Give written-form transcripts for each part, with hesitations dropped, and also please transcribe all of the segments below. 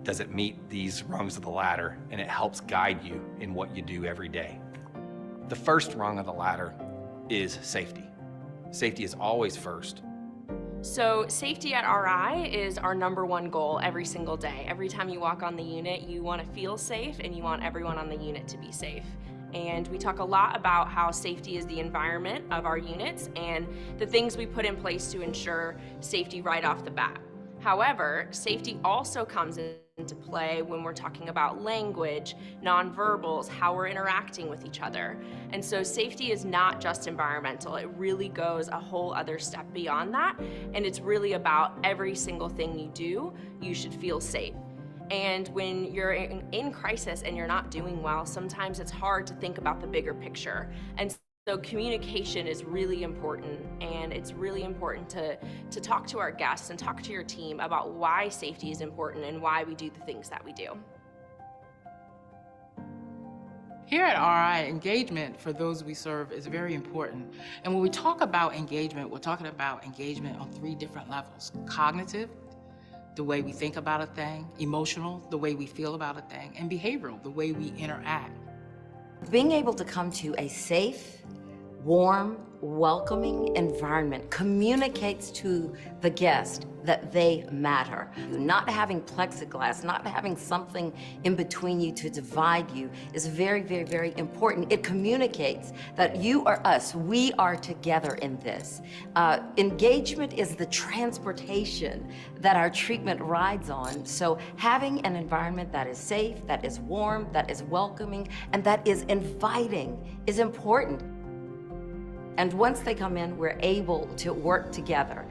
does it meet these rungs of the ladder, and it helps guide you in what you do every day. The first rung of the ladder is safety. Safety is always first. So safety at RI is our #1 goal every single day. Every time you walk on the unit, you want to feel safe and you want everyone on the unit to be safe. And we talk a lot about how safety is the environment of our units and the things we put in place to ensure safety right off the bat. However, safety also comes into play when we're talking about language, nonverbals, how we're interacting with each other. And so safety is not just environmental, it really goes a whole other step beyond that. And it's really about every single thing you do, you should feel safe. And when you're in crisis and you're not doing well, sometimes it's hard to think about the bigger picture. And so communication is really important, and it's really important to talk to our guests and talk to your team about why safety is important and why we do the things that we do. Here at RI, engagement for those we serve is very important. And when we talk about engagement, we're talking about engagement on 3 different levels: cognitive, the way we think about a thing; emotional, the way we feel about a thing; and behavioral, the way we interact. Being able to come to a safe, warm, welcoming environment communicates to the guest that they matter. Not having plexiglass, not having something in between you to divide you is very, very, very important. It communicates that you are us, we are together in this. Engagement is the transportation that our treatment rides on. So having an environment that is safe, that is warm, that is welcoming, and that is inviting is important. And once they come in, we're able to work together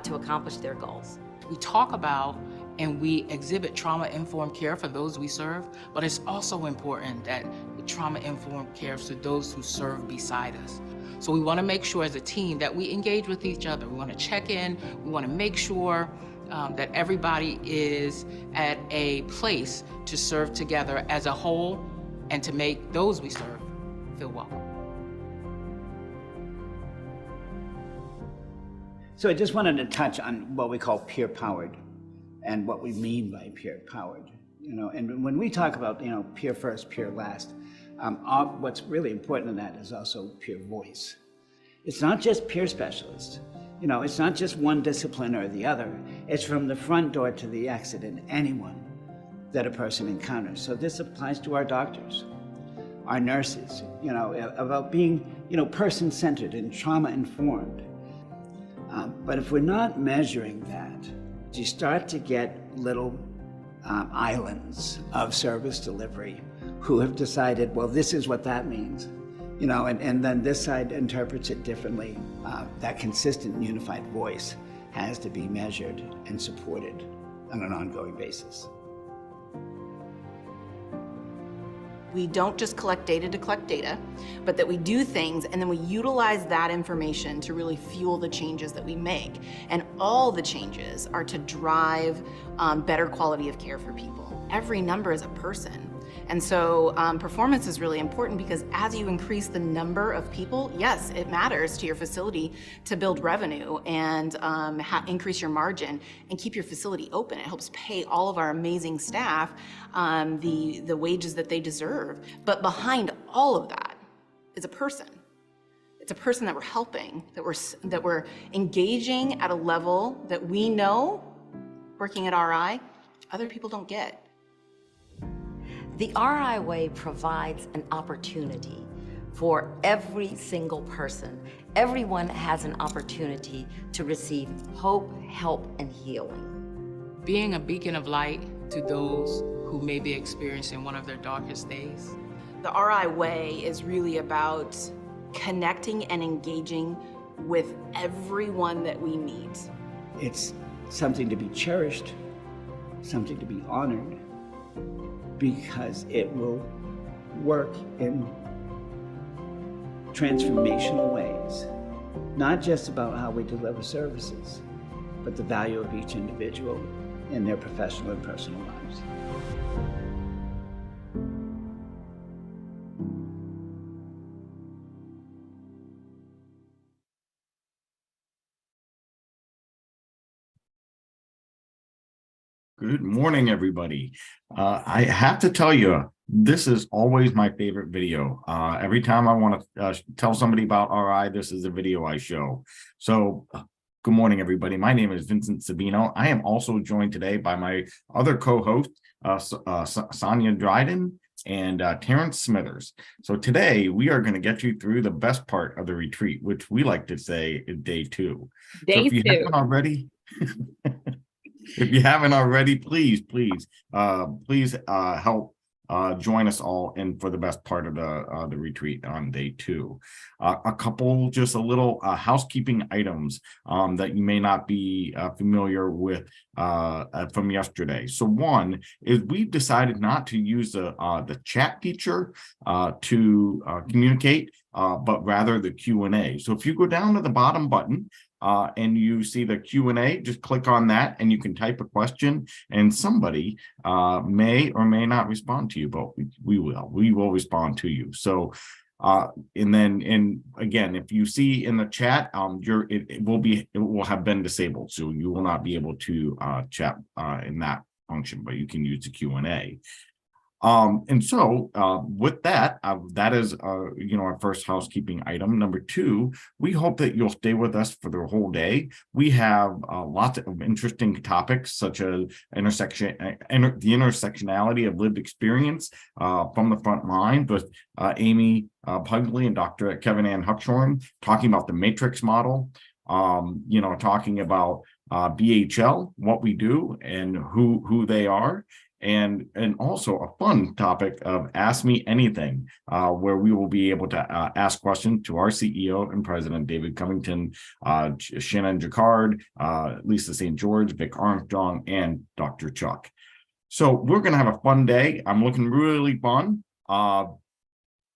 to accomplish their goals. We talk about and we exhibit trauma-informed care for those we serve, but it's also important that the trauma-informed care to those who serve beside us. So we want to make sure as a team that we engage with each other. We want to check in, we want to make sure that everybody is at a place to serve together as a whole and to make those we serve feel welcome. So I just wanted to touch on what we call peer-powered and what we mean by peer-powered. And when we talk about, peer first, peer last, what's really important in that is also peer voice. It's not just peer specialists. It's not just one discipline or the other. It's from the front door to the exit in anyone that a person encounters. So this applies to our doctors, our nurses, about being, person-centered and trauma-informed. But if we're not measuring that, you start to get little islands of service delivery who have decided, well, this is what that means. And then this side interprets it differently. That consistent unified voice has to be measured and supported on an ongoing basis. We don't just collect data to collect data, but that we do things and then we utilize that information to really fuel the changes that we make. And all the changes are to drive better quality of care for people. Every number is a person. And so performance is really important because as you increase the number of people, yes, it matters to your facility to build revenue and increase your margin and keep your facility open. It helps pay all of our amazing staff the wages that they deserve. But behind all of that is a person. It's a person that we're helping, that we're engaging at a level that we know, working at RI, other people don't get. The RI way provides an opportunity for every single person. Everyone has an opportunity to receive hope, help, and healing. Being a beacon of light to those who may be experiencing one of their darkest days. The RI way is really about connecting and engaging with everyone that we meet. It's something to be cherished, something to be honored, because it will work in transformational ways, not just about how we deliver services, but the value of each individual in their professional and personal lives. Good Good morning, everybody. I have to tell you, this is always my favorite video. Every time I want to tell somebody about RI, this is the video I show. So good morning, everybody. My name is Vincent Sabino. I am also joined today by my other co-host, Sonia Dryden and Terrence Smithers. So today we are going to get you through the best part of the retreat, which we like to say is day 2. So if you haven't already, if you haven't already, please help join us all in for the best part of the retreat on day 2. Just a little housekeeping items that you may not be familiar with from yesterday. So one is we've decided not to use the chat feature to communicate, but rather the Q&A. So if you go down to the bottom button, and you see the Q&A, just click on that and you can type a question and somebody may or may not respond to you, but we will respond to you. So and again, if you see in the chat, it will have been disabled, so you will not be able to chat in that function, but you can use the Q&A. And so with that, that is, our first housekeeping item. Number 2, we hope that you'll stay with us for the whole day. We have lots of interesting topics such as the intersectionality of lived experience from the front line with Amy Pugsley and Dr. Kevin Ann Huckshorn talking about the matrix model, talking about BHL, what we do and who they are. And also a fun topic of Ask Me Anything, where we will be able to ask questions to our CEO and President, David Covington, Shannon Jaccard, Lisa St. George, Vic Armstrong, and Dr. Chuck. So we're going to have a fun day. I'm looking really fun. I'm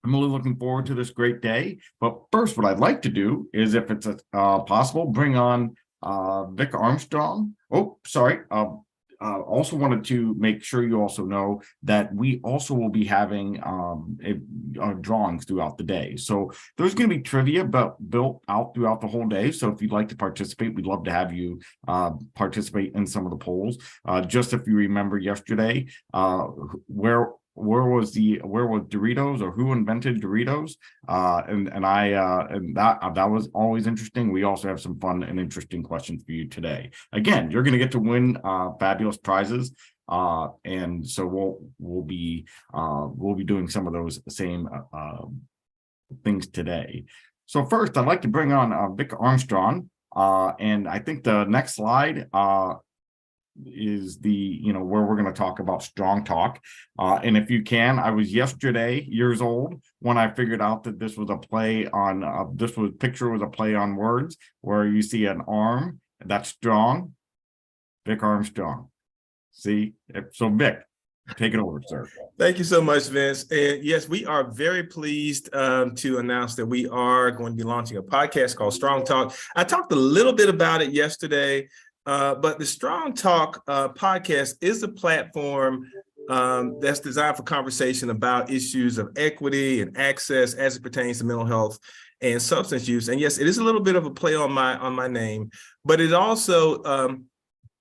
really looking forward to this great day. But first, what I'd like to do is, if it's possible, bring on Vic Armstrong. Oh, sorry. Also wanted to make sure you also know that we also will be having drawings throughout the day. So there's going to be trivia built out throughout the whole day. So if you'd like to participate, we'd love to have you participate in some of the polls. Just if you remember yesterday, where was Doritos, or who invented Doritos? And that was always interesting. We also have some fun and interesting questions for you today. Again, you're going to get to win fabulous prizes, and so we'll be doing some of those same things today. So first, I'd like to bring on Vic Armstrong, and I think the next slide is where we're going to talk about strong talk. And if you can, I was yesterday years old when I figured out that this was a play on picture was a play on words, where you see an arm that's strong. Vic Armstrong. See? So Vic, take it over, sir. Thank you so much, Vince. And yes, we are very pleased to announce that we are going to be launching a podcast called Strong Talk. I talked a little bit about it yesterday. But the Strong Talk podcast is a platform that's designed for conversation about issues of equity and access as it pertains to mental health and substance use. And yes, it is a little bit of a play on my name, but it also,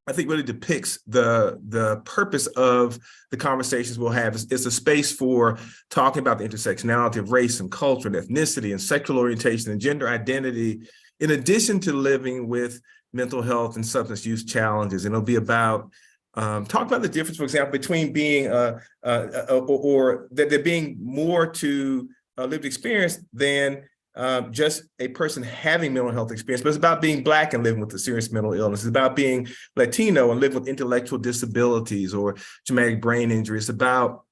I think, really depicts the purpose of the conversations we'll have. It's a space for talking about the intersectionality of race and culture and ethnicity and sexual orientation and gender identity, in addition to living with mental health and substance use challenges. And it'll be about talk about the difference, for example, between being or that there being more to lived experience than just a person having mental health experience, but it's about being Black and living with a serious mental illness. It's about being Latino and living with intellectual disabilities or traumatic brain injury. It's about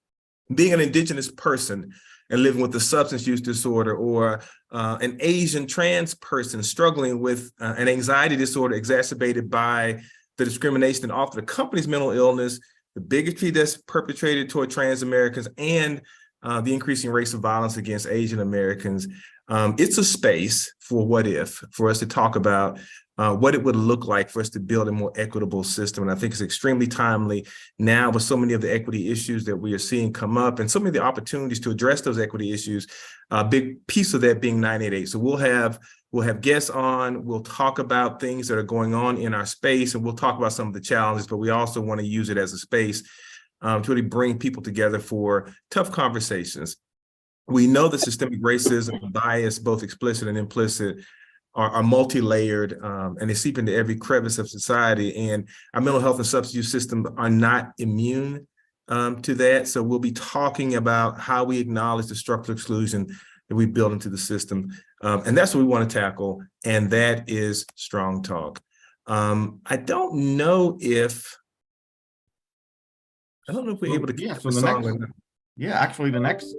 being an Indigenous person and living with a substance use disorder, or an Asian trans person struggling with an anxiety disorder exacerbated by the discrimination that often accompanies mental illness, the bigotry that's perpetrated toward trans Americans, and the increasing rates of violence against Asian Americans. It's a space for us to talk about what it would look like for us to build a more equitable system. And I think it's extremely timely now with so many of the equity issues that we are seeing come up and so many of the opportunities to address those equity issues, a big piece of that being 988. So we'll have We'll have guests on. We'll talk about things that are going on in our space, and we'll talk about some of the challenges, but we also want to use it as a space to really bring people together for tough conversations. We know that systemic racism and bias, both explicit and implicit, are multi-layered, and they seep into every crevice of society, and our mental health and substance use system are not immune to that. So we'll be talking about how we acknowledge the structural exclusion that we build into the system. And that's what we want to tackle. And that is Strong Talk. I don't know if we're able to yeah, keep so the the song. next, yeah, actually the next,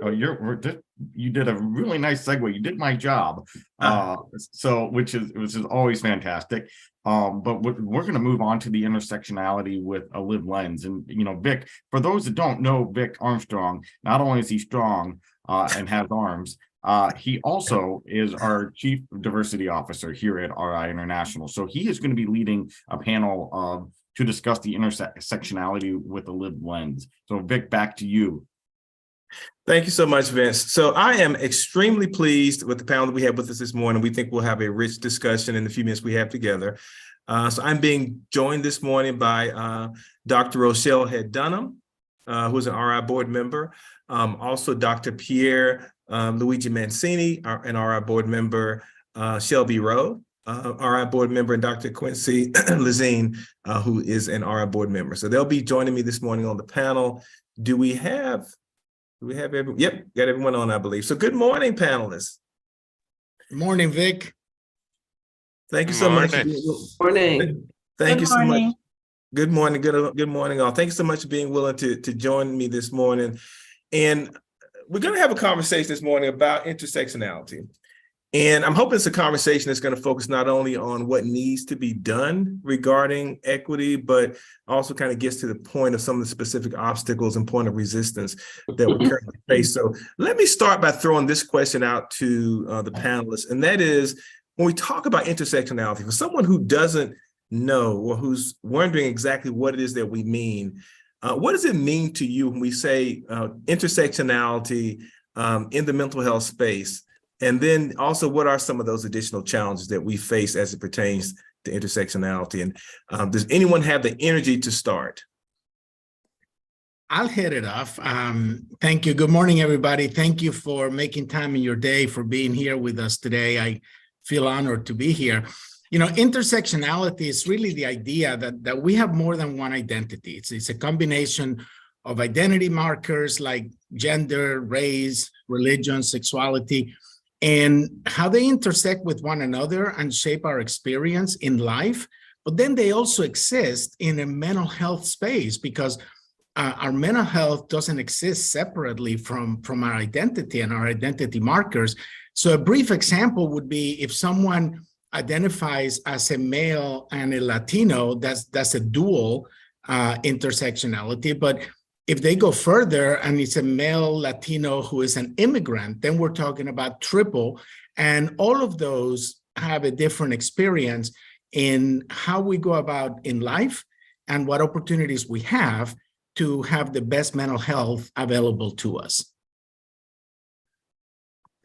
you did a really nice segue. You did my job. So which is always fantastic. But we're going to move on to the intersectionality with a lived lens. And, you know, Vic, for those that don't know Vic Armstrong, not only is he strong and has arms, he also is our Chief Diversity Officer here at RI International. So he is going to be leading a panel to discuss the intersectionality with a lived lens. So Vic, back to you. Thank you so much, Vince. So I am extremely pleased with the panel that we have with us this morning. We think we'll have a rich discussion in the few minutes we have together. So I'm being joined this morning by Dr. Rochelle Head-Dunham, who's an RI board member. Also Dr. Pierluigi Mancini, an RI board member, Shelby Rowe, RI board member, and Dr. Meiffren-Lézine, who is an RI board member. So they'll be joining me this morning on the panel. Do we have everyone? Yep, got everyone on, I believe. So good morning, panelists. Good morning, Vic. Thank you so much. Morning. Thank you so much. Good morning. Good morning, all. Thank you so much for being willing to join me this morning. And we're going to have a conversation this morning about intersectionality. And I'm hoping it's a conversation that's going to focus not only on what needs to be done regarding equity, but also kind of gets to the point of some of the specific obstacles and point of resistance that we currently face. So let me start by throwing this question out to the panelists. And that is, when we talk about intersectionality, for someone who doesn't know or who's wondering exactly what it is that we mean, what does it mean to you when we say intersectionality in the mental health space? And then also, what are some of those additional challenges that we face as it pertains to intersectionality? And does anyone have the energy to start? I'll hit it off. Thank you. Good morning, everybody. Thank you for making time in your day for being here with us today. I feel honored to be here. You know, intersectionality is really the idea that we have more than one identity. It's a combination of identity markers like gender, race, religion, sexuality, and how they intersect with one another and shape our experience in life. But then they also exist in a mental health space, because our mental health doesn't exist separately from our identity and our identity markers. So a brief example would be if someone identifies as a male and a Latino, that's a dual intersectionality. But if they go further and it's a male Latino who is an immigrant, then we're talking about triple. And all of those have a different experience in how we go about in life and what opportunities we have to have the best mental health available to us.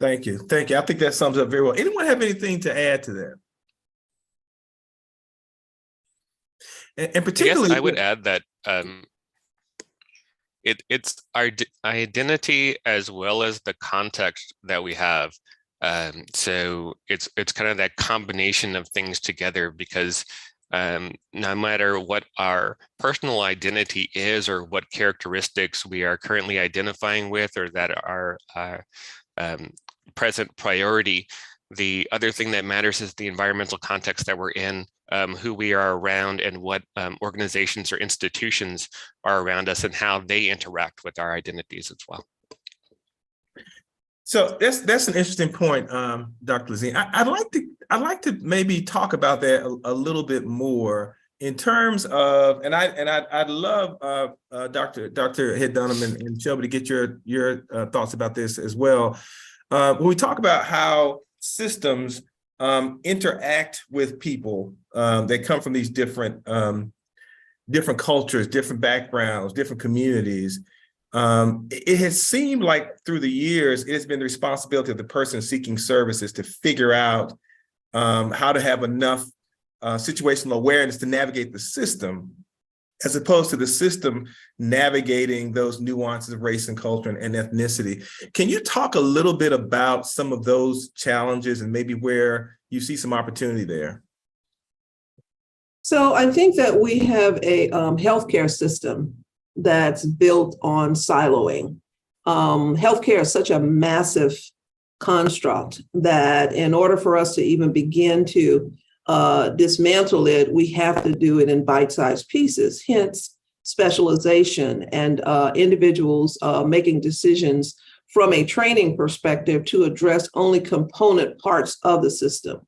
Thank you. Thank you. I think that sums up very well. Anyone have anything to add to that? And particularly, I would add that it's our identity as well as the context that we have. So it's kind of that combination of things together, because no matter what our personal identity is or what characteristics we are currently identifying with or that are present priority, the other thing that matters is the environmental context that we're in, who we are around, and what organizations or institutions are around us and how they interact with our identities as well. So that's an interesting point, Dr. Lézine. I'd like to maybe talk about that a little bit more in terms of, and I'd love Dr. Head-Dunham and Shelby to get your thoughts about this as well. When we talk about how systems interact with people that come from these different cultures, different backgrounds, different communities, it has seemed like through the years, it has been the responsibility of the person seeking services to figure out how to have enough situational awareness to navigate the system, as opposed to the system navigating those nuances of race and culture and ethnicity. Can you talk a little bit about some of those challenges and maybe where you see some opportunity there? So I think that we have a healthcare system that's built on siloing. Healthcare is such a massive construct that in order for us to even begin to dismantle it, we have to do it in bite-sized pieces, hence specialization and individuals making decisions from a training perspective to address only component parts of the system.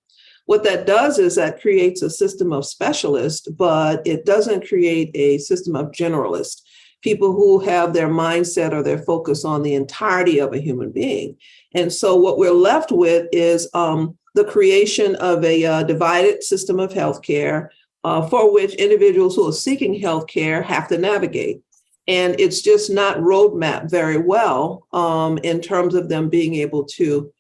What that does is that creates a system of specialists, but it doesn't create a system of generalists, people who have their mindset or their focus on the entirety of a human being. And so what we're left with is the creation of a divided system of healthcare for which individuals who are seeking healthcare have to navigate. And it's just not roadmapped very well in terms of them being able to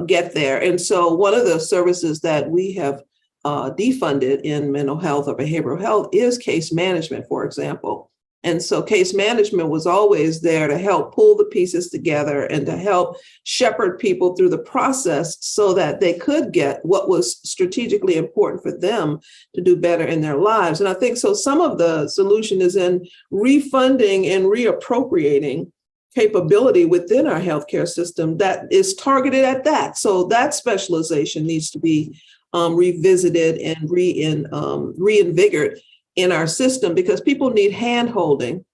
get there. And so one of the services that we have defunded in mental health or behavioral health is case management, for example. And so case management was always there to help pull the pieces together and to help shepherd people through the process so that they could get what was strategically important for them to do better in their lives. And I think so some of the solution is in refunding and reappropriating capability within our healthcare system that is targeted at that. So that specialization needs to be revisited and reinvigorated in our system, because people need hand-holding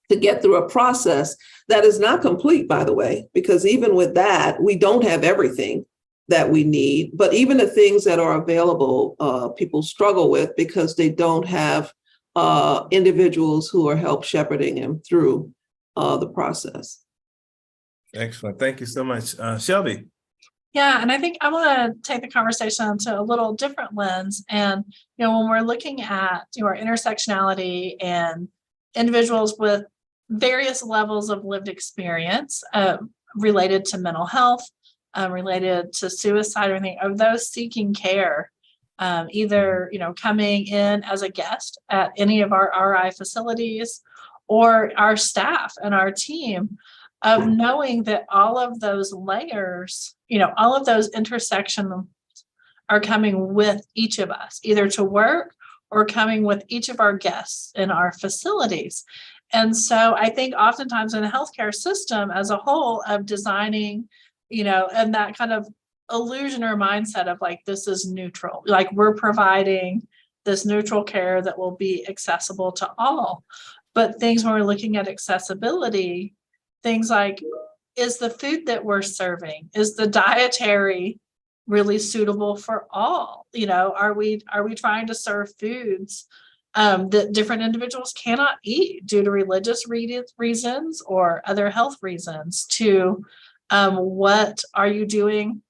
to get through a process that is not complete, by the way, because even with that, we don't have everything that we need. But even the things that are available, people struggle with because they don't have individuals who are help shepherding them through the process. Excellent. Thank you so much. Shelby. Yeah, and I think I want to take the conversation to a little different lens. And, when we're looking at our intersectionality and individuals with various levels of lived experience related to mental health, related to suicide or anything, of those seeking care, either, coming in as a guest at any of our RI facilities or our staff and our team, of knowing that all of those layers, all of those intersections are coming with each of us, either to work or coming with each of our guests in our facilities. And so I think oftentimes in the healthcare system as a whole of designing, and that kind of illusion or mindset of like, this is neutral, like we're providing this neutral care that will be accessible to all. But things when we're looking at accessibility, things like, is the food that we're serving, is the dietary really suitable for all? Are we trying to serve foods that different individuals cannot eat due to religious reasons or other health reasons? To what are you doing?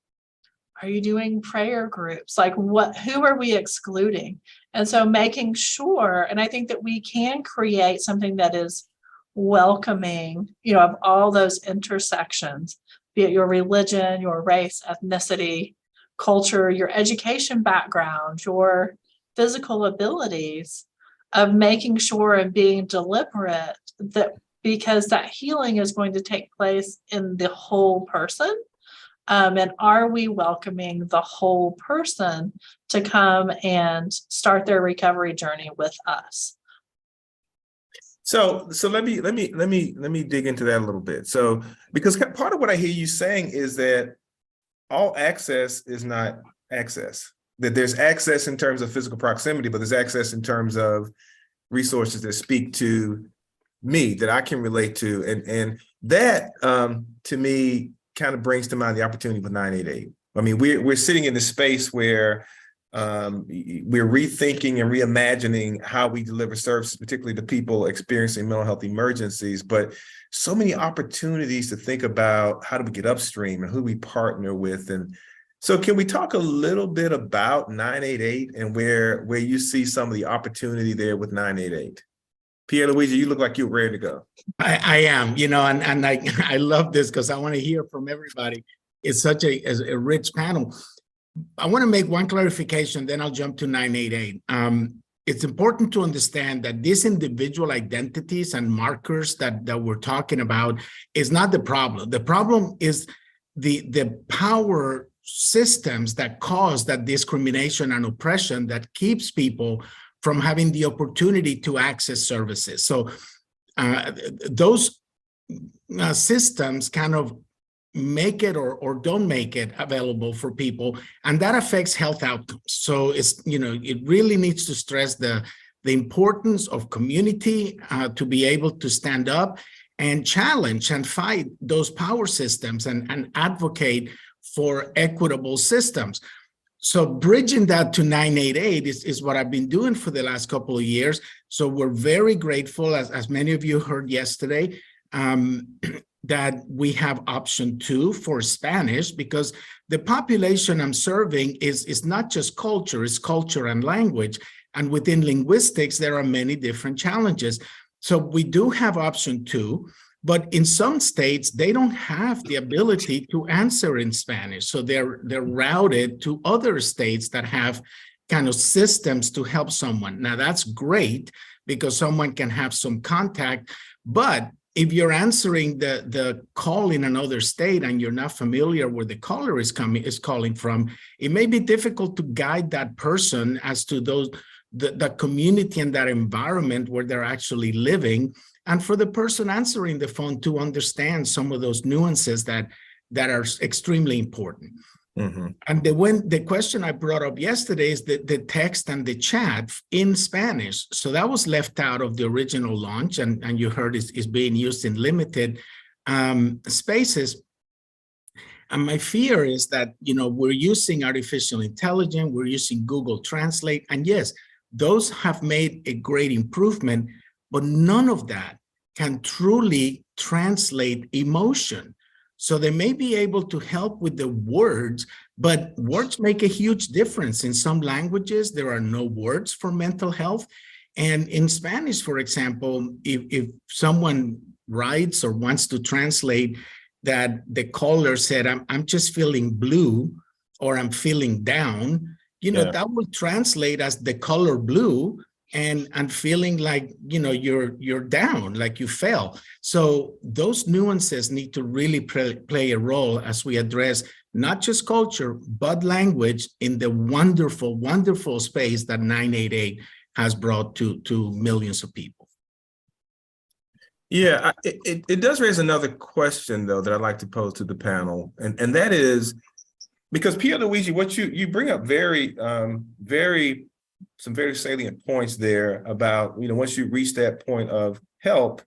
Are you doing prayer groups? Like who are we excluding? And so making sure, and I think that we can create something that is welcoming, of all those intersections, be it your religion, your race, ethnicity, culture, your education background, your physical abilities, of making sure and being deliberate that, because that healing is going to take place in the whole person. And are we welcoming the whole person to come and start their recovery journey with us? So let me dig into that a little bit. So, because part of what I hear you saying is that all access is not access, that there's access in terms of physical proximity, but there's access in terms of resources that speak to me, that I can relate to. And that to me kind of brings to mind the opportunity with 988. I mean, we're sitting in this space where we're rethinking and reimagining how we deliver services, particularly to people experiencing mental health emergencies, but so many opportunities to think about how do we get upstream and who we partner with. And so can we talk a little bit about 988 and where you see some of the opportunity there with 988? Pierluigi, you look like you're ready to go. I am, and I love this because I want to hear from everybody. It's such a rich panel. I want to make one clarification, then I'll jump to 988. It's important to understand that these individual identities and markers that we're talking about is not the problem. The problem is the power systems that cause that discrimination and oppression that keeps people from having the opportunity to access services. So those systems kind of make it or don't make it available for people, and that affects health outcomes. So it's, it really needs to stress the importance of community to be able to stand up and challenge and fight those power systems and advocate for equitable systems. So bridging that to 988 is what I've been doing for the last couple of years. So we're very grateful, as many of you heard yesterday, that we have option 2 for Spanish, because the population I'm serving is not just culture, it's culture and language. And within linguistics, there are many different challenges. So we do have option 2, but in some states, they don't have the ability to answer in Spanish. So they're routed to other states that have kind of systems to help someone. Now that's great because someone can have some contact, but if you're answering the call in another state and you're not familiar where the caller is calling from, it may be difficult to guide that person as to the community and that environment where they're actually living, and for the person answering the phone to understand some of those nuances that are extremely important. Mm-hmm. And the question I brought up yesterday is the text and the chat in Spanish. So that was left out of the original launch, and you heard is being used in limited spaces. And my fear is that, we're using artificial intelligence, we're using Google Translate, and yes, those have made a great improvement, but none of that can truly translate emotion. So they may be able to help with the words, but words make a huge difference. In some languages, there are no words for mental health. And in Spanish, for example, if someone writes or wants to translate that the caller said, I'm just feeling blue, or I'm feeling down, that will translate as the color blue, and feeling like, you're down, like you fell. So those nuances need to really play a role as we address not just culture, but language in the wonderful, wonderful space that 988 has brought to millions of people. Yeah, it does raise another question, though, that I'd like to pose to the panel. And that is, because Pierluigi, what you bring up some very salient points there about, once you reach that point of help,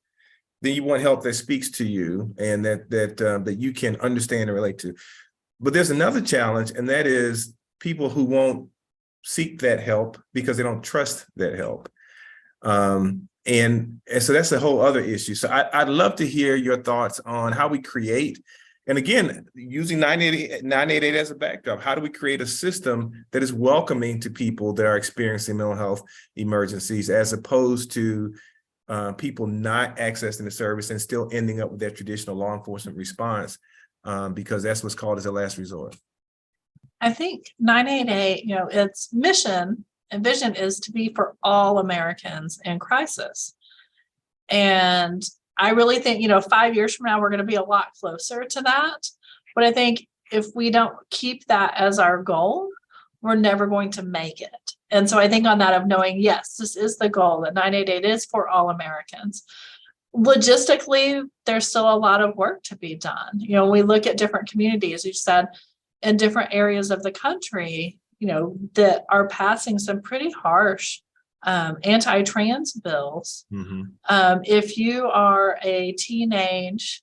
then you want help that speaks to you and that you can understand and relate to. But there's another challenge, and that is people who won't seek that help because they don't trust that help. And so that's a whole other issue. So I'd love to hear your thoughts on how we create, and again, using 988 as a backdrop, how do we create a system that is welcoming to people that are experiencing mental health emergencies, as opposed to people not accessing the service and still ending up with their traditional law enforcement response, because that's what's called as a last resort. I think 988, its mission and vision is to be for all Americans in crisis. And I really think, 5 years from now, we're going to be a lot closer to that. But I think if we don't keep that as our goal, we're never going to make it. And so I think on that of knowing, yes, this is the goal, that 988 is for all Americans. Logistically, there's still a lot of work to be done. We look at different communities, you said, in different areas of the country, that are passing some pretty harsh anti-trans bills. Mm-hmm. If you are a teenage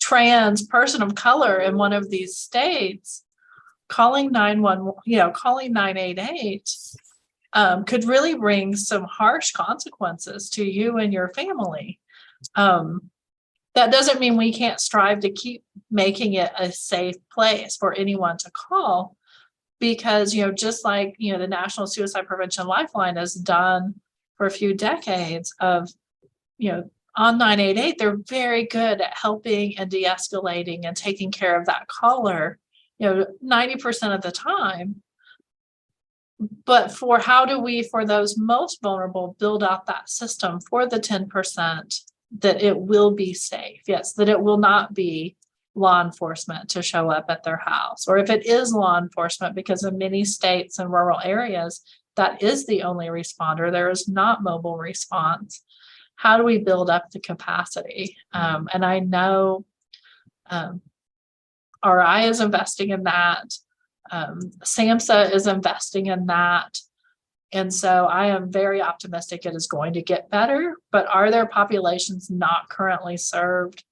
trans person of color in one of these states, calling 988 could really bring some harsh consequences to you and your family. That doesn't mean we can't strive to keep making it a safe place for anyone to call. Because, just like, the National Suicide Prevention Lifeline has done for a few decades of, on 988, they're very good at helping and de-escalating and taking care of that caller 90% of the time. But for how do we, for those most vulnerable, build out that system for the 10% that it will be safe? Yes, that it will not be law enforcement to show up at their house. Or if it is law enforcement, because in many states and rural areas, that is the only responder. There is not mobile response. How do we build up the capacity? And I know RI is investing in that. SAMHSA is investing in that. And so I am very optimistic it is going to get better, but are there populations not currently served?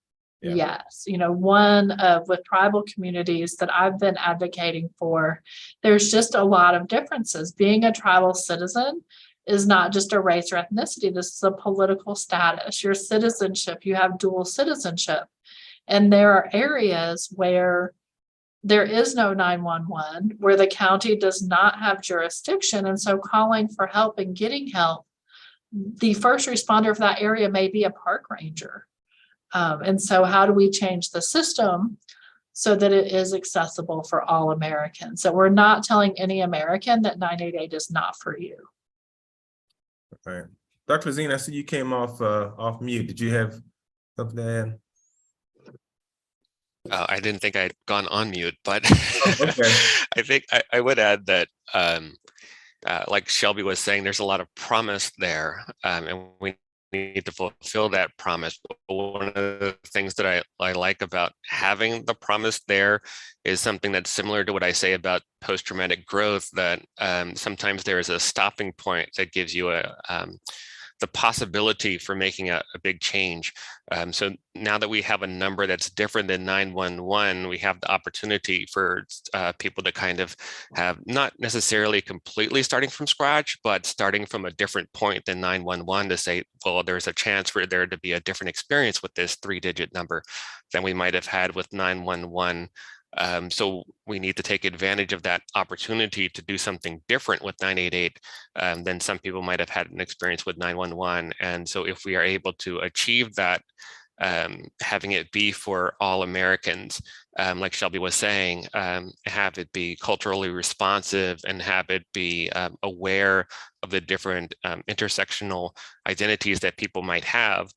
Yeah. Yes. One with tribal communities that I've been advocating for, there's just a lot of differences. Being a tribal citizen is not just a race or ethnicity. This is a political status, your citizenship, you have dual citizenship. And there are areas where there is no 911, where the county does not have jurisdiction. And so calling for help and getting help, the first responder for that area may be a park ranger. And so how do we change the system so that it is accessible for all Americans? So we're not telling any American that 988 is not for you. All right. Dr. Lézine, I see you came off mute. Did you have something to add? I didn't think I'd gone on mute, but okay. I think I would add that, like Shelby was saying, there's a lot of promise there, and we need to fulfill that promise. But one of the things that I like about having the promise there is something that's similar to what I say about post-traumatic growth, that sometimes there is a stopping point that gives you the possibility for making a big change. So now that we have a number that's different than 911, we have the opportunity for people to kind of have not necessarily completely starting from scratch, but starting from a different point than 911 to say, well, there's a chance for there to be a different experience with this 3-digit number than we might have had with 911. So we need to take advantage of that opportunity to do something different with 988 than some people might have had an experience with 911. And so if we are able to achieve that, having it be for all Americans, like Shelby was saying, have it be culturally responsive and have it be aware of the different intersectional identities that people might have,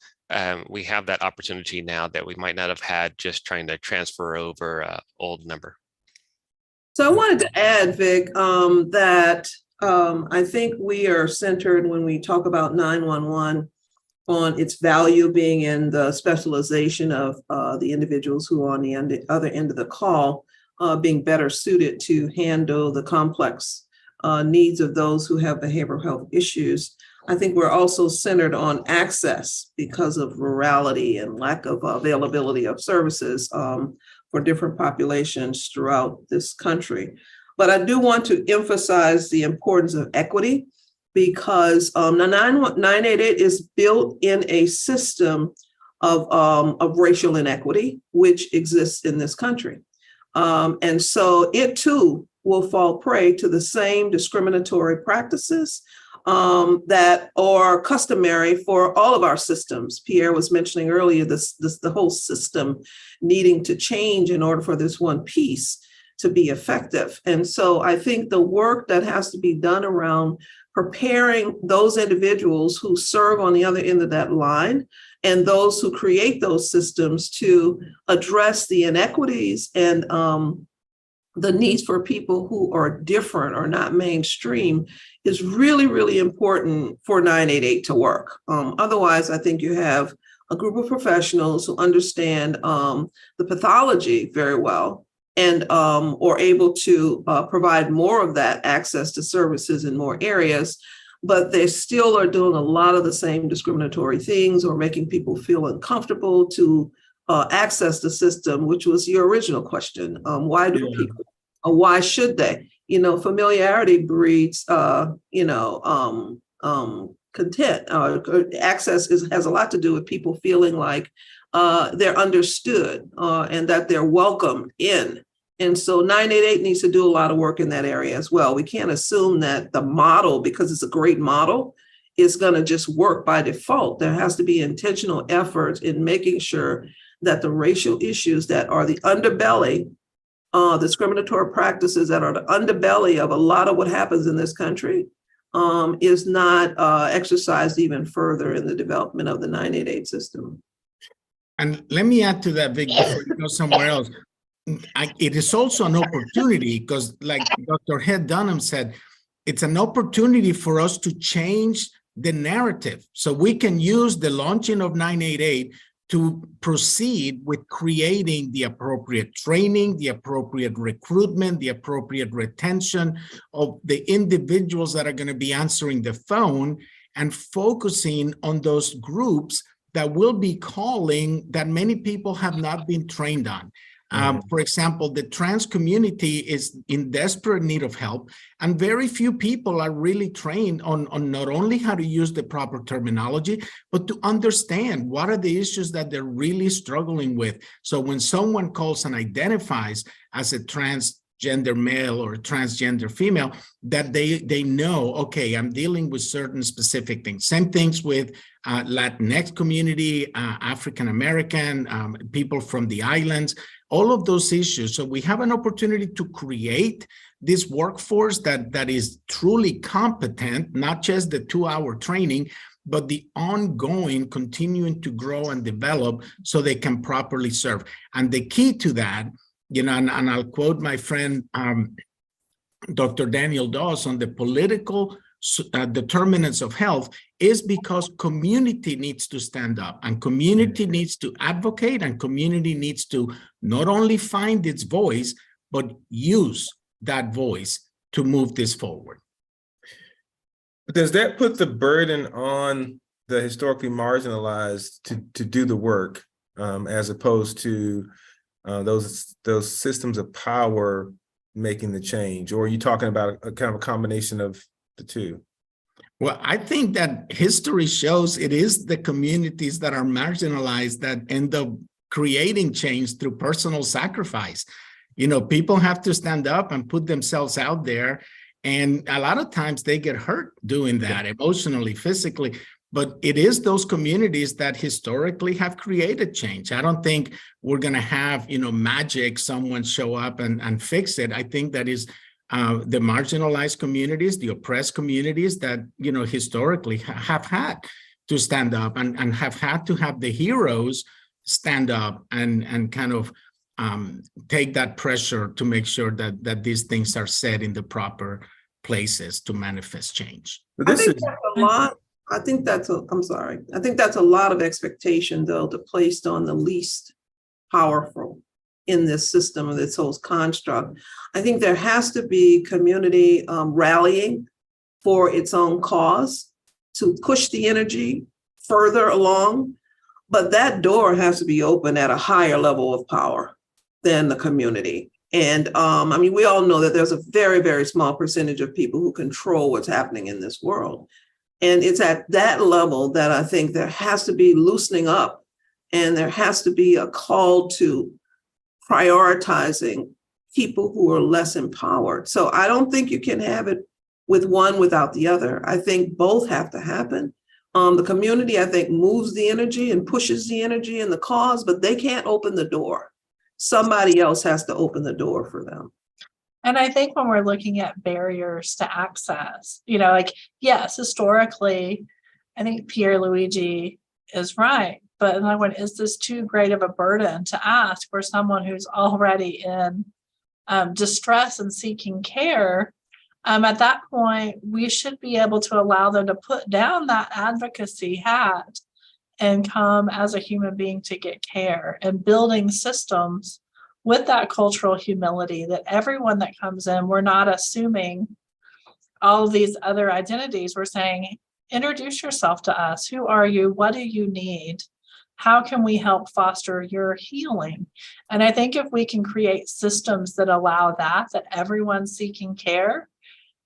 we have that opportunity now that we might not have had just trying to transfer over an old number. So I wanted to add, Vic, that I think we are centered when we talk about 911 on its value being in the specialization of the individuals who are on the other end of the call, being better suited to handle the complex needs of those who have behavioral health issues. I think we're also centered on access because of rurality and lack of availability of services for different populations throughout this country. But I do want to emphasize the importance of equity, because 988 is built in a system of racial inequity, which exists in this country. And so it too will fall prey to the same discriminatory practices that are customary for all of our systems. Pierre was mentioning earlier the whole system needing to change in order for this one piece to be effective. And so I think the work that has to be done around preparing those individuals who serve on the other end of that line and those who create those systems to address the inequities and the needs for people who are different or not mainstream is really, really important for 988 to work. Otherwise, I think you have a group of professionals who understand the pathology very well and are able to provide more of that access to services in more areas, but they still are doing a lot of the same discriminatory things or making people feel uncomfortable to access the system, which was your original question. Why do people, or why should they? Familiarity breeds, content. Access has a lot to do with people feeling like they're understood and that they're welcome in. And so 988 needs to do a lot of work in that area as well. We can't assume that the model, because it's a great model, is going to just work by default. There has to be intentional effort in making sure that the racial issues that are the underbelly discriminatory practices that are the underbelly of a lot of what happens in this country is not exercised even further in the development of the 988 system. And let me add to that, Vic, before you go somewhere else. It is also an opportunity because, like Dr. Head-Dunham said, it's an opportunity for us to change the narrative. So we can use the launching of 988 to proceed with creating the appropriate training, the appropriate recruitment, the appropriate retention of the individuals that are going to be answering the phone, and focusing on those groups that will be calling that many people have not been trained on. For example, the trans community is in desperate need of help, and very few people are really trained on not only how to use the proper terminology, but to understand what are the issues that they're really struggling with. So when someone calls and identifies as a transgender male or a transgender female, that they know, okay, I'm dealing with certain specific things. Same things with Latinx community, African American, people from the islands, all of those issues. So we have an opportunity to create this workforce that is truly competent, not just the 2-hour training, but the ongoing continuing to grow and develop so they can properly serve. And the key to that, and I'll quote my friend, Dr. Daniel Dawes, on the political determinants of health, is because community needs to stand up, and community needs to advocate, and community needs to not only find its voice, but use that voice to move this forward. Does that put the burden on the historically marginalized to do the work, as opposed to those systems of power making the change? Or are you talking about a kind of a combination of the two? Well, I think that history shows it is the communities that are marginalized that end up creating change through personal sacrifice. People have to stand up and put themselves out there. And a lot of times they get hurt doing that, emotionally, physically. But it is those communities that historically have created change. I don't think we're going to have, magic, someone show up and fix it. I think that is the marginalized communities, the oppressed communities that, historically have had to stand up and have had to have the heroes stand up and kind of take that pressure to make sure that these things are set in the proper places to manifest change. But this is a lot. I think that's a lot of expectation, though, to placed on the least powerful in this system of this whole construct. I think there has to be community rallying for its own cause to push the energy further along, but that door has to be open at a higher level of power than the community. And we all know that there's a very, very small percentage of people who control what's happening in this world. And it's at that level that I think there has to be loosening up, and there has to be a call to prioritizing people who are less empowered. So I don't think you can have it with one without the other. I think both have to happen. The community, I think, moves the energy and pushes the energy and the cause, but they can't open the door. Somebody else has to open the door for them. And I think when we're looking at barriers to access, yes, historically, I think Pierluigi is right. But another one, is this too great of a burden to ask for someone who's already in distress and seeking care? At that point, we should be able to allow them to put down that advocacy hat and come as a human being to get care, and building systems with that cultural humility that everyone that comes in, we're not assuming all of these other identities. We're saying, introduce yourself to us. Who are you? What do you need? How can we help foster your healing? And I think if we can create systems that allow that everyone seeking care,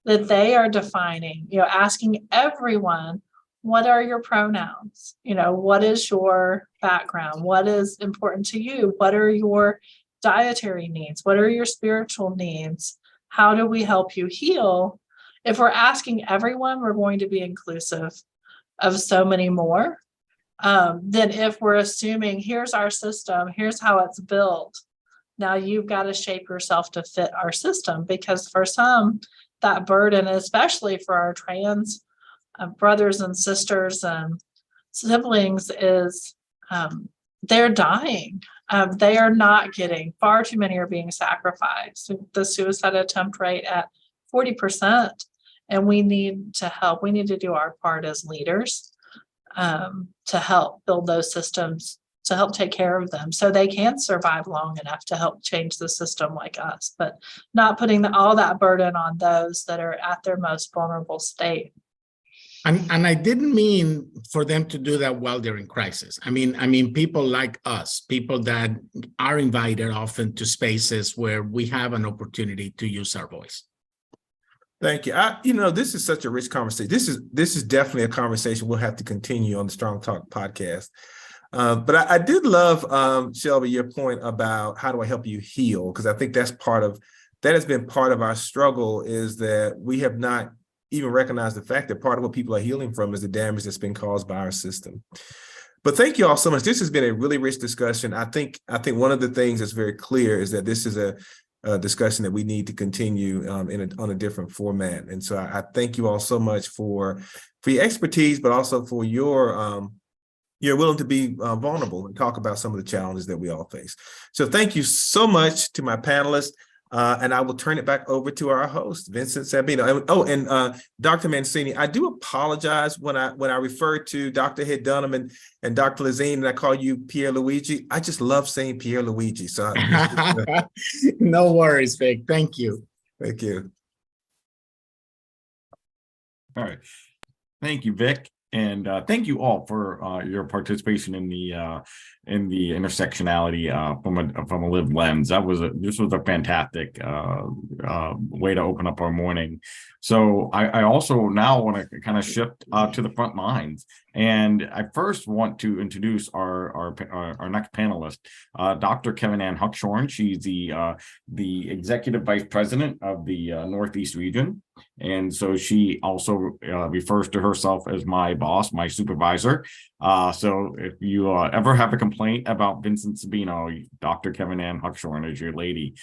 that they are defining, asking everyone, what are your pronouns? What is your background? What is important to you? What are your dietary needs? What are your spiritual needs? How do we help you heal? If we're asking everyone, we're going to be inclusive of so many more than if we're assuming, here's our system, here's how it's built, Now you've got to shape yourself to fit our system, because for some, that burden, especially for our trans brothers and sisters and siblings, is they're dying. They are not getting, far too many are being sacrificed. The suicide attempt rate at 40%. And we need to help. We need to do our part as leaders to help build those systems, to help take care of them so they can survive long enough to help change the system like us, but not putting all that burden on those that are at their most vulnerable state. And I didn't mean for them to do that while they're in crisis. I mean people like us, people that are invited often to spaces where we have an opportunity to use our voice. Thank you. This is such a rich conversation. This is definitely a conversation we'll have to continue on the Strong Talk podcast. But I did love, Shelby, your point about how do I help you heal? Because I think that has been part of our struggle, is that we have not even recognized the fact that part of what people are healing from is the damage that's been caused by our system. But thank you all so much. This has been a really rich discussion. I think one of the things that's very clear is that this is a discussion that we need to continue on a different format. And so I thank you all so much for your expertise, but also for you're willing to be vulnerable and talk about some of the challenges that we all face. So thank you so much to my panelists. And I will turn it back over to our host, Vincent Sabino. And Dr. Mancini, I do apologize when I refer to Dr. Head-Dunham and Dr. Lézine, and I call you Pierluigi. I just love saying Pierluigi. So no worries, Vic. Thank you. Thank you. All right. Thank you, Vic. And thank you all for your participation in the intersectionality from a lived lens. This was a fantastic way to open up our morning. So I also now want to kind of shift to the front lines. And I first want to introduce our next panelist, Dr. Kevin Ann Huckshorn. She's the executive vice president of the Northeast region. And so she also refers to herself as my boss, my supervisor. So if you ever have a complaint about Vincent Sabino, Dr. Kevin Ann Huckshorn is your lady.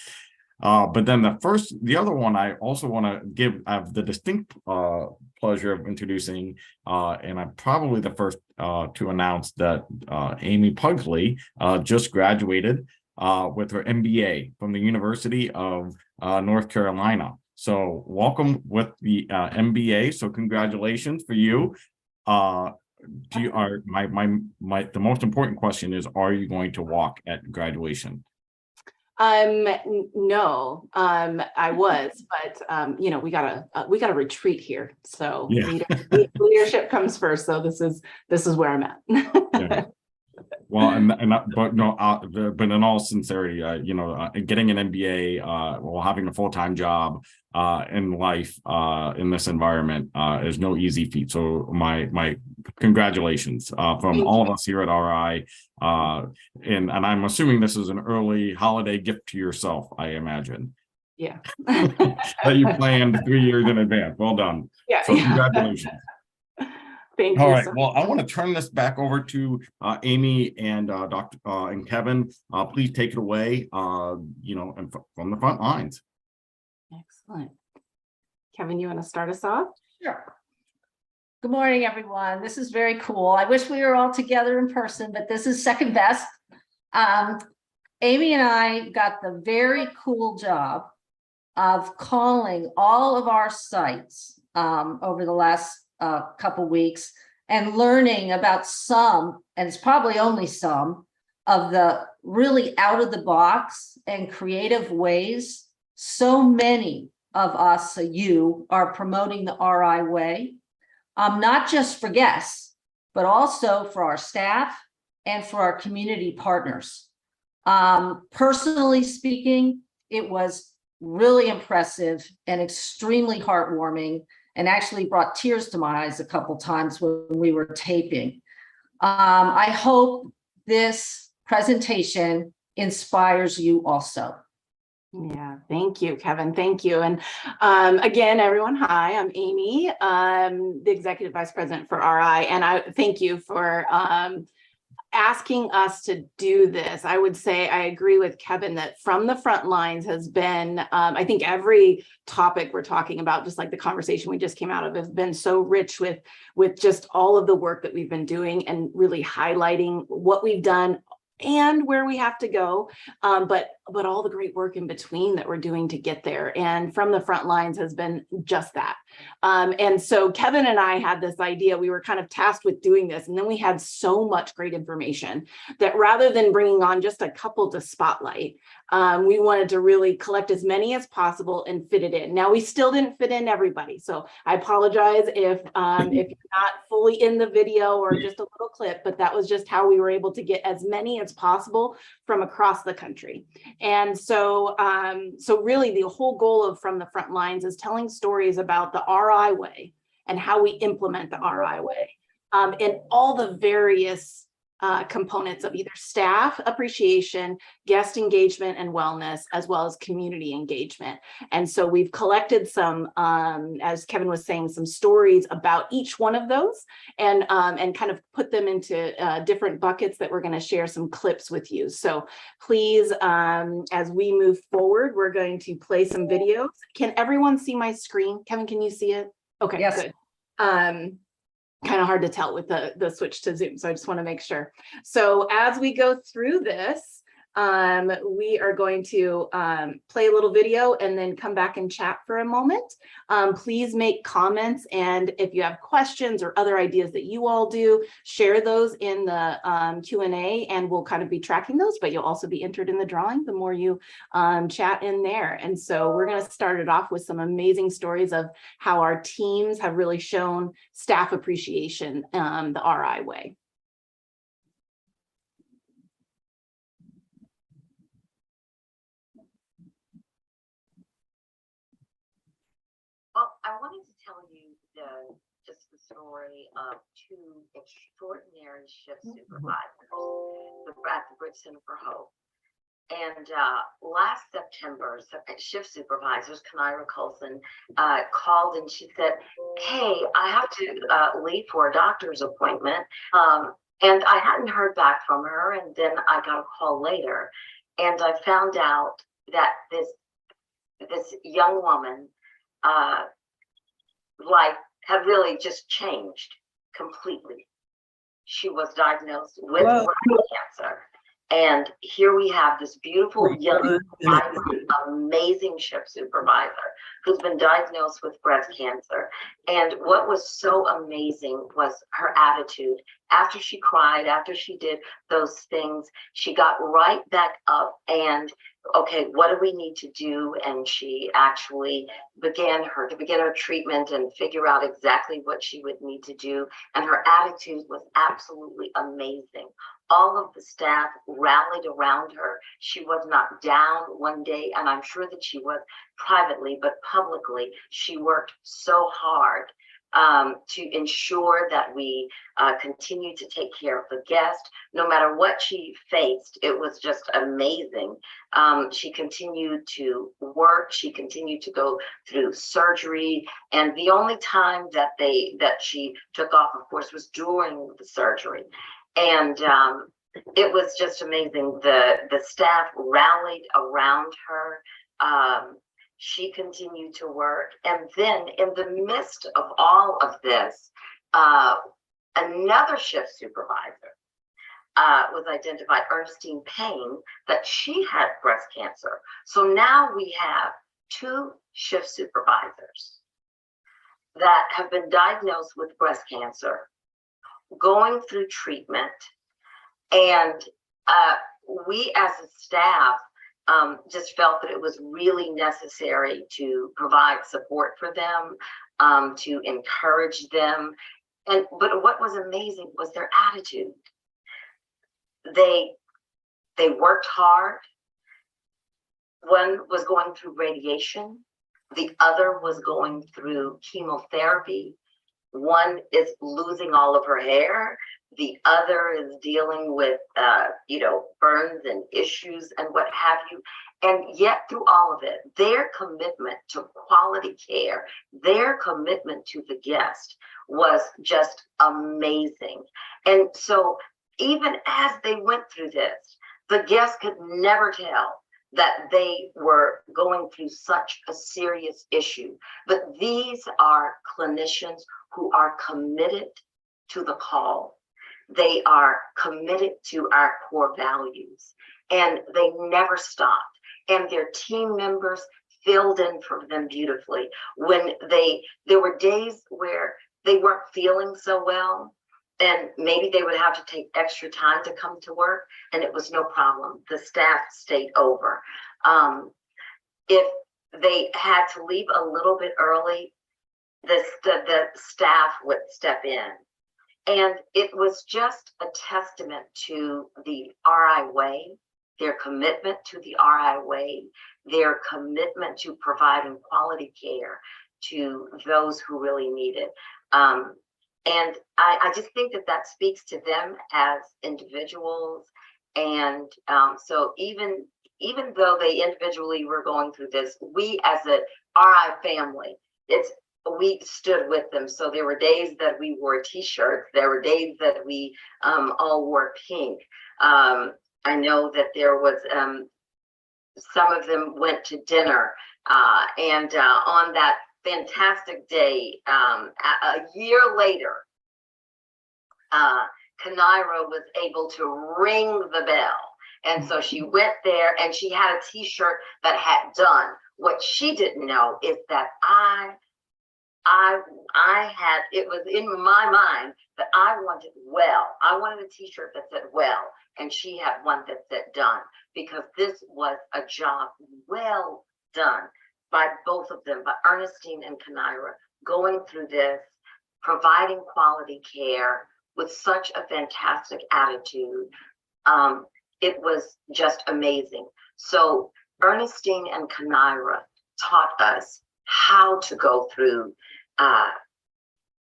But then the other one I also want to have the distinct pleasure of introducing, and I'm probably the first to announce that Amy Pugsley just graduated with her MBA from the University of North Carolina. So welcome with the MBA. So congratulations for you. The most important question is, are you going to walk at graduation? No, I was, but we gotta retreat here. So yeah. Leadership comes first. So this is where I'm at. Yeah. Well, but in all sincerity, getting an MBA while having a full-time job in life in this environment is no easy feat. So my congratulations from all of us here at RI. And I'm assuming this is an early holiday gift to yourself, I imagine. Yeah. That you planned 3 years in advance. Well done. Yeah. So congratulations. Thank you. All right. Well, I want to turn this back over to Amy and Dr. and Kevin. Please take it away. And from the front lines. Excellent. Kevin, you want to start us off? Sure. Good morning, everyone. This is very cool. I wish we were all together in person, but this is second best. Amy and I got the very cool job of calling all of our sites over the last couple weeks and learning about some, and it's probably only some, of the really out of the box and creative ways so many of us, you, are promoting the RI way, not just for guests, but also for our staff and for our community partners. Personally speaking, it was really impressive and extremely heartwarming, and actually brought tears to my eyes a couple times when we were taping. I hope this presentation inspires you also. Yeah, thank you, Kevin. Thank you. And again, everyone, hi, I'm Amy. I'm the Executive Vice President for RI, and I thank you for asking us to do this, I would say I agree with Kevin that From the Front Lines has been, I think every topic we're talking about, just like the conversation we just came out of, has been so rich with just all of the work that we've been doing and really highlighting what we've done and where we have to go, but all the great work in between that we're doing to get there. And From the Front Lines has been just that. And so Kevin and I had this idea, we were kind of tasked with doing this, and then we had so much great information that rather than bringing on just a couple to spotlight, we wanted to really collect as many as possible and fit it in. Now, we still didn't fit in everybody, so I apologize if you're not fully in the video or just a little clip, but that was just how we were able to get as many as possible from across the country. And so, so really the whole goal of From the Front Lines is telling stories about the RI way and how we implement the RI way, and all the various components of either staff appreciation, guest engagement and wellness, as well as community engagement. And so we've collected some, as Kevin was saying, some stories about each one of those, and kind of put them into different buckets that we're going to share some clips with you. So please, as we move forward, we're going to play some videos. Can everyone see my screen? Kevin, can you see it? Okay, yes. Good. Kind of hard to tell with the switch to Zoom, so I just want to make sure. So as we go through this, we are going to play a little video and then come back and chat for a moment. Please make comments, and if you have questions or other ideas that you all do, share those in the Q&A, and we'll kind of be tracking those, but you'll also be entered in the drawing the more you chat in there. And so we're going to start it off with some amazing stories of how our teams have really shown staff appreciation the RI way. Well, I wanted to tell you just the story of two extraordinary shift supervisors at the Bridge Center for Hope. And last September, shift supervisors, Kanira Colson, called and she said, hey, I have to leave for a doctor's appointment. And I hadn't heard back from her. And then I got a call later. And I found out that this young woman, life had really just changed completely. She was diagnosed with breast cancer. And here we have this beautiful, young, amazing shift supervisor who's been diagnosed with breast cancer. And what was so amazing was her attitude. After she cried, after she did those things, she got right back up and, okay, what do we need to do? And she actually began her treatment and figure out exactly what she would need to do. And her attitude was absolutely amazing. All of the staff rallied around her. She was not down one day, and I'm sure that she was privately, but publicly, she worked so hard to ensure that we continue to take care of the guest. No matter what she faced, it was just amazing. She continued to work. She continued to go through surgery. And the only time that she took off, of course, was during the surgery. And it was just amazing. The staff rallied around her. She continued to work. And then in the midst of all of this, another shift supervisor was identified, Ernestine Payne, that she had breast cancer. So now we have two shift supervisors that have been diagnosed with breast cancer, going through treatment, and we as a staff just felt that it was really necessary to provide support for them, to encourage them. But what was amazing was their attitude. They worked hard. One was going through radiation. The other was going through chemotherapy. One is losing all of her hair. The other is dealing with, burns and issues and what have you. And yet through all of it, their commitment to quality care, their commitment to the guest was just amazing. And so even as they went through this, the guests could never tell that they were going through such a serious issue. But these are clinicians who are committed to the call. They are committed to our core values, and they never stopped. And their team members filled in for them beautifully. When there were days where they weren't feeling so well, and maybe they would have to take extra time to come to work, and it was no problem. The staff stayed over. If they had to leave a little bit early, the staff would step in. And it was just a testament to the RI way, their commitment to the RI way, their commitment to providing quality care to those who really need it. And I just think that speaks to them as individuals. And so even though they individually were going through this, we as a RI family, we stood with them. So there were days that we wore t-shirts. There were days that we all wore pink. I know that there was some of them went to dinner, and on that fantastic day, a year later, Kanaira was able to ring the bell. And so she went there and she had a t-shirt that had done. What she didn't know is that it was in my mind that I wanted well. I wanted a t-shirt that said well, and she had one that said done, because this was a job well done by both of them, by Ernestine and Kanaira, going through this, providing quality care with such a fantastic attitude. It was just amazing. So Ernestine and Kanaira taught us how to go through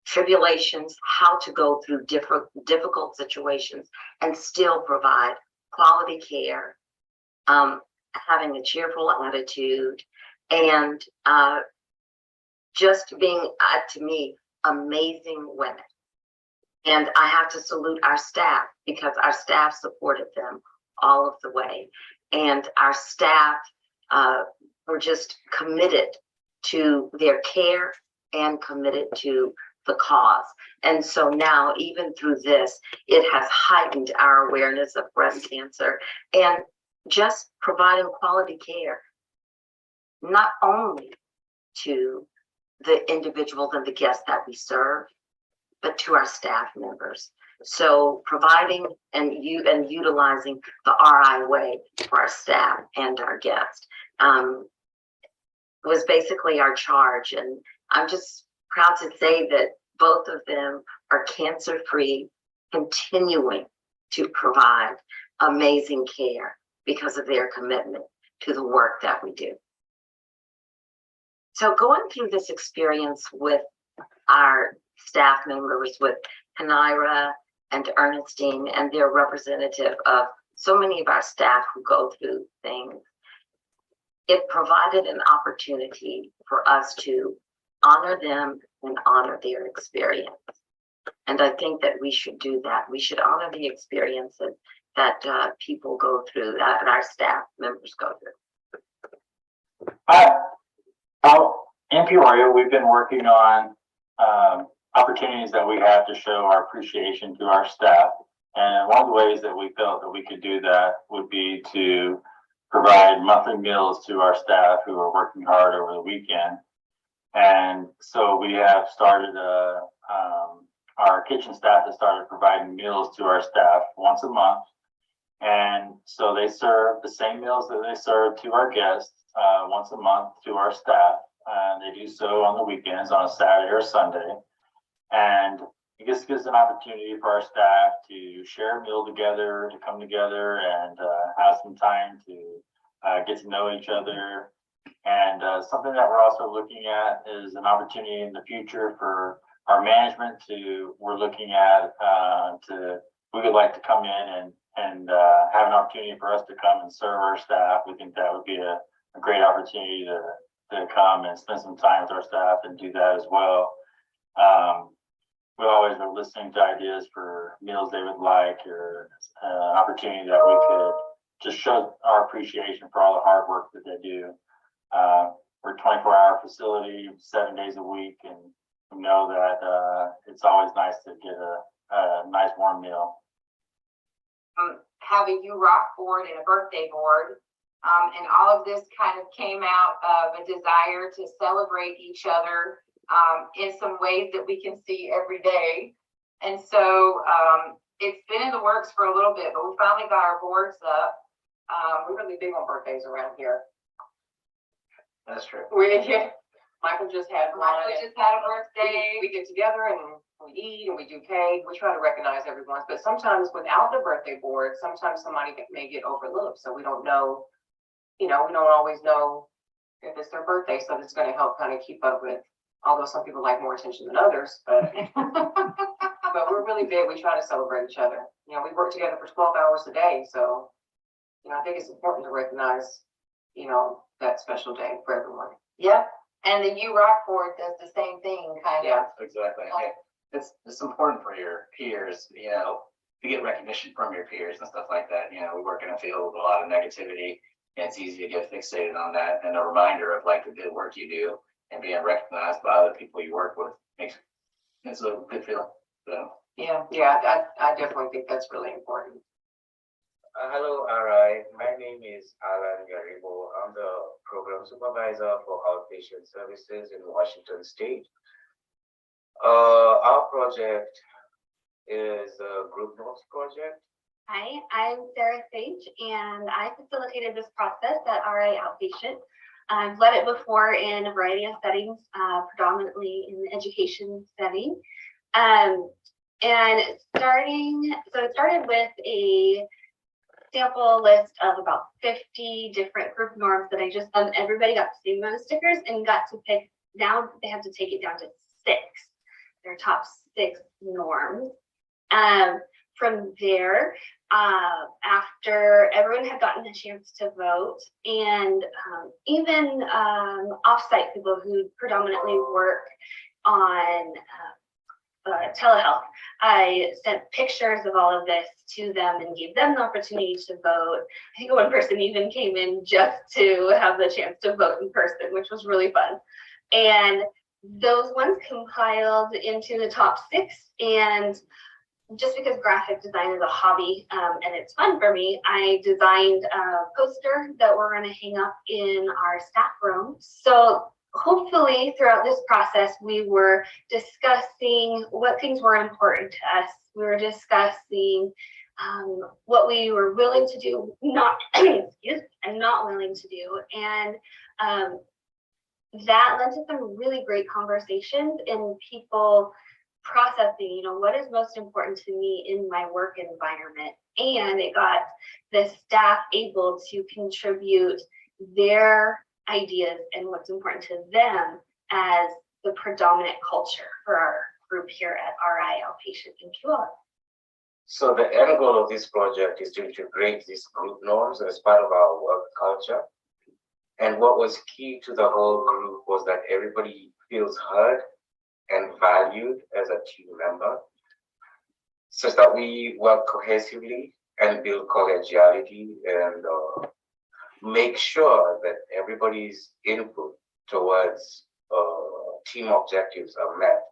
tribulations, how to go through difficult situations and still provide quality care, having a cheerful attitude, and just being, to me, amazing women. And I have to salute our staff, because our staff supported them all of the way. And our staff were just committed to their care and committed to the cause. And so now, even through this, it has heightened our awareness of breast cancer and just providing quality care, not only to the individuals and the guests that we serve, but to our staff members. So providing and utilizing the RI way for our staff and our guests was basically our charge. And I'm just proud to say that both of them are cancer-free, continuing to provide amazing care because of their commitment to the work that we do. So going through this experience with our staff members, with Kanaira and Ernestine, and they're representative of so many of our staff who go through things, it provided an opportunity for us to honor them and honor their experience. And I think that we should do that. We should honor the experiences that people go through, that our staff members go through. In Peoria, we've been working on opportunities that we have to show our appreciation to our staff. And one of the ways that we felt that we could do that would be to provide monthly meals to our staff who are working hard over the weekend. And so we have started, our kitchen staff has started providing meals to our staff once a month. And so they serve the same meals that they serve to our guests once a month to our staff. And they do so on the weekends, on a Saturday or Sunday. And it just gives an opportunity for our staff to share a meal together, to come together and have some time to get to know each other. And something that we're also looking at is an opportunity in the future for our management we're looking at we would like to come in and have an opportunity for us to come and serve our staff. We think that would be a great opportunity to come and spend some time with our staff and do that as well. we always are listening to ideas for meals they would like, or opportunity that we could just show our appreciation for all the hard work that they do. We're a 24-hour facility, 7 days a week, and we know that it's always nice to get a nice warm meal. Have a U-Rock board and a birthday board. And all of this kind of came out of a desire to celebrate each other in some ways that we can see every day. And so it's been in the works for a little bit, but we finally got our boards up. We're really big on birthdays around here. That's true. Michael just had a birthday. We get together and we eat and we do cake. We try to recognize everyone's, but sometimes without the birthday board, sometimes somebody may get overlooked. So we don't know, we don't always know if it's their birthday. So it's going to help kind of keep up with, although some people like more attention than others, but but we're really big. We try to celebrate each other. We work together for 12 hours a day. So, I think it's important to recognize, that special day for everyone. Yeah. And the U-Rock board does the same thing, kind of. Yeah, exactly. It's important for your peers, to get recognition from your peers and stuff like that. We work in a field with a lot of negativity, and it's easy to get fixated on that. And a reminder of the good work you do and being recognized by other people you work with it's a good feeling. So. Yeah, I definitely think that's really important. Hello, RI. My name is Alan Garibo. I'm the program supervisor for outpatient services in Washington State. Our project is a group notes project. Hi, I'm Sarah Sage, and I facilitated this process at RI Outpatient. I've led it before in a variety of settings, predominantly in the education setting. It started with a sample list of about 50 different group norms that I just, everybody got the same amount of stickers and got to pick. Now they have to take it down to 6, their top 6 norms. From there, after everyone had gotten a chance to vote, and even offsite people who predominantly work on telehealth, I sent pictures of all of this to them and gave them the opportunity to vote. I think one person even came in just to have the chance to vote in person, which was really fun. And those ones compiled into the top 6. And just because graphic design is a hobby and it's fun for me, I designed a poster that we're going to hang up in our staff room. So hopefully throughout this process, we were discussing what things were important to us. We were discussing what we were willing to do, not willing to do. And that led to some really great conversations and people processing, what is most important to me in my work environment. And it got the staff able to contribute their ideas and what's important to them as the predominant culture for our group here at RI Outpatient in Puyallup. So the end goal of this project is to integrate these group norms as part of our work culture. And what was key to the whole group was that everybody feels heard and valued as a team member, such that we work cohesively and build collegiality and make sure that everybody's input towards team objectives are met.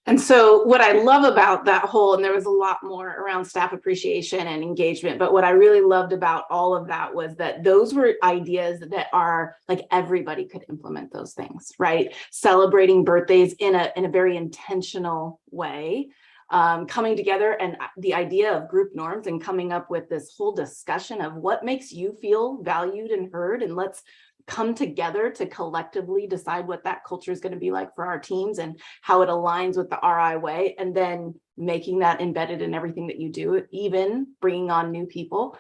And so what I love about that whole, and there was a lot more around staff appreciation and engagement, but what I really loved about all of that was that those were ideas that are like everybody could implement those things, right? Celebrating birthdays in a very intentional way, coming together, and the idea of group norms and coming up with this whole discussion of what makes you feel valued and heard, and let's come together to collectively decide what that culture is going to be like for our teams and how it aligns with the RI way, and then making that embedded in everything that you do, even bringing on new people,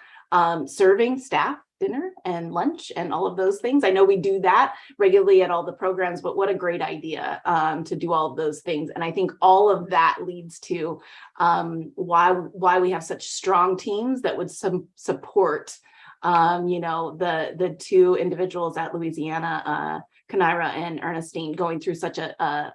serving staff dinner and lunch and all of those things. I know we do that regularly at all the programs, but what a great idea to do all of those things. And I think all of that leads to why we have such strong teams that would support the 2 individuals at Louisiana Kanira and Ernestine going through such a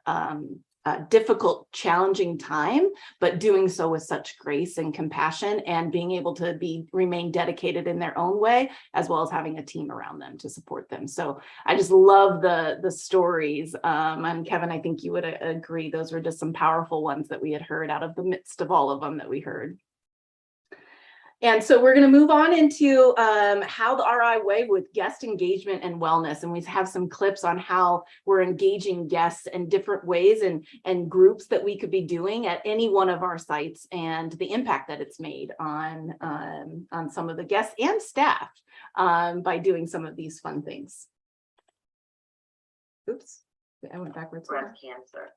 difficult, challenging time, but doing so with such grace and compassion, and being able to remain dedicated in their own way, as well as having a team around them to support them. So I just love the stories. And Kevin, I think you would agree, those were just some powerful ones that we had heard out of the midst of all of them that we heard. And so we're going to move on into how the RI way with guest engagement and wellness. And we have some clips on how we're engaging guests in different ways and groups that we could be doing at any one of our sites, and the impact that it's made on some of the guests and staff by doing some of these fun things. Oops, I went backwards. Breast cancer.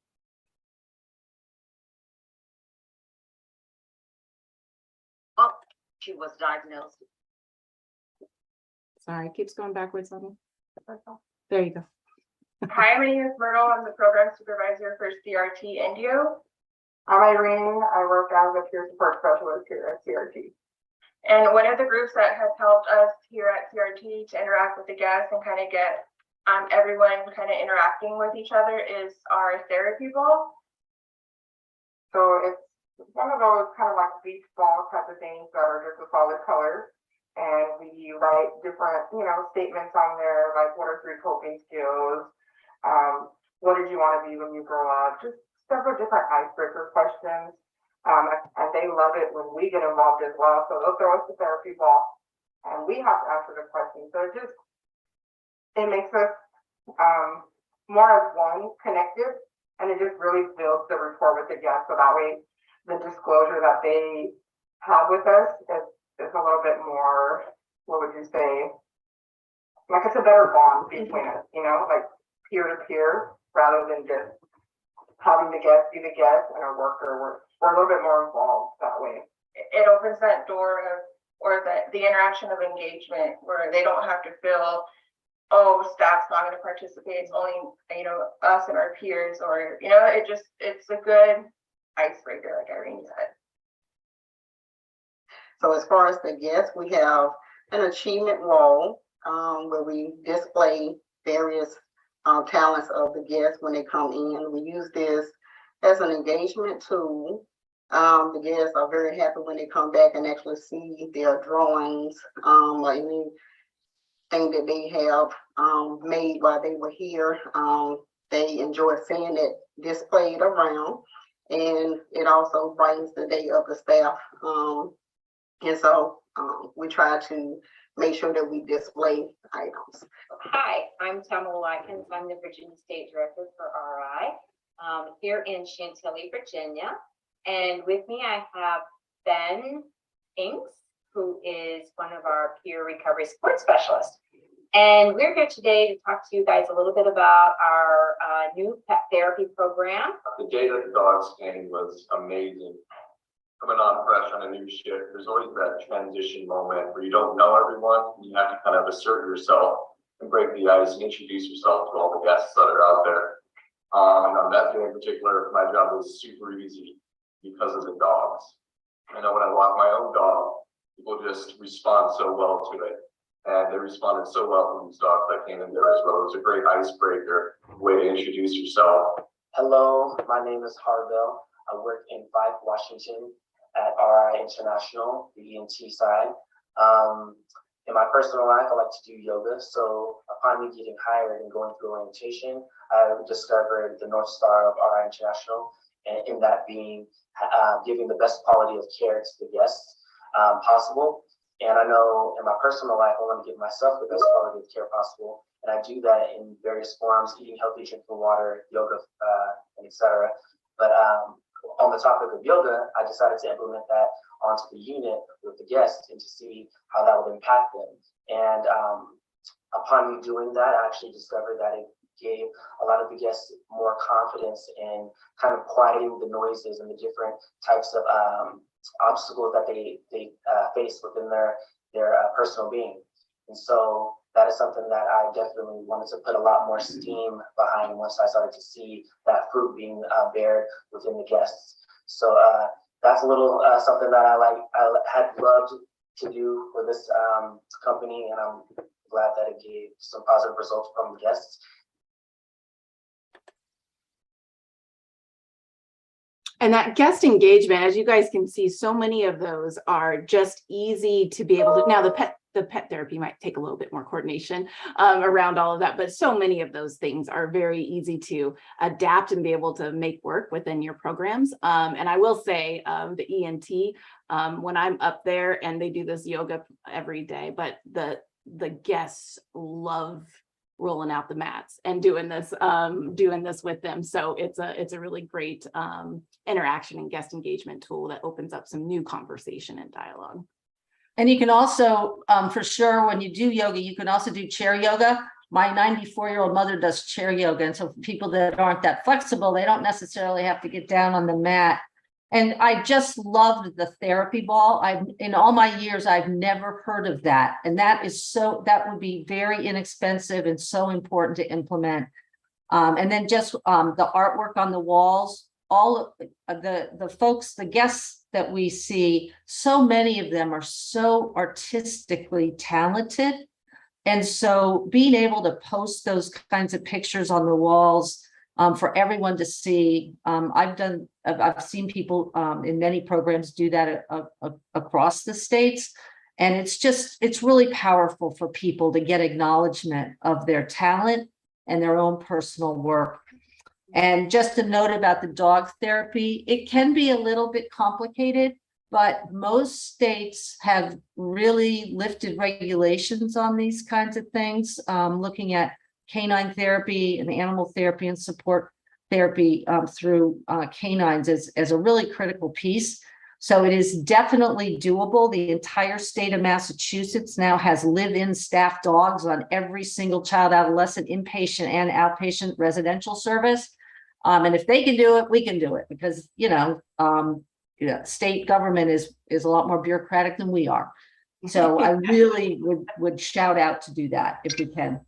Oh, she was diagnosed. Sorry, it keeps going backwards on me. There you go. Hi, my name is Riddle. I'm the program supervisor for CRT Indio. I'm Irene. I work as a peer support specialist here at CRT. And one of the groups that has helped us here at CRT to interact with the guests and kind of get everyone kind of interacting with each other is our therapy ball. So it's one of those kind of like beach ball type of things that are just a solid color. And we write different, statements on there, like what are 3 coping skills? What did you want to be when you grow up? Just several different icebreaker questions. And they love it when we get involved as well. So they'll throw us the therapy ball and we have to answer the question. So it makes us more as one connected, and it just really builds the rapport with the guests. So that way the disclosure that they have with us is a little bit more, what would you say? Like it's a better bond between us, like peer to peer, rather than just having the guest be the guest and our worker. We're a little bit more involved that way. It opens that door or the interaction of engagement where they don't have to feel, oh, staff's not going to participate. It's only, us and our peers, or, it's a good icebreaker, like Irene said. So as far as the guests, we have an achievement wall where we display various talents of the guests when they come in. We use this as an engagement tool. The guests are very happy when they come back and actually see their drawings, or anything that they have made while they were here. They enjoy seeing it displayed around, and it also brightens the day of the staff. And so we try to make sure that we display items. Hi, I'm Tamala Watkins. I'm the Virginia State Director for RI here in Chantilly, Virginia. And with me, I have Ben Inks, who is one of our peer recovery support specialists. And we're here today to talk to you guys a little bit about our new pet therapy program. The day that the dogs came was amazing. Coming on fresh on a new shift, there's always that transition moment where you don't know everyone. You have to kind of assert yourself and break the ice and introduce yourself to all the guests that are out there. And on that day in particular, my job was super easy because of the dogs. I know when I walk my own dog, people just respond so well to it. And they responded so well to these dogs that came in there as well. It was a great icebreaker, way to introduce yourself. Hello, my name is Harville. I work in Fife, Washington at RI International, the ENT side. In my personal life, I like to do yoga. So upon me getting hired and going through orientation, I discovered the North Star of RI International, and in that being giving the best quality of care to the guests possible. And I know in my personal life, I want to give myself the best quality of care possible. And I do that in various forms, eating healthy, drinking water, yoga, and etc. But on the topic of yoga, I decided to implement that onto the unit with the guests and to see how that would impact them. And upon doing that, I actually discovered that it gave a lot of the guests more confidence in kind of quieting the noises and the different types of obstacles that they face within their personal being. And so that is something that I definitely wanted to put a lot more steam behind once I started to see that fruit being bared within the guests. So that's a little something that I had loved to do for this company, and I'm glad that it gave some positive results from the guests. And that guest engagement, as you guys can see, so many of those are just easy to be able to. Now, the pet therapy might take a little bit more coordination around all of that, but so many of those things are very easy to adapt and be able to make work within your programs. And I will say the ENT, when I'm up there and they do this yoga every day, but the guests love rolling out the mats and doing this with them. So it's a really great interaction and guest engagement tool that opens up some new conversation and dialogue. And you can also, for sure, when you do yoga, you can also do chair yoga. My 94-year-old mother does chair yoga. And so for people that aren't that flexible, they don't necessarily have to get down on the mat. And I just loved the therapy ball. In all my years, I've never heard of that. And that would be very inexpensive and so important to implement. And then just the artwork on the walls, all of the folks, the guests that we see, so many of them are so artistically talented. And so being able to post those kinds of pictures on the walls for everyone to see, I've seen people in many programs do that across the states. And it's really powerful for people to get acknowledgement of their talent and their own personal work. And just a note about the dog therapy, it can be a little bit complicated, but most states have really lifted regulations on these kinds of things, looking at canine therapy and animal therapy and support therapy through canines as a really critical piece. So it is definitely doable. The entire state of Massachusetts now has live-in staff dogs on every single child, adolescent, inpatient and outpatient residential service. And if they can do it, we can do it, because, state government is a lot more bureaucratic than we are. So I really would shout out to do that if we can.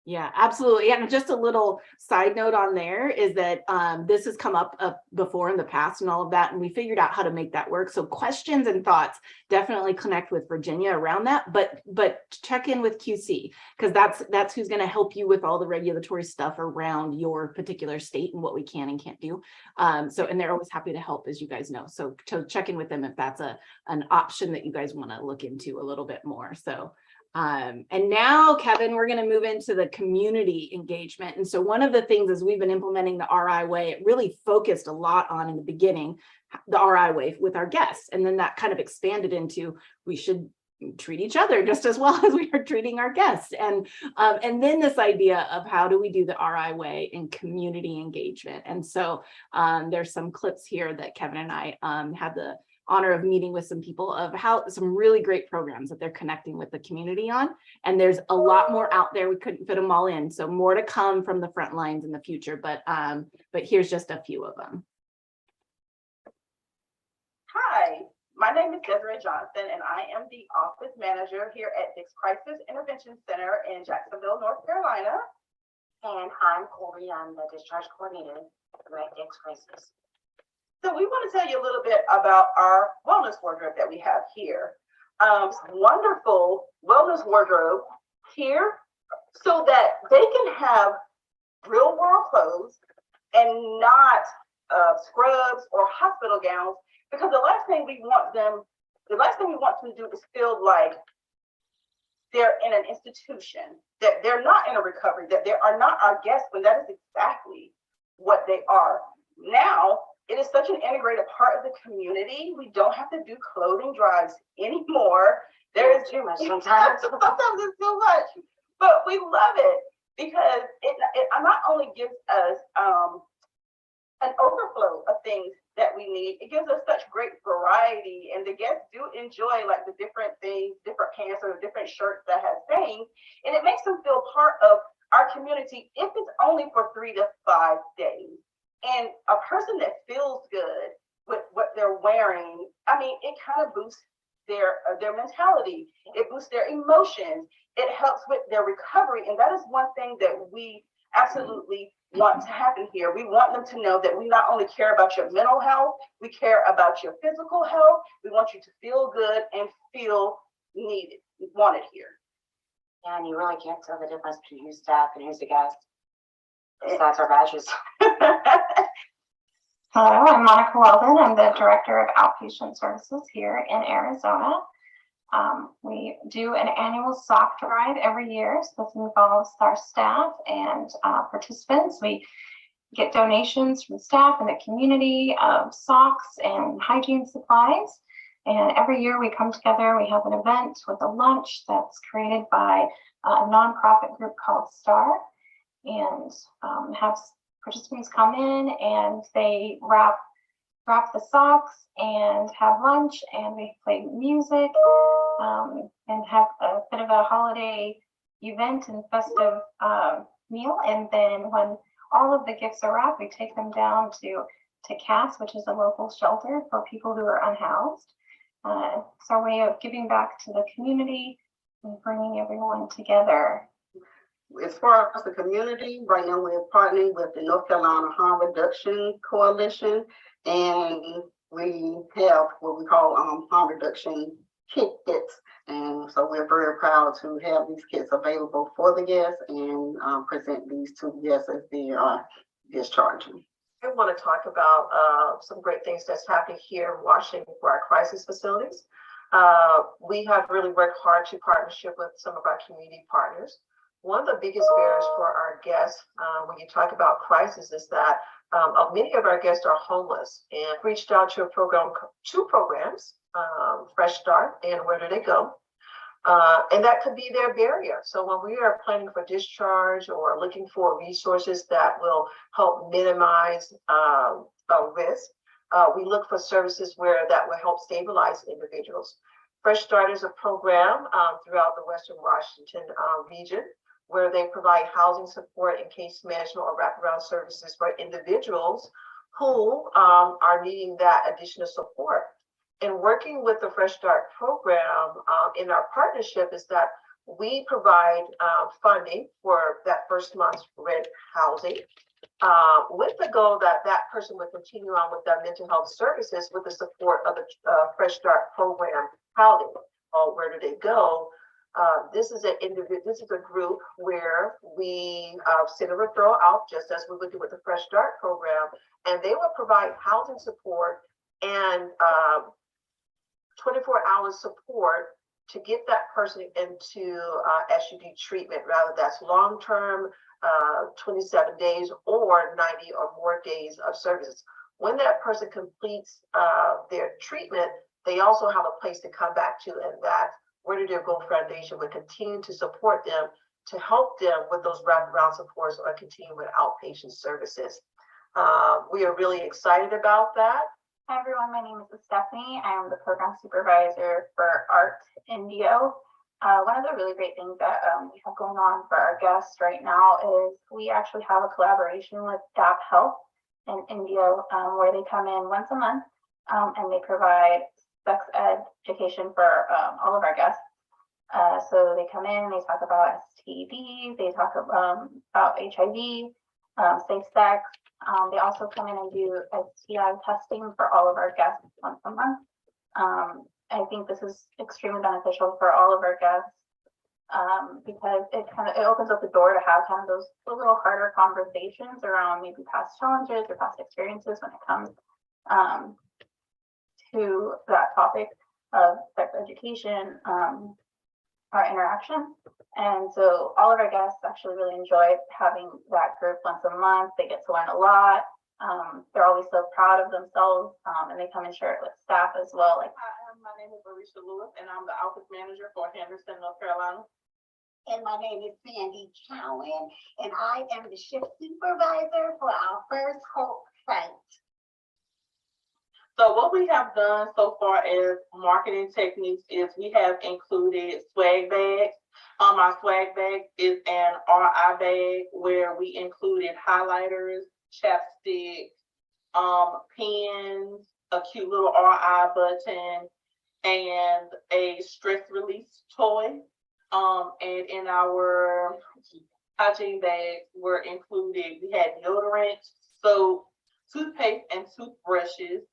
Yeah, absolutely. And just a little side note on there is that this has come up before in the past and all of that, and we figured out how to make that work. So questions and thoughts, definitely connect with Virginia around that, but check in with QC, because that's who's going to help you with all the regulatory stuff around your particular state and what we can and can't do. And they're always happy to help, as you guys know. So to check in with them if that's an option that you guys want to look into a little bit more. So. And now, Kevin, we're going to move into the community engagement. And so one of the things as we've been implementing the RI way, it really focused a lot on in the beginning, the RI way with our guests. And then that kind of expanded into, we should treat each other just as well as we are treating our guests. And then this idea of how do we do the RI way in community engagement. And so there's some clips here that Kevin and I had the honor of meeting with some people of how some really great programs that they're connecting with the community on. And there's a lot more out there. We couldn't fit them all in. So more to come from the Frontlines in the future, but here's just a few of them. Hi, my name is Desiree Johnson, and I am the office manager here at Dick's Crisis Intervention Center in Jacksonville, North Carolina. And I'm Corey. I'm the discharge coordinator at Dick's Crisis. So we want to tell you a little bit about our wellness wardrobe that we have here. Wonderful wellness wardrobe here so that they can have real world clothes and not scrubs or hospital gowns, because the last thing we want them to do is feel like they're in an institution, that they're not in a recovery, that they are not our guests, when that is exactly what they are. Now, it is such an integrated part of the community. We don't have to do clothing drives anymore. There is too much sometimes. Sometimes it's too much, but we love it because it not only gives us an overflow of things that we need, it gives us such great variety, and the guests do enjoy like the different things, different pants or different shirts that have things, and it makes them feel part of our community if it's only for 3 to 5 days. And a person that feels good with what they're wearing, I mean, it kind of boosts their mentality. It boosts their emotions. It helps with their recovery. And that is one thing that we absolutely want to happen here. We want them to know that we not only care about your mental health, we care about your physical health. We want you to feel good and feel needed, wanted here. Yeah, and you really can't tell the difference between who's staff and who's the guest. That's our badges. Hello, I'm Monica Weldon. I'm the Director of Outpatient Services here in Arizona. We do an annual sock drive every year. So this involves our staff and participants. We get donations from staff and the community of socks and hygiene supplies. And every year we come together, we have an event with a lunch that's created by a nonprofit group called STAR, and have participants come in and they wrap the socks and have lunch, and we play music and have a bit of a holiday event and festive meal. And then when all of the gifts are wrapped, we take them down to CAS, which is a local shelter for people who are unhoused. It's our way of giving back to the community and bringing everyone together. As far as the community, right now we're partnering with the North Carolina Harm Reduction Coalition, and we have what we call harm reduction kits. And so we're very proud to have these kits available for the guests and present these to the guests as they are discharging. I want to talk about some great things that's happening here in Washington for our crisis facilities. We have really worked hard to partnership with some of our community partners. One of the biggest barriers for our guests when you talk about crisis is that many of our guests are homeless, and reached out to two programs, Fresh Start and Where Do They Go? And that could be their barrier. So when we are planning for discharge or looking for resources that will help minimize risk, we look for services where that will help stabilize individuals. Fresh Start is a program throughout the Western Washington region where they provide housing support and case management or wraparound services for individuals who are needing that additional support. And working with the Fresh Start program in our partnership is that we provide funding for that first month's rent housing with the goal that that person would continue on with their mental health services with the support of the Fresh Start program housing. Where do they go? This is a group where we send a referral out just as we would do with the Fresh Start program, and they will provide housing support and 24-hour support to get that person into SUD treatment, rather that's long-term, 27 days or 90 or more days of services. When that person completes their treatment, they also have a place to come back to, and that Where Do They Go Foundation will continue to support them to help them with those wraparound supports or continue with outpatient services. We are really excited about that. Hi everyone, my name is Stephanie. I am the program supervisor for Art Indio. One of the really great things that we have going on for our guests right now is we actually have a collaboration with DAP Health in Indio where they come in once a month and they provide sex education for all of our guests. So they come in, they talk about STDs, they talk about HIV, safe sex. They also come in and do STI testing for all of our guests once a month. I think this is extremely beneficial for all of our guests because it opens up the door to have kind of those little harder conversations around maybe past challenges or past experiences when it comes to that topic of sex education, our interaction. And so all of our guests actually really enjoy having that group once a month. They get to learn a lot. They're always so proud of themselves, and they come and share it with staff as well. Like, my name is Alicia Lewis, and I'm the office manager for Henderson, North Carolina. And my name is Sandy Cowan, and I am the shift supervisor for our First Hope site. So what we have done so far as marketing techniques is we have included swag bags. Our swag bag is an RI bag where we included highlighters, chapstick, pens, a cute little RI button, and a stress release toy. And in our hygiene bags were included, we had deodorant, soap, toothpaste, and toothbrushes.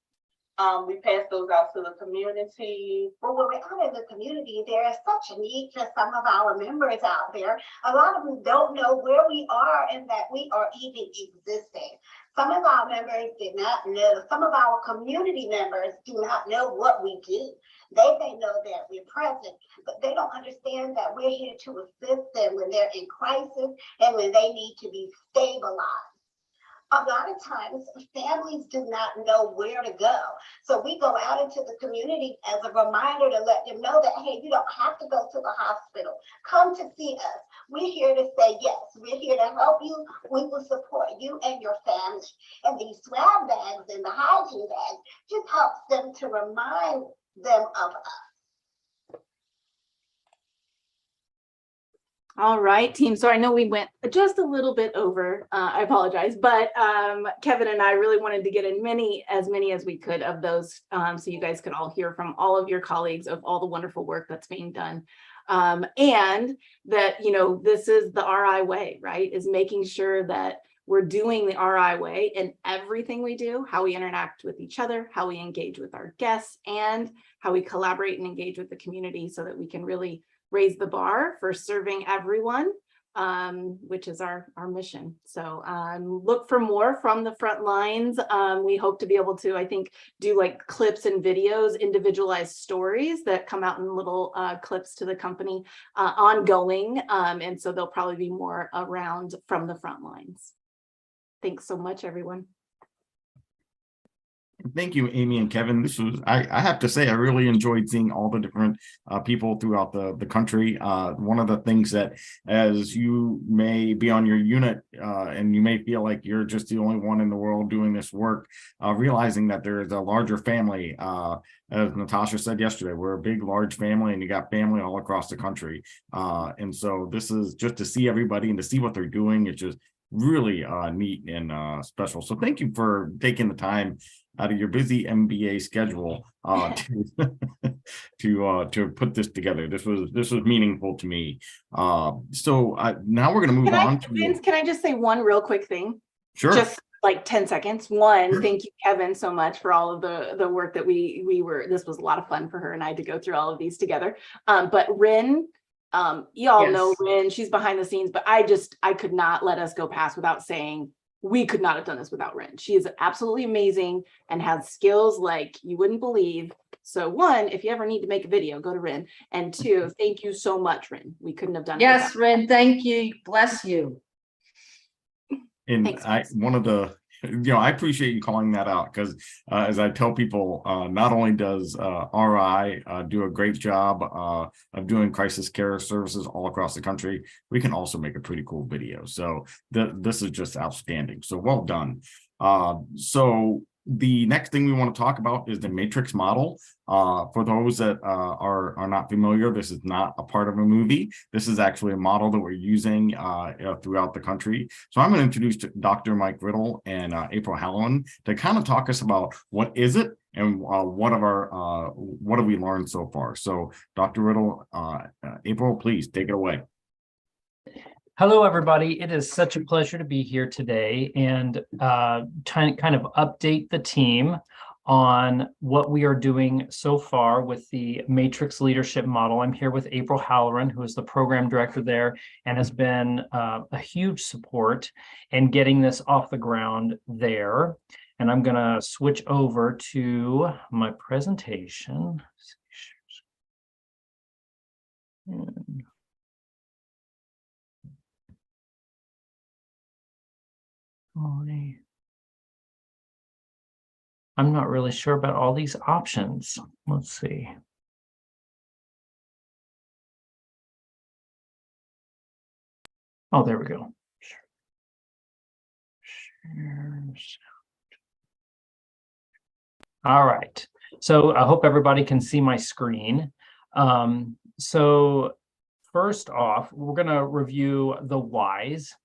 We pass those out to the community. Well, when we're out in the community, there is such a need for some of our members out there. A lot of them don't know where we are and that we are even existing. Some of our members did not know, some of our community members do not know what we do. They may know that we're present, but they don't understand that we're here to assist them when they're in crisis and when they need to be stabilized. A lot of times families do not know where to go. So we go out into the community as a reminder to let them know that, hey, you don't have to go to the hospital. Come to see us. We're here to say yes. We're here to help you. We will support you and your family. And these swag bags and the hygiene bags just helps them to remind them of us. All right, team. So I know we went just a little bit over. I apologize, but Kevin and I really wanted to get in as many as we could of those, so you guys could all hear from all of your colleagues of all the wonderful work that's being done. And that, you know, this is the RI way, right? Is making sure that we're doing the RI way in everything we do, how we interact with each other, how we engage with our guests, and how we collaborate and engage with the community so that we can really raise the bar for serving everyone, which is our mission. So look for more from the front lines. We hope to be able to, I think, do like clips and videos, individualized stories that come out in little clips to the company ongoing. And so there'll probably be more around from the front lines. Thanks so much, everyone. Thank you, Amy and Kevin. This was, I have to say, I really enjoyed seeing all the different people throughout the country. One of the things that, as you may be on your unit and you may feel like you're just the only one in the world doing this work, realizing that there is a larger family. As Natasha said yesterday, we're a big, large family, and you got family all across the country. And so this is just to see everybody and to see what they're doing. It's just really neat and special. So thank you for taking the time out of your busy MBA schedule to put this together. This was meaningful to me. So now we're going to move on. Vince, can I just say one real quick thing? Sure. Just like 10 seconds. One, thank you, Kevin, so much for all of the work that we were. This was a lot of fun for her and I to go through all of these together. But Rin, y'all know Rin, she's behind the scenes, but I could not let us go past without saying we could not have done this without Rin. She is absolutely amazing and has skills like you wouldn't believe. So one, if you ever need to make a video, go to Rin. And two, thank you so much, Rin. We couldn't have done it. Yes, Rin, thank you. Bless you. And Thanks, one of the, I appreciate you calling that out, because as I tell people, not only does RI do a great job of doing crisis care services all across the country, we can also make a pretty cool video. So this is just outstanding. So well done. So the next thing we want to talk about is the matrix model. For those that are not familiar, this is not a part of a movie. This is actually a model that we're using throughout the country. So I'm going to introduce Dr. Mike Riddle and April Halloran to kind of talk us about what is it and what have we learned so far. So Dr. Riddle, April, please take it away. Hello, everybody. It is such a pleasure to be here today and kind of update the team on what we are doing so far with the Matrix Leadership Model. I'm here with April Halloran, who is the program director there and has been a huge support in getting this off the ground there. And I'm going to switch over to my presentation. I'm not really sure about all these options. Let's see. Oh, there we go. All right. So I hope everybody can see my screen. So first off, we're going to review the whys.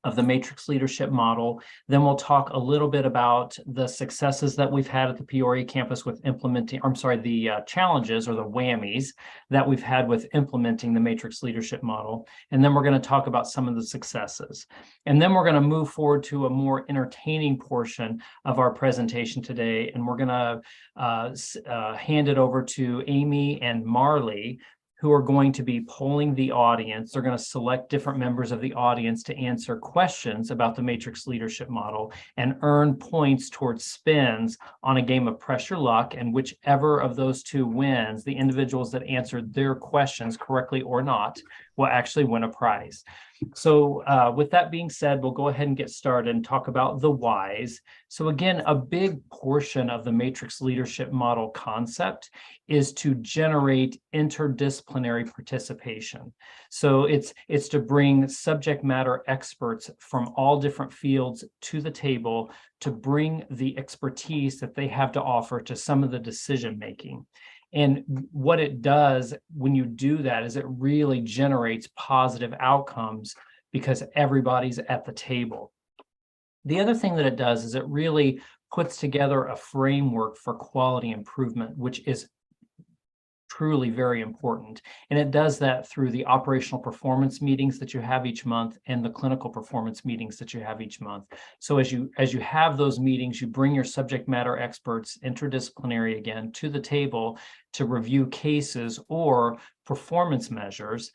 of the matrix leadership model. Then we'll talk a little bit about the successes that we've had at the Peoria campus with implementing, the challenges or the whammies that we've had with implementing the matrix leadership model. And then we're going to talk about some of the successes. And then we're going to move forward to a more entertaining portion of our presentation today. And we're going to hand it over to Amy and Marley, who are going to be polling the audience. They're going to select different members of the audience to answer questions about the matrix leadership model and earn points towards spins on a game of pressure luck. And whichever of those two wins, the individuals that answered their questions correctly or not will actually win a prize. So with that being said, we'll go ahead and get started and talk about the whys. So again, a big portion of the matrix leadership model concept is to generate interdisciplinary participation. So it's to bring subject matter experts from all different fields to the table to bring the expertise that they have to offer to some of the decision making. And what it does when you do that is it really generates positive outcomes because everybody's at the table. The other thing that it does is it really puts together a framework for quality improvement, which is truly very important. And it does that through the operational performance meetings that you have each month and the clinical performance meetings that you have each month. So as you have those meetings, you bring your subject matter experts, interdisciplinary again, to the table to review cases or performance measures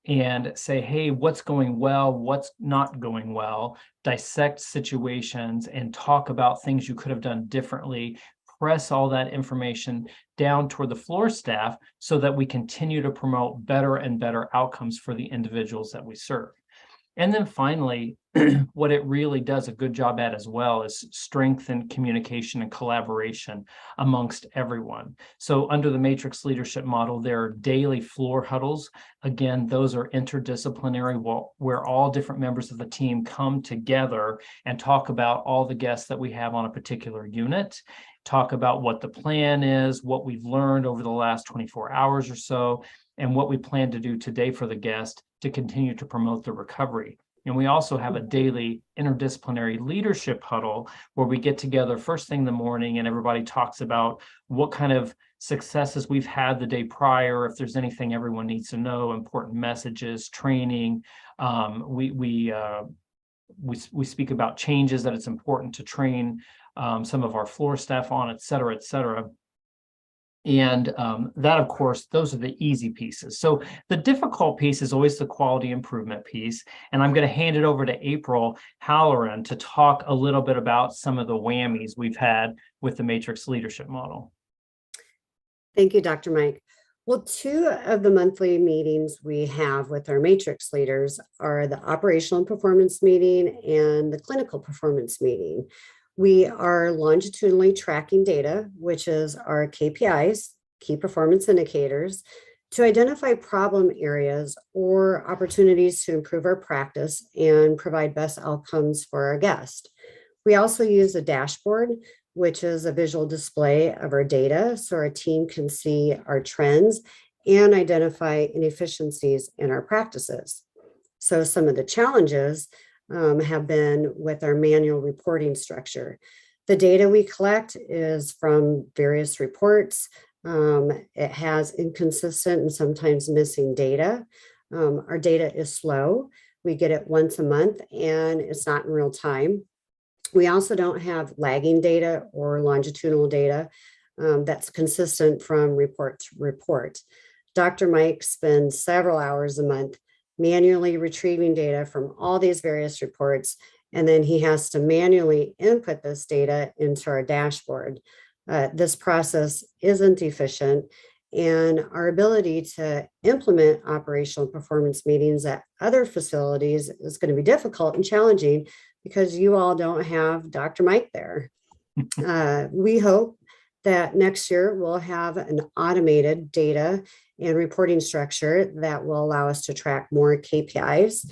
and say, hey, what's going well, what's not going well, dissect situations and talk about things you could have done differently, press all that information down toward the floor staff so that we continue to promote better and better outcomes for the individuals that we serve. And then finally, what it really does a good job at as well is strengthen communication and collaboration amongst everyone. So under the matrix leadership model, there are daily floor huddles. Again, those are interdisciplinary, where all different members of the team come together and talk about all the guests that we have on a particular unit, talk about what the plan is, what we've learned over the last 24 hours or so, and what we plan to do today for the guest to continue to promote the recovery. And we also have a daily interdisciplinary leadership huddle where we get together first thing in the morning and everybody talks about what kind of successes we've had the day prior, if there's anything everyone needs to know, important messages, training. We speak about changes that it's important to train some of our floor staff on, et cetera, et cetera. And that, of course, those are the easy pieces. So the difficult piece is always the quality improvement piece. And I'm going to hand it over to April Halloran to talk a little bit about some of the whammies we've had with the matrix leadership model. Thank you, Dr. Mike. Well, 2 of the monthly meetings we have with our matrix leaders are the operational performance meeting and the clinical performance meeting. We are longitudinally tracking data, which is our KPIs, key performance indicators, to identify problem areas or opportunities to improve our practice and provide best outcomes for our guests. We also use a dashboard, which is a visual display of our data so our team can see our trends and identify inefficiencies in our practices. So some of the challenges have been with our manual reporting structure. The data we collect is from various reports. It has inconsistent and sometimes missing data. Our data is slow. We get it once a month and it's not in real time. We also don't have lagging data or longitudinal data that's consistent from report to report. Dr. Mike spends several hours a month manually retrieving data from all these various reports, and then he has to manually input this data into our dashboard. This process isn't efficient, and our ability to implement operational performance meetings at other facilities is going to be difficult and challenging because you all don't have Dr. Mike there. We hope that next year we'll have an automated data and reporting structure that will allow us to track more KPIs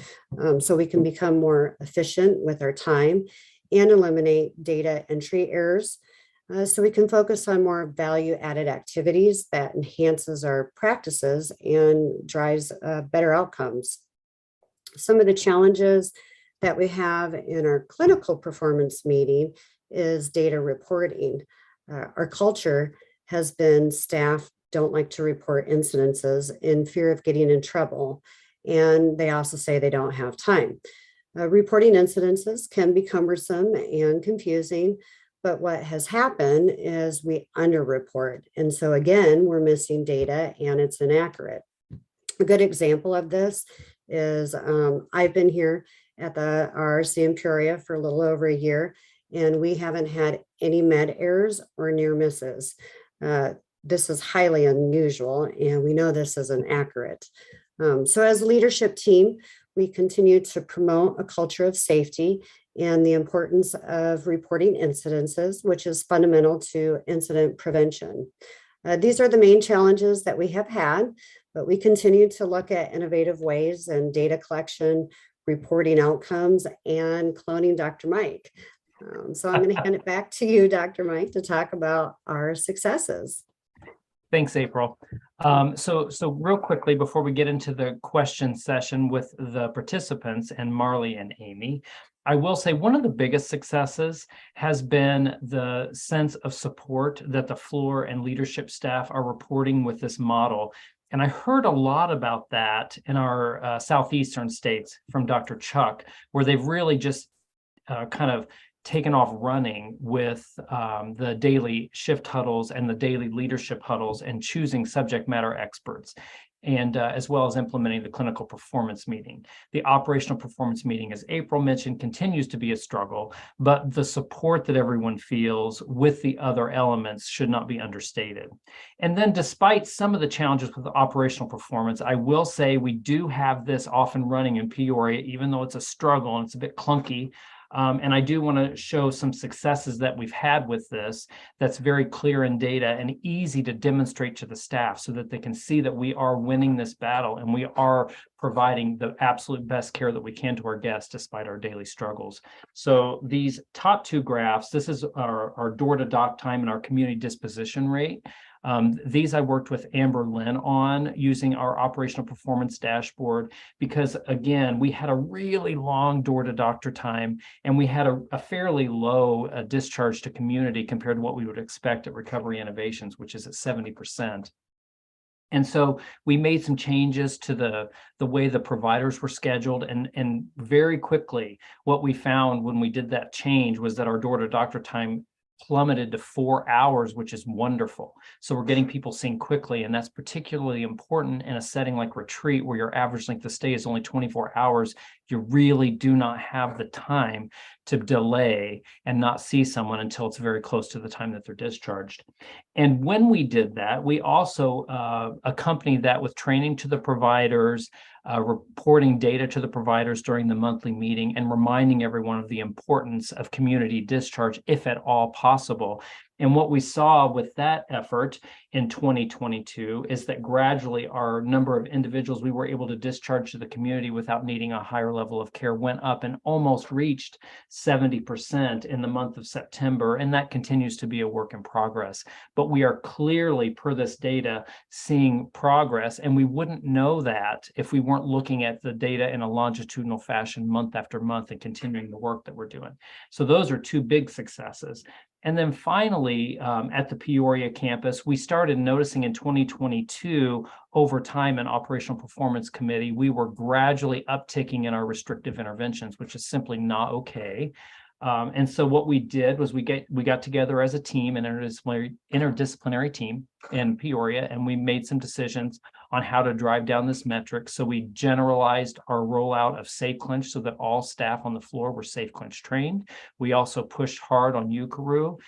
so we can become more efficient with our time and eliminate data entry errors so we can focus on more value-added activities that enhances our practices and drives better outcomes. Some of the challenges that we have in our clinical performance meeting is data reporting. Our culture has been staff don't like to report incidences in fear of getting in trouble. And they also say they don't have time. Reporting incidences can be cumbersome and confusing, but what has happened is we underreport. And so again, we're missing data and it's inaccurate. A good example of this is I've been here at the RRC in Peoria for a little over a year, and we haven't had any med errors or near misses. This is highly unusual, and we know this isn't accurate. So as a leadership team, we continue to promote a culture of safety and the importance of reporting incidences, which is fundamental to incident prevention. These are the main challenges that we have had, but we continue to look at innovative ways and data collection, reporting outcomes, and cloning Dr. Mike. So I'm going to hand it back to you, Dr. Mike, to talk about our successes. Thanks, April. So real quickly, before we get into the question session with the participants and Marley and Amy, I will say one of the biggest successes has been the sense of support that the floor and leadership staff are reporting with this model. And I heard a lot about that in our southeastern states from Dr. Chuck, where they've really just kind of taken off running with the daily shift huddles and the daily leadership huddles and choosing subject matter experts, and as well as implementing the clinical performance meeting. The operational performance meeting, as April mentioned, continues to be a struggle, but the support that everyone feels with the other elements should not be understated. And then despite some of the challenges with the operational performance, I will say we do have this off and running in Peoria, even though it's a struggle and it's a bit clunky. And I do want to show some successes that we've had with this that's very clear in data and easy to demonstrate to the staff so that they can see that we are winning this battle and we are providing the absolute best care that we can to our guests despite our daily struggles. So these top two graphs, this is our door-to-doc time and our community disposition rate. These I worked with Amber Lynn on using our operational performance dashboard because, again, we had a really long door-to-doctor time and we had a fairly low discharge to community compared to what we would expect at Recovery Innovations, which is at 70%. And so we made some changes to the way the providers were scheduled, and very quickly what we found when we did that change was that our door-to-doctor time plummeted to 4 hours, which is wonderful. So we're getting people seen quickly, and that's particularly important in a setting like retreat where your average length of stay is only 24 hours. You really do not have the time to delay and not see someone until it's very close to the time that they're discharged. And when we did that, we also accompanied that with training to the providers, reporting data to the providers during the monthly meeting, and reminding everyone of the importance of community discharge, if at all possible. And what we saw with that effort in 2022 is that gradually our number of individuals we were able to discharge to the community without needing a higher level of care went up and almost reached 70% in the month of September. And that continues to be a work in progress. But we are clearly, per this data, seeing progress. And we wouldn't know that if we weren't looking at the data in a longitudinal fashion month after month and continuing the work that we're doing. So those are two big successes. And then finally, at the Peoria campus, we started noticing in 2022, over time in Operational Performance Committee, we were gradually upticking in our restrictive interventions, which is simply not okay. And so what we did was we got together as a team, an interdisciplinary team in Peoria, and we made some decisions on how to drive down this metric. So we generalized our rollout of Safe Clinch so that all staff on the floor were Safe Clinch trained. We also pushed hard on UCARU.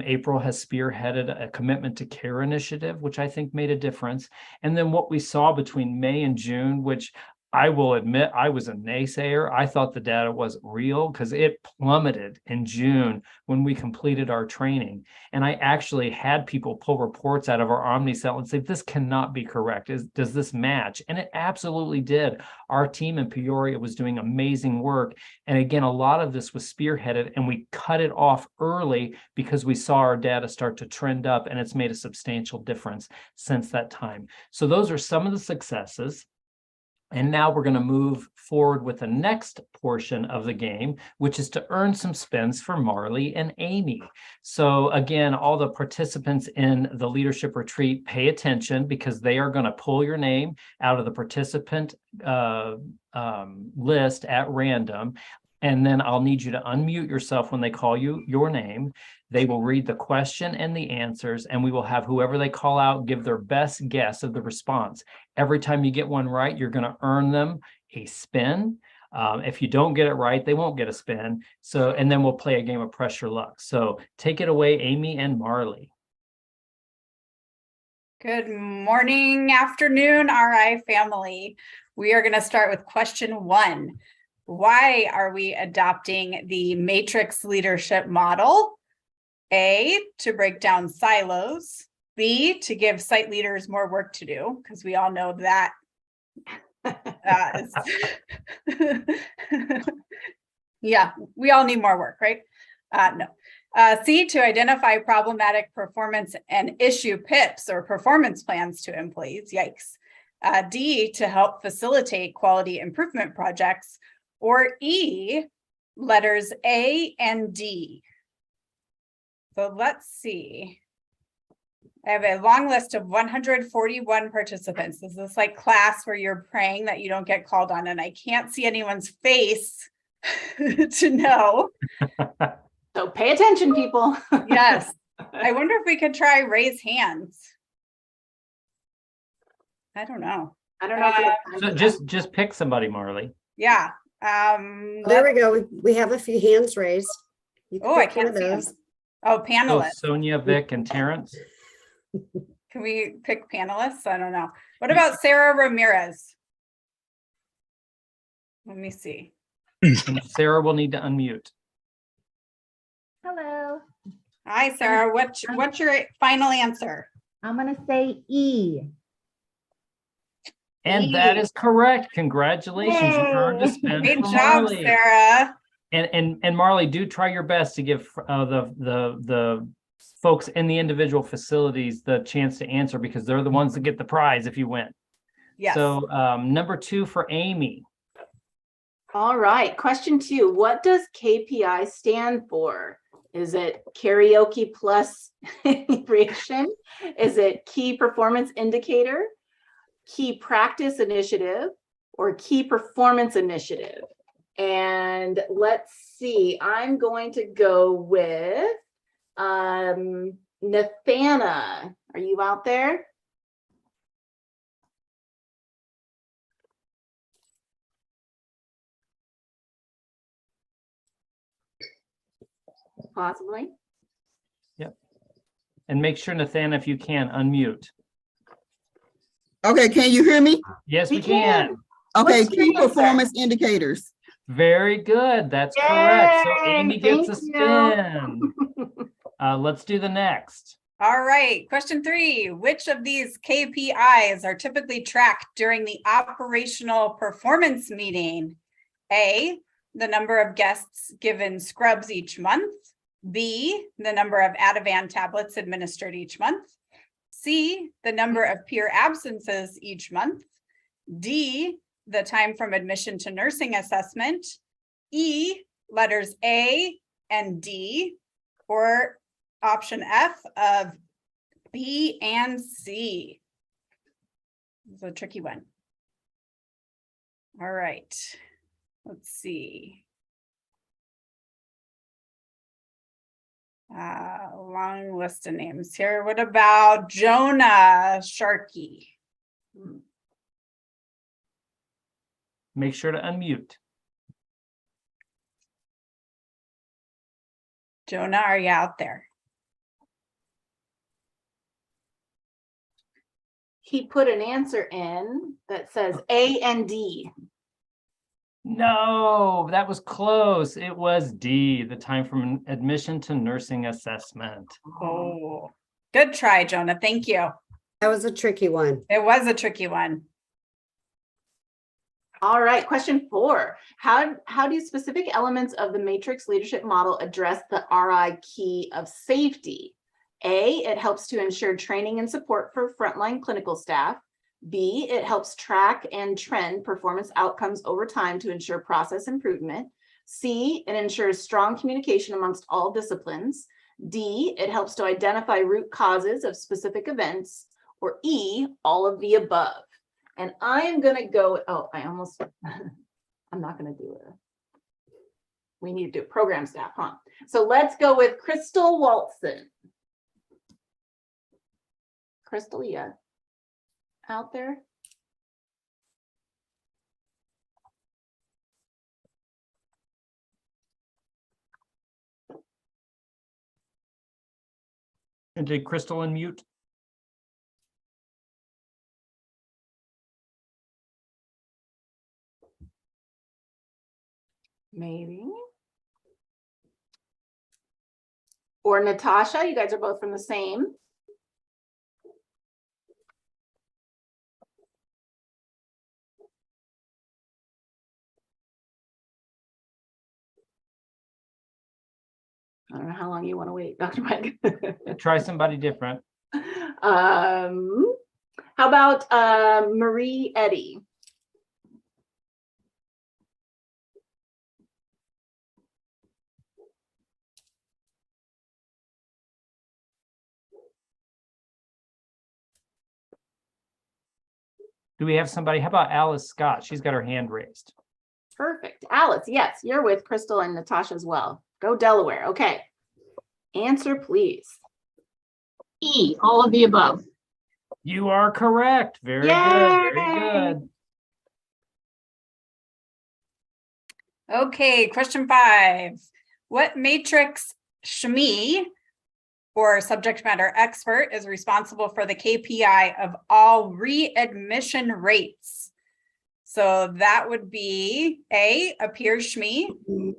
April has spearheaded a commitment to care initiative, which I think made a difference. And then what we saw between May and June, which I will admit I was a naysayer. I thought the data wasn't real because it plummeted in June when we completed our training. And I actually had people pull reports out of our OmniCell and say, this cannot be correct. Does this match? And it absolutely did. Our team in Peoria was doing amazing work. And again, a lot of this was spearheaded, and we cut it off early because we saw our data start to trend up, and it's made a substantial difference since that time. So those are some of the successes. And now we're going to move forward with the next portion of the game, which is to earn some spins for Marley and Amy. So again, all the participants in the leadership retreat, pay attention because they are going to pull your name out of the participant list at random. And then I'll need you to unmute yourself when they call you your name. They will read the question and the answers, and we will have whoever they call out give their best guess of the response. Every time you get one right, you're going to earn them a spin. If you don't get it right, they won't get a spin. So, and then we'll play a game of pressure luck. So take it away, Amy and Marley. Good morning, afternoon, RI family. We are going to start with question 1. Why are we adopting the matrix leadership model? A, to break down silos. B, to give site leaders more work to do, because we all know that. Yeah, we all need more work, right? No. C, to identify problematic performance and issue PIPs or performance plans to employees. Yikes. D, to help facilitate quality improvement projects. Or E, letters A and D. So let's see. I have a long list of 141 participants. This is like class where you're praying that you don't get called on, and I can't see anyone's face to know. So pay attention, people. Yes. I wonder if we could try raise hands. I don't know. I don't know. So just pick somebody, Marley. Yeah. There we go. We have a few hands raised. Oh, I can't see them. Oh, panelists. So Sonia, Vic, and Terrence. Can we pick panelists? I don't know. What about Sarah Ramirez? Let me see. And Sarah will need to unmute. Hello. Hi, Sarah. What's your final answer? I'm going to say E. And that is correct. Congratulations. You earned a spin. Great job, Marley. Sarah. And Marley, do try your best to give the folks in the individual facilities the chance to answer, because they're the ones that get the prize if you win. Yes. So number 2 for Amy. All right. Question 2. What does KPI stand for? Is it karaoke plus inebriation? Is it key performance indicator, key practice initiative, or key performance initiative? And let's see, I'm going to go with Nathana. Are you out there? Possibly. Yep. And make sure, Nathana, if you can, unmute. Okay, can you hear me? Yes, we can. Okay, What's your key answer? performance indicators. Very good. That's correct. So Amy gets a spin. Let's do the next. All right. Question 3. Which of these KPIs are typically tracked during the operational performance meeting? A, the number of guests given scrubs each month. B, the number of Ativan tablets administered each month. C, the number of peer absences each month. D, the time from admission to nursing assessment. E, letters A and D, or option F of B and C. This is a tricky one. All right, let's see. Long list of names here. What about Jonah Sharkey? Make sure to unmute. Jonah, are you out there? He put an answer in that says A and D. No, that was close. It was D, the time from admission to nursing assessment. Oh, good try, Jonah. Thank you. That was a tricky one. It was a tricky one. All right, question 4. How do specific elements of the matrix leadership model address the RI key of safety? A, it helps to ensure training and support for frontline clinical staff. B, it helps track and trend performance outcomes over time to ensure process improvement. C, it ensures strong communication amongst all disciplines. D, it helps to identify root causes of specific events. Or E, all of the above. And I am going to go, oh, I'm not going to do it. We need to do program staff, huh? So let's go with Crystal Walton. Crystal, yeah, out there. And did Crystal unmute? Maybe. Or Natasha, you guys are both from the same. I don't know how long you want to wait, Dr. Mike. Try somebody different. How about Marie Eddy? Do we have somebody? How about Alice Scott? She's got her hand raised. Perfect. Alice, yes, you're with Crystal and Natasha as well. Go Delaware. Okay. Answer, please. E, all of the above. You are correct. Very good. Very good. Okay, question 5. What matrix SHME or subject matter expert is responsible for the KPI of all readmission rates? So that would be A, a peer SHME,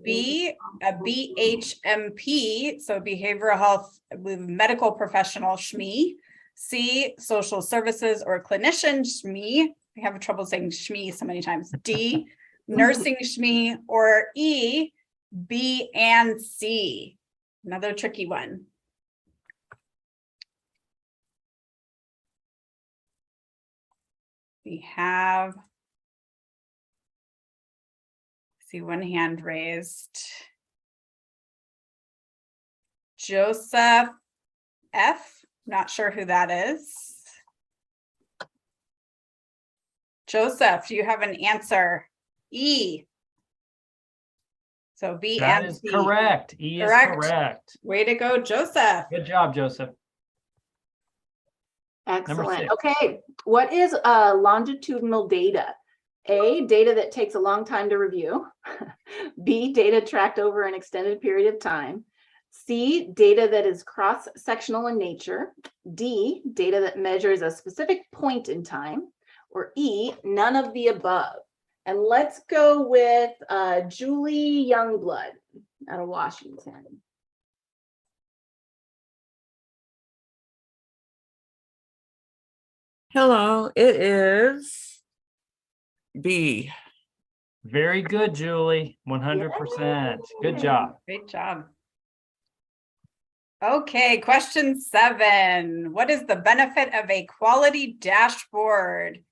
B, a BHMP, so behavioral health with medical professional SHME, C, social services or clinician SHME. I have trouble saying SHME so many times. D, nursing SHME, or E, B and C. Another tricky one. We have, see one hand raised. Joseph F, not sure who that is. Joseph, do you have an answer? E. So B That and is C. correct. E is correct. Way to go, Joseph. Good job, Joseph. Excellent. Okay, what is longitudinal data? A, data that takes a long time to review. B, data tracked over an extended period of time. C, data that is cross-sectional in nature. D, data that measures a specific point in time. Or E, none of the above. And let's go with Julie Youngblood out of Washington. Hello, it is B. Very good, Julie. 100%. Good job. Great job. Okay, question 7. What is the benefit of a quality dashboard?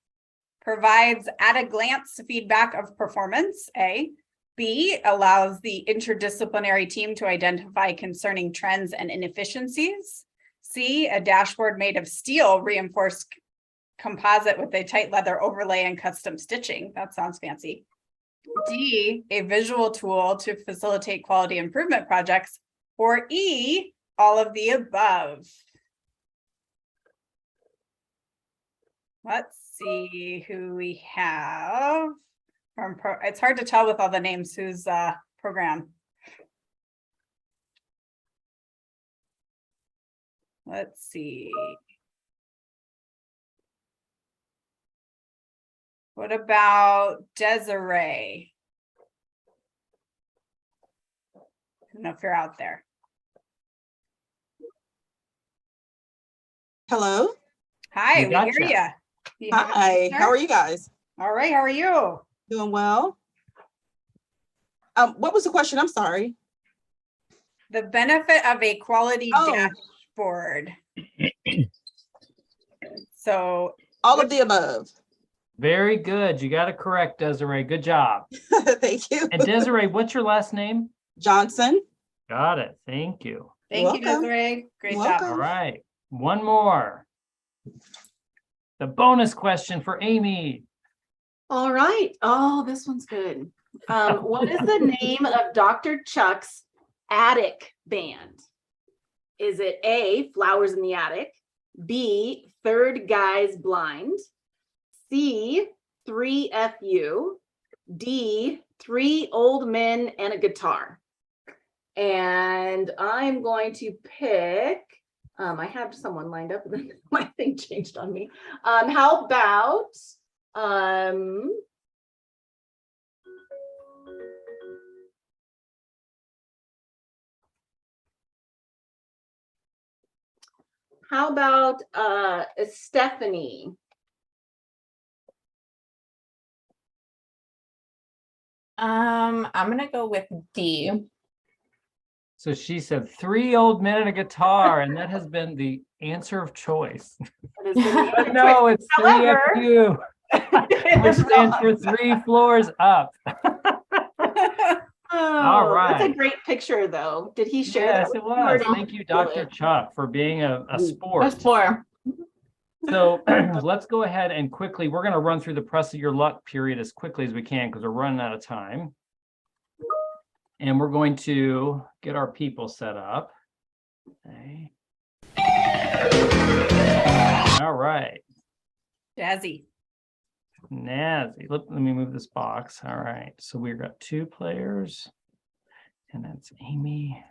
Provides at a glance feedback of performance, A. B, allows the interdisciplinary team to identify concerning trends and inefficiencies. C, a dashboard made of steel reinforced composite with a tight leather overlay and custom stitching. That sounds fancy. D, a visual tool to facilitate quality improvement projects. Or E, all of the above. Let's see who we have from it's hard to tell with all the names who's program. Let's see. What about Desiree? I don't know if you're out there. Hello. Hi, we hear you. Hi, how are you guys? All right, how are you? Doing well. What was the question? I'm sorry. The benefit of a quality dashboard. So All of the above. Very good. You got it correct, Desiree. Good job. Thank you. And Desiree, what's your last name? Johnson. Got it. Thank you. Thank you, Desiree. Great job. All right. One more. The bonus question for Amy. All right. Oh, this one's good. What is the name of Dr. Chuck's attic band? Is it A, Flowers in the Attic, B, Third Guy's Blind, C, 3FU, D, Three Old Men and a Guitar? And I'm going to pick, I have someone lined up, and then my thing changed on me. How about, Stephanie? I'm gonna go with D. So she said 3 old men and a guitar, and that has been the answer of choice. But no, it's 3FU, which stands for 3 floors up. All right. That's a great picture, though. Did he share Yes, that? it was. Thank you, Dr. Chuck, for being a sport. A sport. So let's go ahead and quickly, we're going to run through the press of your luck period as quickly as we can because we're running out of time. And we're going to get our people set up. Okay. All right. Jazzy. Nazzy. Let me move this box. All right. So we've got 2 players. And that's Amy.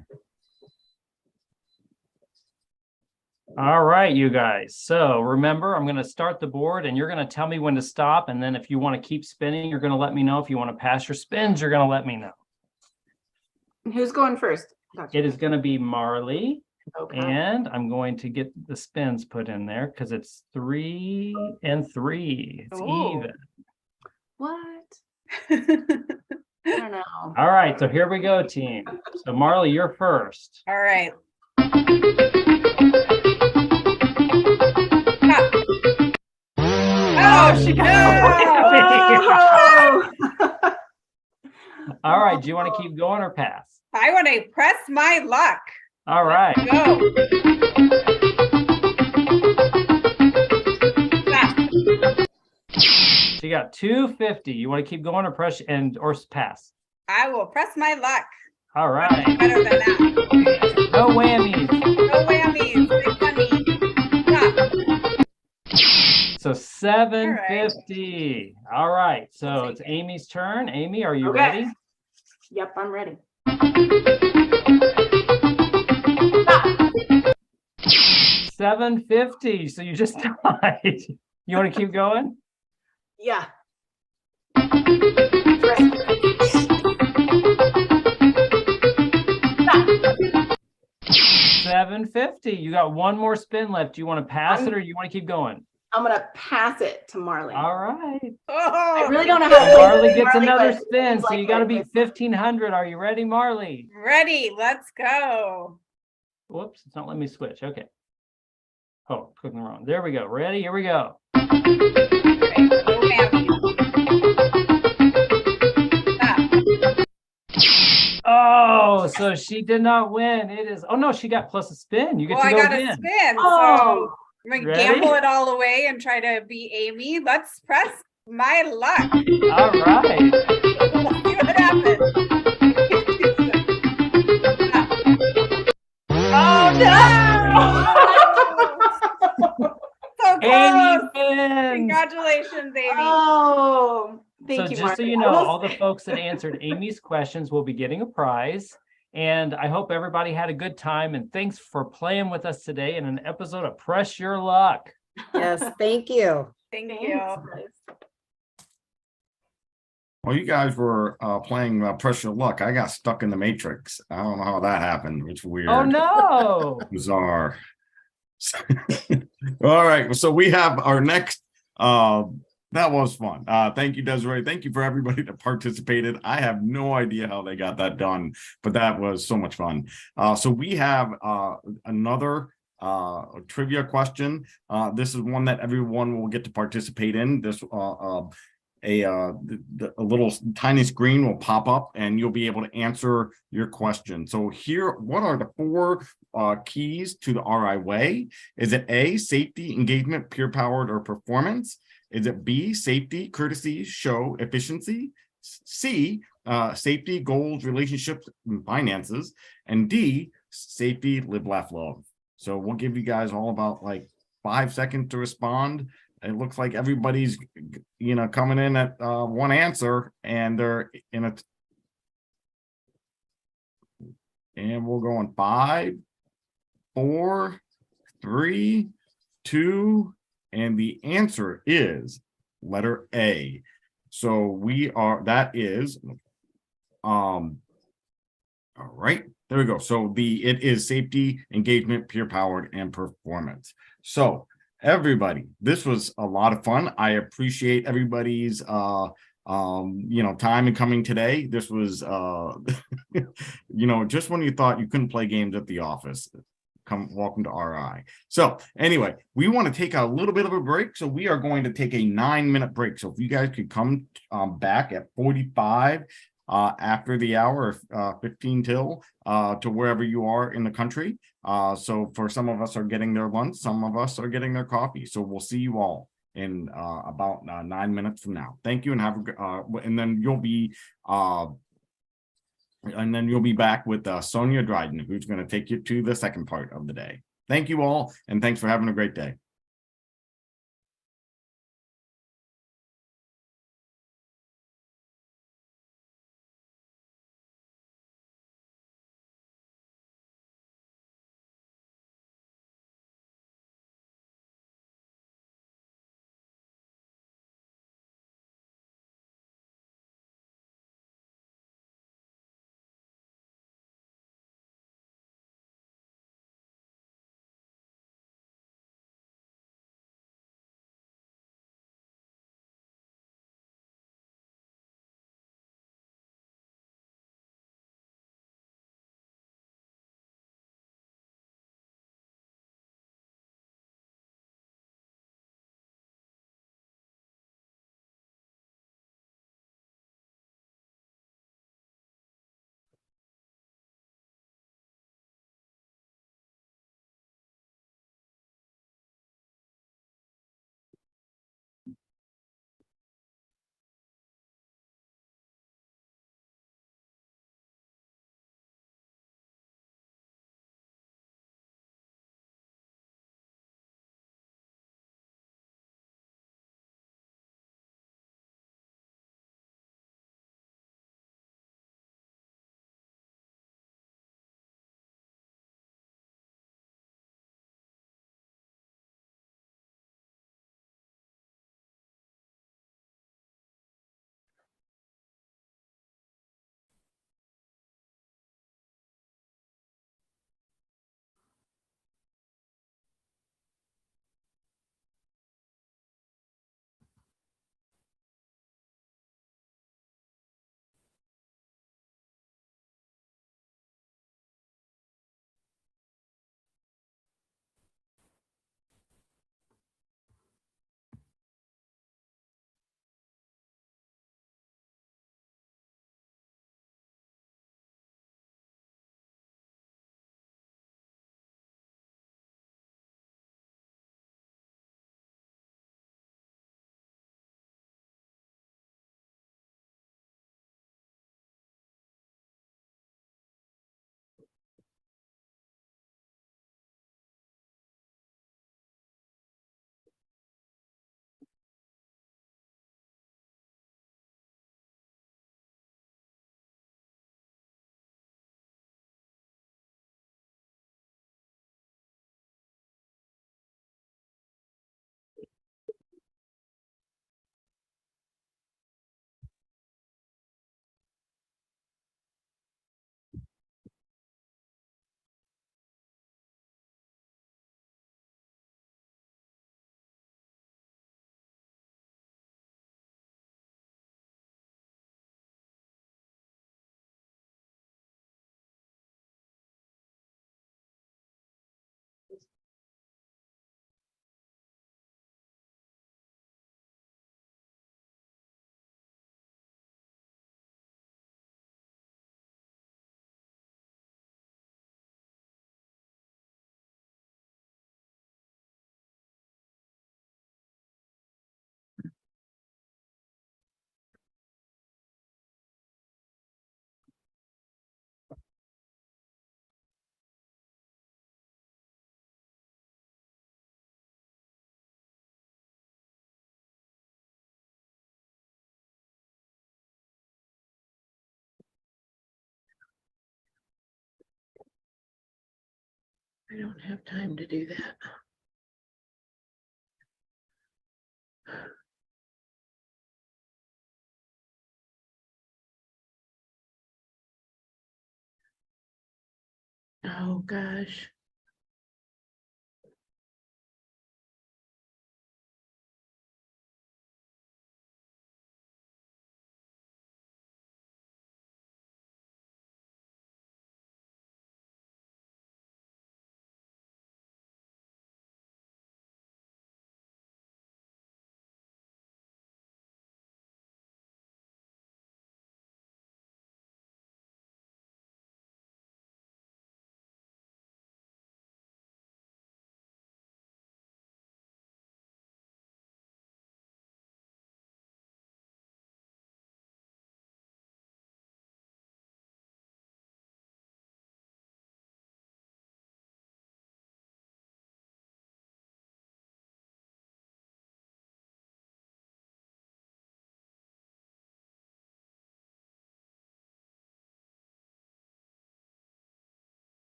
All right, you guys. So remember, I'm going to start the board and you're going to tell me when to stop. And then if you want to keep spinning, you're going to let me know. If you want to pass your spins, you're going to let me know. Who's going first? It is going to be Marley. Okay. And I'm going to get the spins put in there because it's 3 and 3. It's even. What? I don't know. All right, so here we go, team. So Marley, you're first. All right. Oh, she got All right, do you want to keep going or pass? I want to press my luck. All right. Go. So you got 250. You want to keep going or press or pass? I will press my luck. All right. Better than that. No whammies. No whammies. Big money. So 750. All right. So it's Amy's turn. Amy, are you ready? Yep, I'm ready. 750. So you just died. You want to keep going? Yeah. 750. You got one more spin left. Do you want to pass it or you want to keep going? I'm gonna pass it to Marley. All right. I really don't know how to Marley gets another spin, so you got to beat 1500. Are you ready, Marley? Ready. Let's go. Whoops, it's not letting me switch. Okay. Oh, clicking wrong. There we go. Ready? Here we go. Oh, so she did not win. It is. Oh no, she got plus a spin. You get to go I got again. a spin. Oh. So I'm gonna Ready? gamble it all away and try to beat Amy. Let's press my luck. All right. Let's see what happens. Oh no! So close. Amy wins. Congratulations, Amy. Oh, thank you, So just Marley. so you know, all the folks that answered Amy's questions will be getting a prize. And I hope everybody had a good time. And thanks for playing with us today in an episode of Press Your Luck. Yes, thank you. Thank you. Well, you guys were playing Press Your Luck. I got stuck in the Matrix. I don't know how that happened. It's weird. Oh, no. Bizarre. All right. So we have our next. That was fun. Thank you, Desiree. Thank you for everybody that participated. I have no idea how they got that done, but that was so much fun. So we have another trivia question. This is one that everyone will get to participate in. This a little tiny screen will pop up and you'll be able to answer your question. So here, what are the 4 keys to the RI way? Is it A, safety, engagement, peer powered, or performance? Is it B, safety, courtesy, show, efficiency? C, safety, goals, relationships, and finances? And D, safety, live, laugh, love. So we'll give you guys all about like 5 seconds to respond. It looks like everybody's, coming in at one answer, and they're in a. And we'll go in 5, 4, 3, 2, and the answer is letter A. So that is, all right, there we go. So it is safety, engagement, peer powered, and performance. So everybody, this was a lot of fun. I appreciate everybody's time in coming today. This was just when you thought you couldn't play games at the office, welcome to RI. So anyway, we want to take a little bit of a break, so we are going to take a 9-minute break. So if you guys could come back at 45 after the hour, 15 till, to wherever you are in the country. So for some of us are getting their lunch, some of us are getting their coffee. So we'll see you all in about 9 minutes from now. Thank you, and have and then you'll be back with Sonia Dryden, who's going to take you to the second part of the day. Thank you all, and thanks for having a great day. I don't have time to do that. Oh, gosh.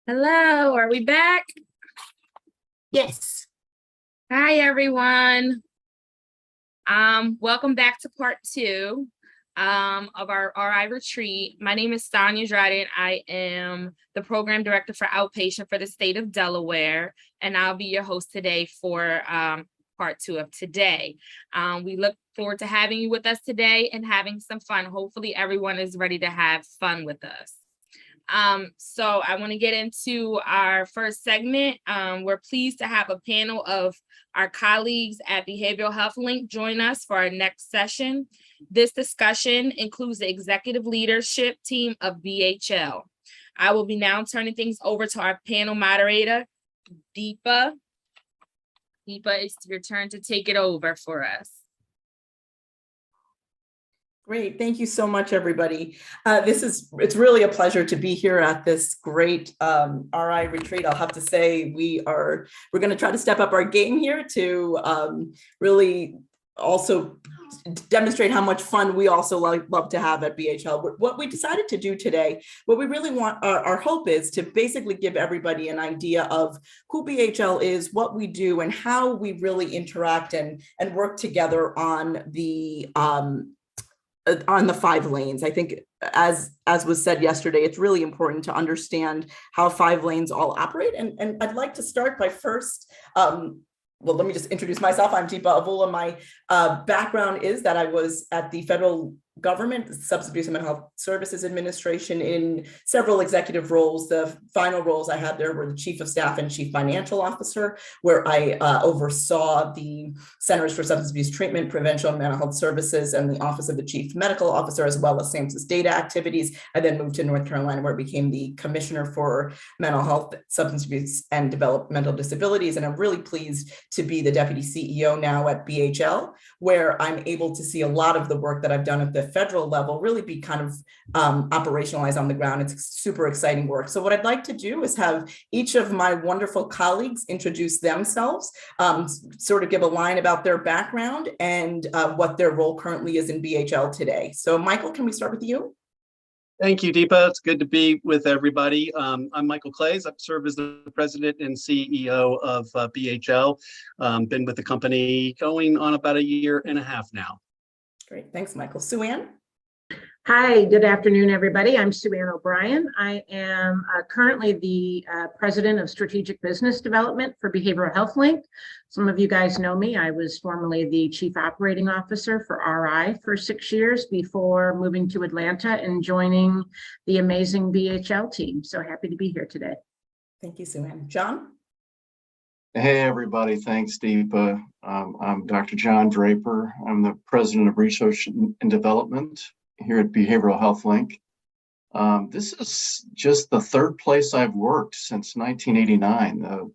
Hello, are we back? Yes. Hi, everyone. Welcome back to part 2 of our RI retreat. My name is Sonia Andrade, and I am the program director for outpatient for the state of Delaware, and I'll be your host today for part 2 of today. We look forward to having you with us today and having some fun. Hopefully everyone is ready to have fun with us. So I want to get into our first segment. We're pleased to have a panel of our colleagues at Behavioral Health Link join us for our next session. This discussion includes the executive leadership team of BHL. I will be now turning things over to our panel moderator, Deepa. Deepa, it's your turn to take it over for us. Great. Thank you so much, everybody. It's really a pleasure to be here at this great RI retreat. I'll have to say we're going to try to step up our game here to really also demonstrate how much fun we also love to have at BHL. What we decided to do today, what we really want, our hope is to basically give everybody an idea of who BHL is, what we do, and how we really interact and work together on the 5 lanes. I think as was said yesterday, it's really important to understand how 5 lanes all operate. And I'd like to start by first, well, let me just introduce myself. I'm Deepa Avula. My background is that I was at the federal government, Substance Abuse and Mental Health Services Administration, in several executive roles. The final roles I had there were the Chief of Staff and Chief Financial Officer, where I oversaw the Centers for Substance Abuse Treatment, Prevention, and Mental Health Services, and the Office of the Chief Medical Officer, as well as census data activities. I then moved to North Carolina, where I became the Commissioner for Mental Health, Substance Abuse, and Developmental Disabilities. And I'm really pleased to be the Deputy CEO now at BHL, where I'm able to see a lot of the work that I've done at the federal level really be kind of operationalized on the ground. It's super exciting work. So what I'd like to do is have each of my wonderful colleagues introduce themselves, sort of give a line about their background and what their role currently is in BHL today. So Michael, can we start with you? Thank you, Deepa. It's good to be with everybody. I'm Michael Claeys. I've served as the president and CEO of BHL. Been with the company going on about 1.5 years now. Great, thanks, Michael. Sue Ann? Hi, good afternoon, everybody. I'm Sue Ann O'Brien. I am currently the president of strategic business development for Behavioral Health Link. Some of you guys know me. I was formerly the chief operating officer for RI for 6 years before moving to Atlanta and joining the amazing BHL team. So happy to be here today. Thank you, Sue Ann. John? Hey, everybody. Thanks, Deepa. I'm Dr. John Draper. I'm the president of research and development here at Behavioral Health Link. This is just the 3rd place I've worked since 1989.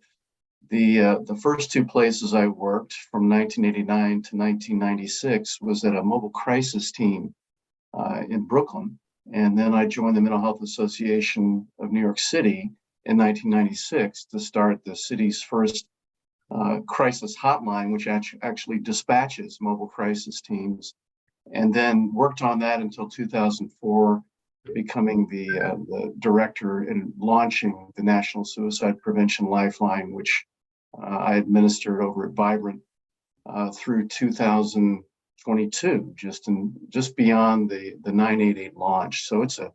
The first 2 places I worked from 1989 to 1996 was at a mobile crisis team in Brooklyn. And then I joined the Mental Health Association of New York City in 1996 to start the city's first crisis hotline, which actually dispatches mobile crisis teams, and then worked on that until 2004, becoming the director and launching the National Suicide Prevention Lifeline, which I administered over at Vibrant through 2022, just beyond the 988 launch. So it's a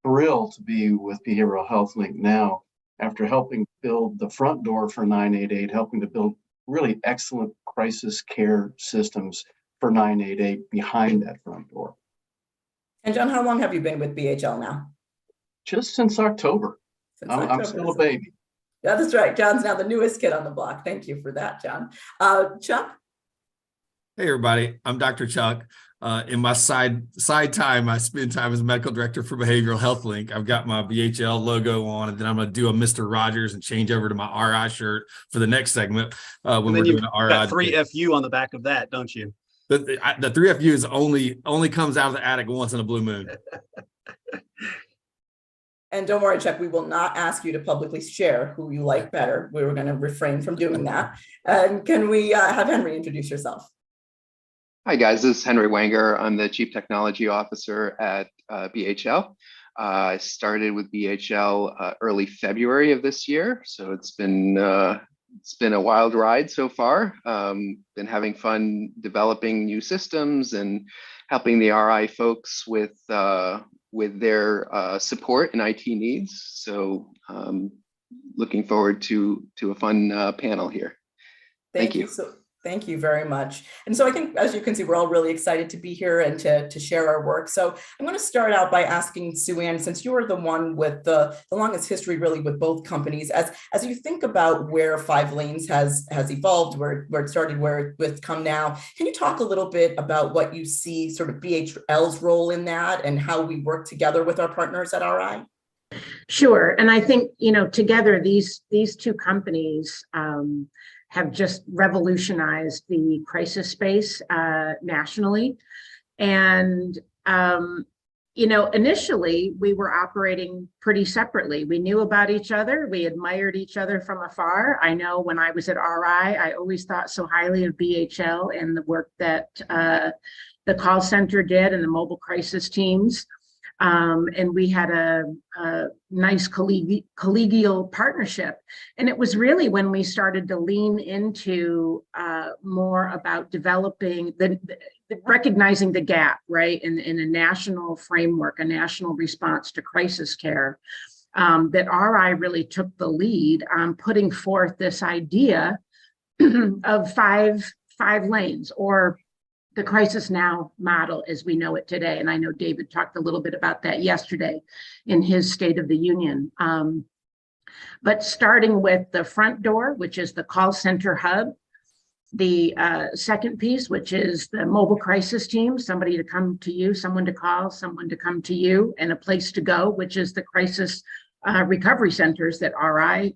thrill to be with Behavioral Health Link now, after helping build the front door for 988, helping to build really excellent crisis care systems for 988 behind that front door. And John, how long have you been with BHL now? Just since October. I'm still a baby. Yeah, that's right. John's now the newest kid on the block. Thank you for that, John. Chuck? Hey, everybody. I'm Dr. Chuck. In my side time, I spend time as medical director for Behavioral Health Link. I've got my BHL logo on, and then I'm going to do a Mr. Rogers and change over to my RI shirt for the next segment when we're doing the RI. Got 3FU on the back of that, don't you? The 3FU is only comes out of the attic once in a blue moon. And don't worry, Chuck, we will not ask you to publicly share who you like better. We were going to refrain from doing that. And can we have Henry introduce yourself? Hi, guys. This is Henry Wengier. I'm the Chief Technology Officer at BHL. I started with BHL early February of this year, so it's been a wild ride so far. Been having fun developing new systems and helping the RI folks with their support and IT needs. So looking forward to a fun panel here. Thank you. Thank you very much. And so I think, as you can see, we're all really excited to be here and to share our work. So I'm going to start out by asking Sue-Ann, since you are the one with the longest history really with both companies, as you think about where 5 Lanes has evolved, where it started, where it's come now, can you talk a little bit about what you see sort of BHL's role in that and how we work together with our partners at RI? Sure. And I think, together, these two companies have just revolutionized the crisis space nationally. And, initially we were operating pretty separately. We knew about each other. We admired each other from afar. I know when I was at RI, I always thought so highly of BHL and the work that the call center did and the mobile crisis teams. And we had a nice collegial partnership. And it was really when we started to lean into more about developing, recognizing the gap, right, in a national framework, a national response to crisis care, that RI really took the lead on putting forth this idea of five lanes, or the Crisis Now model as we know it today. And I know David talked a little bit about that yesterday in his State of the Union. But starting with the front door, which is the call center hub, the second piece, which is the mobile crisis team, somebody to come to you, someone to call, someone to come to you, and a place to go, which is the crisis recovery centers that RI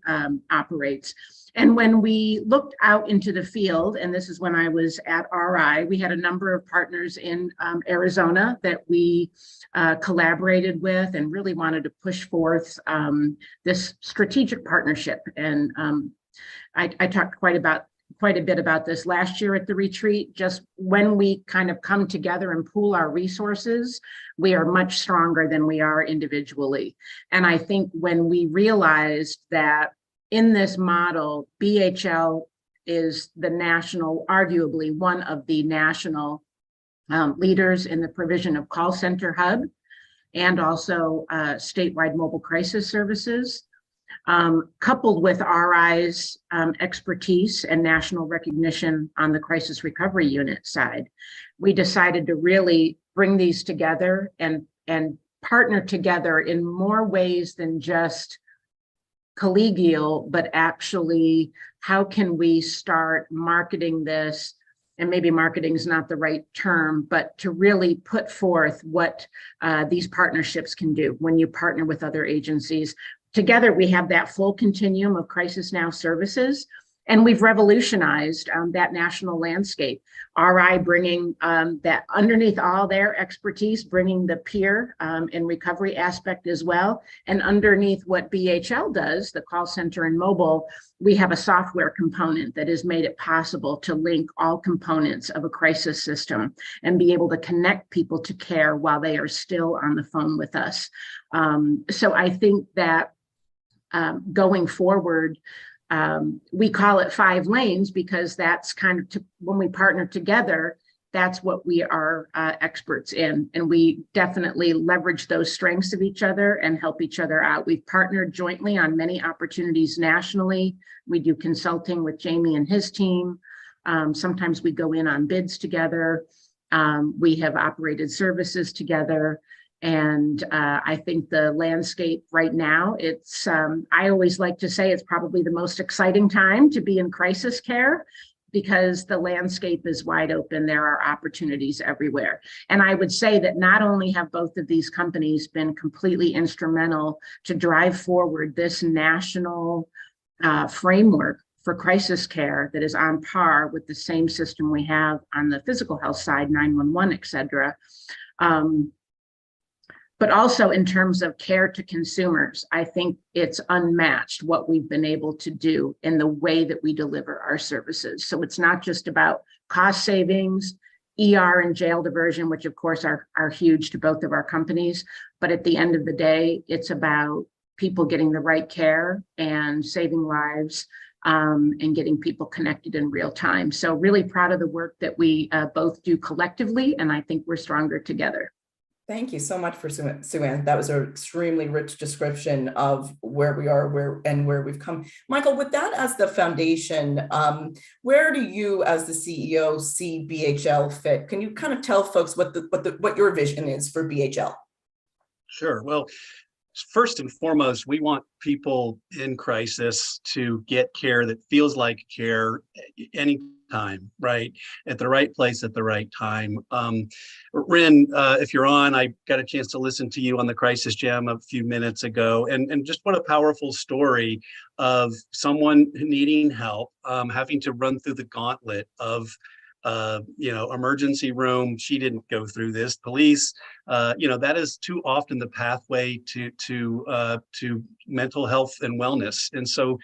operates. And when we looked out into the field, and this is when I was at RI, we had a number of partners in Arizona that we collaborated with and really wanted to push forth this strategic partnership. And I talked quite a bit about this last year at the retreat. Just when we kind of come together and pool our resources, we are much stronger than we are individually. And I think when we realized that in this model, BHL is the national, arguably one of the national leaders in the provision of call center hub and also statewide mobile crisis services, coupled with RI's expertise and national recognition on the crisis recovery unit side. We decided to really bring these together and partner together in more ways than just collegial, but actually, how can we start marketing this? And maybe marketing is not the right term, but to really put forth what these partnerships can do when you partner with other agencies. Together, we have that full continuum of Crisis Now services, and we've revolutionized that national landscape. RI bringing that underneath all their expertise, bringing the peer and recovery aspect as well. And underneath what BHL does, the call center and mobile, we have a software component that has made it possible to link all components of a crisis system and be able to connect people to care while they are still on the phone with us. So I think that going forward, we call it 5 lanes because that's kind of when we partner together, that's what we are experts in. And we definitely leverage those strengths of each other and help each other out. We've partnered jointly on many opportunities nationally. We do consulting with Jamie and his team. Sometimes we go in on bids together. We have operated services together. And I think the landscape right now, it's, I always like to say it's probably the most exciting time to be in crisis care because the landscape is wide open. There are opportunities everywhere. And I would say that not only have both of these companies been completely instrumental to drive forward this national framework for crisis care that is on par with the same system we have on the physical health side, 911, et cetera. But also in terms of care to consumers, I think it's unmatched what we've been able to do in the way that we deliver our services. So it's not just about cost savings, ER and jail diversion, which of course are huge to both of our companies. But at the end of the day, it's about people getting the right care and saving lives, and getting people connected in real time. So really proud of the work that we both do collectively, and I think we're stronger together. Thank you so much for Sue-Ann. That was an extremely rich description of where we are, where we've come. Michael, with that as the foundation, where do you, as the CEO, see BHL fit? Can you kind of tell folks what your vision is for BHL? Sure. Well, first and foremost, we want people in crisis to get care that feels like care anytime, right? At the right place at the right time. Rin, if you're on, I got a chance to listen to you on the Crisis Jam a few minutes ago, and just what a powerful story of someone needing help, having to run through the gauntlet of emergency room. She didn't go through this. Police, that is too often the pathway to mental health and wellness. And so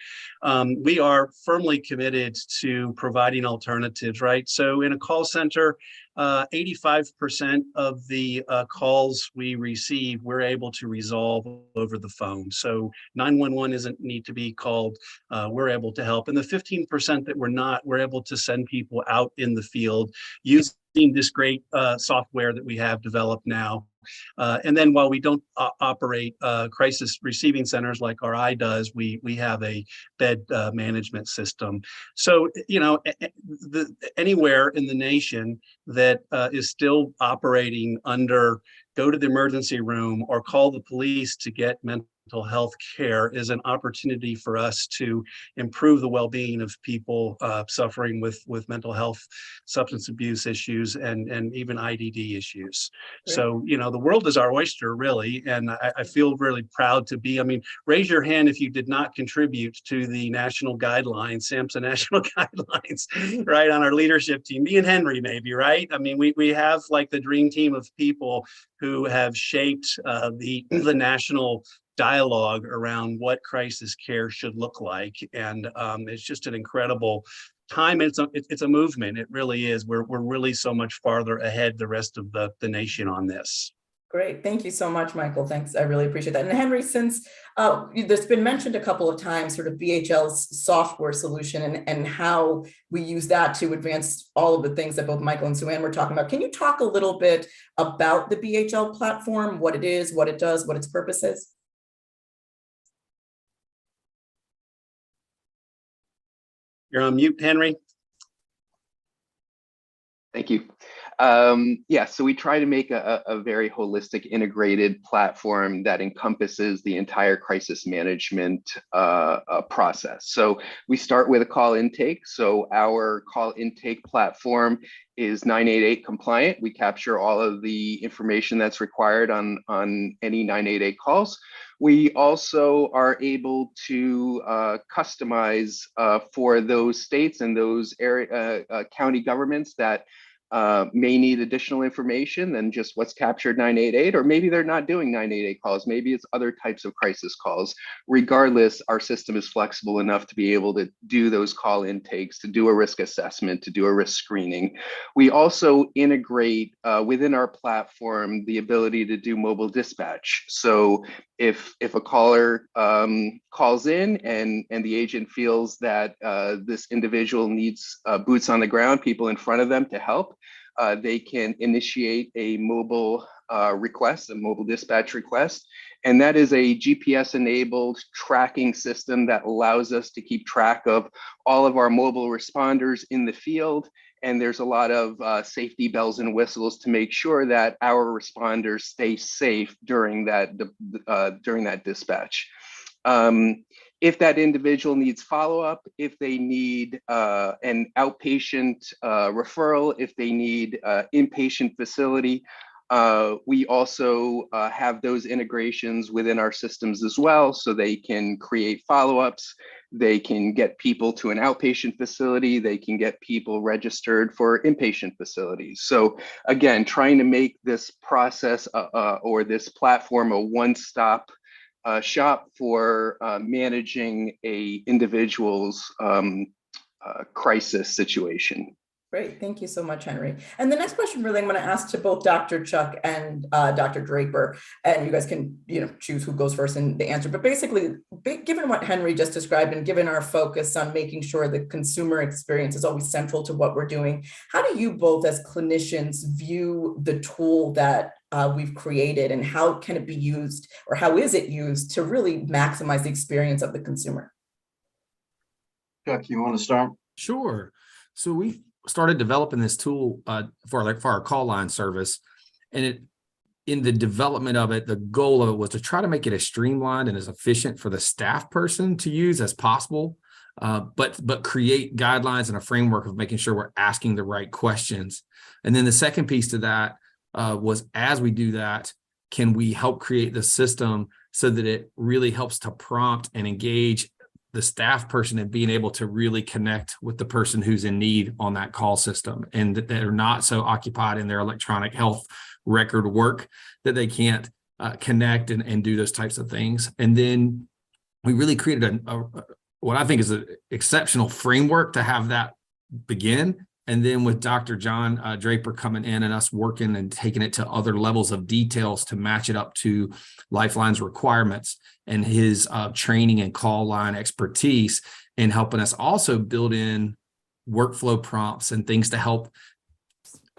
we are firmly committed to providing alternatives, right? So in a call center, 85% of the calls we receive, we're able to resolve over the phone. So 911 doesn't need to be called. We're able to help. And the 15% that we're not, we're able to send people out in the field using this great software that we have developed now. And then while we don't operate crisis receiving centers like RI does, we have a bed management system. So, anywhere in the nation that is still operating under go to the emergency room or call the police to get mental health care is an opportunity for us to improve the well-being of people suffering with mental health, substance abuse issues, and even IDD issues. Great. So, the world is our oyster, really, and I feel really proud to be. I mean, raise your hand if you did not contribute to the national guidelines, SAMHSA national guidelines, right, on our leadership team. Me and Henry, maybe, right? I mean, we have like the dream team of people who have shaped the national dialogue around what crisis care should look like, and it's just an incredible time. It's a movement. It really is. We're really so much farther ahead the rest of the nation on this. Great. Thank you so much, Michael. Thanks. I really appreciate that. And Henry, since there's been mentioned a couple of times sort of BHL's software solution and how we use that to advance all of the things that both Michael and Sue-Ann were talking about, can you talk a little bit about the BHL platform, what it is, what it does, what its purpose is? You're on mute, Henry. Thank you. So we try to make a very holistic, integrated platform that encompasses the entire crisis management process. So we start with a call intake. So our call intake platform is 988 compliant. We capture all of the information that's required on any 988 calls. We also are able to customize for those states and those area county governments that may need additional information than just what's captured 988, or maybe they're not doing 988 calls. Maybe it's other types of crisis calls. Regardless, our system is flexible enough to be able to do those call intakes, to do a risk assessment, to do a risk screening. We also integrate within our platform the ability to do mobile dispatch. So if a caller calls in and the agent feels that this individual needs boots on the ground, people in front of them to help, they can initiate a mobile request, a mobile dispatch request. And that is a GPS-enabled tracking system that allows us to keep track of all of our mobile responders in the field. And there's a lot of safety bells and whistles to make sure that our responders stay safe during that dispatch. If that individual needs follow-up, if they need an outpatient referral, if they need inpatient facility, we also have those integrations within our systems as well, so they can create follow-ups. They can get people to an outpatient facility. They can get people registered for inpatient facilities. So again, trying to make this process or this platform a one-stop shop for managing a individual's crisis situation. Great, thank you so much, Henry. And the next question really I'm going to ask to both Dr. Chuck and Dr. Draper, and you guys can choose who goes first in the answer. But basically, given what Henry just described and given our focus on making sure the consumer experience is always central to what we're doing, how do you both as clinicians view the tool that we've created, and how can it be used, or how is it used to really maximize the experience of the consumer? Chuck, you want to start? Sure. So we started developing this tool for our call line service, and in the development of it, the goal of it was to try to make it as streamlined and as efficient for the staff person to use as possible, but create guidelines and a framework of making sure we're asking the right questions. And then the second piece to that was, as we do that, can we help create the system so that it really helps to prompt and engage the staff person and being able to really connect with the person who's in need on that call system, and that they're not so occupied in their electronic health record work that they can't connect and do those types of things. And then we really created what I think is an exceptional framework to have that begin. And then with Dr. John Draper coming in and us working and taking it to other levels of details to match it up to Lifeline's requirements and his training and call line expertise, and helping us also build in workflow prompts and things to help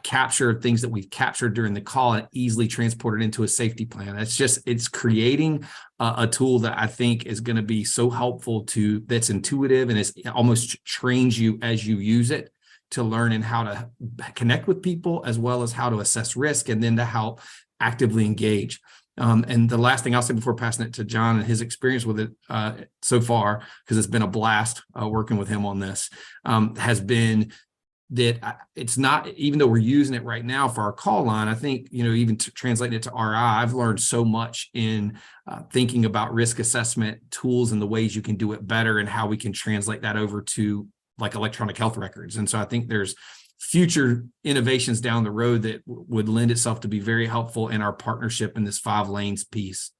capture things that we've captured during the call and easily transport it into a safety plan. It's creating a tool that I think is going to be so helpful that's intuitive, and it almost trains you as you use it to learn in how to connect with people, as well as how to assess risk, and then to help actively engage. And the last thing I'll say before passing it to John and his experience with it so far, because it's been a blast working with him on this, has been that it's not, even though we're using it right now for our call line, I think, even translating it to RI, I've learned so much in thinking about risk assessment tools and the ways you can do it better, and how we can translate that over to like electronic health records. And so I think there's future innovations down the road that would lend itself to be very helpful in our partnership in this 5 lanes piece.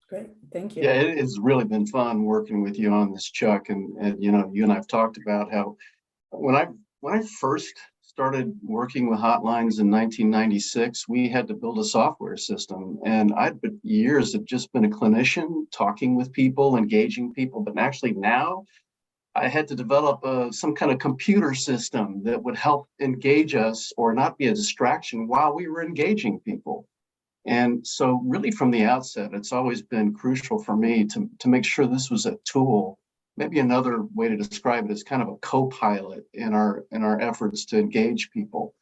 Great, thank you. Yeah, it's really been fun working with you on this, Chuck. And you and I've talked about how when I first started working with hotlines in 1996, we had to build a software system. And I'd been years have just been a clinician, talking with people, engaging people. But actually now I had to develop some kind of computer system that would help engage us or not be a distraction while we were engaging people. And so really from the outset, it's always been crucial for me to make sure this was a tool. Maybe another way to describe it is kind of a co-pilot in our efforts to engage people.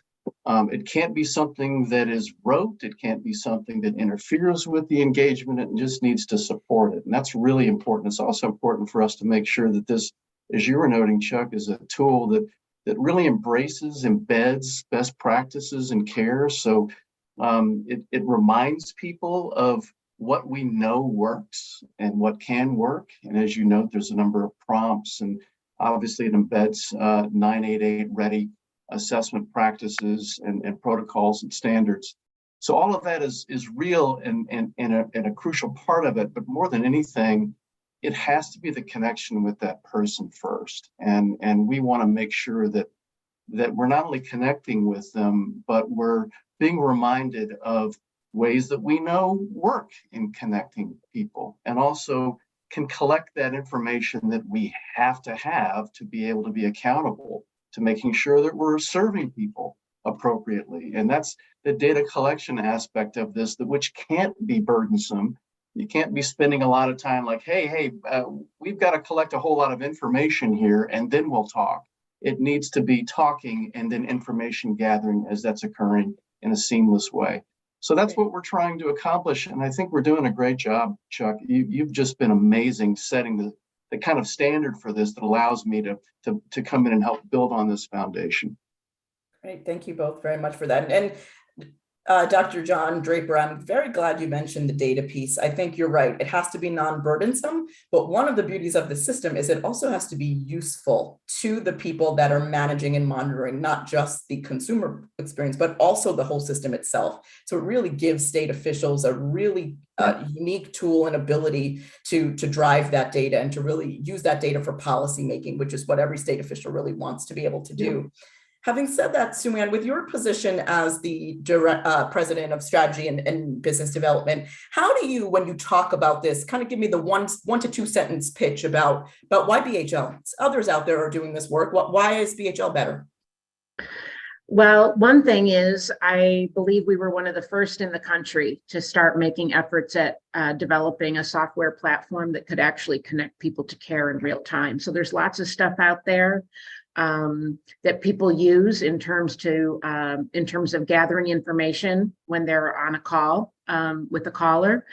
It can't be something that is rote. It can't be something that interferes with the engagement. It just needs to support it. And that's really important. It's also important for us to make sure that this, as you were noting, Chuck, is a tool that really embraces, embeds best practices in care. So it reminds people of what we know works and what can work. And as you note, there's a number of prompts, and obviously it embeds 988 ready assessment practices and protocols and standards. So all of that is real and a crucial part of it. But more than anything, it has to be the connection with that person first. And we want to make sure that we're not only connecting with them, but we're being reminded of ways that we know work in connecting people, and also can collect that information that we have to be able to be accountable to making sure that we're serving people appropriately. And that's the data collection aspect of this, which can't be burdensome. You can't be spending a lot of time like, hey, we've got to collect a whole lot of information here and then we'll talk. It needs to be talking and then information gathering as that's occurring in a seamless way. So that's what we're trying to accomplish. And I think we're doing a great job, Chuck. You've just been amazing setting the kind of standard for this that allows me to come in and help build on this foundation. Great, thank you both very much for that. And Dr. John Draper, I'm very glad you mentioned the data piece. I think you're right. It has to be non-burdensome, but one of the beauties of the system is it also has to be useful to the people that are managing and monitoring, not just the consumer experience, but also the whole system itself. So it really gives state officials a really unique tool and ability to drive that data and to really use that data for policy making, which is what every state official really wants to be able to do. Having said that, Sue-Ann, with your position as the president of strategy and business development, how do you, when you talk about this, kind of give me the one to two sentence pitch about why BHL? Others out there are doing this work. Why is BHL better? Well, one thing is, I believe we were one of the first in the country to start making efforts at developing a software platform that could actually connect people to care in real time. So there's lots of stuff out there that people use in terms of gathering information when they're on a call with a caller,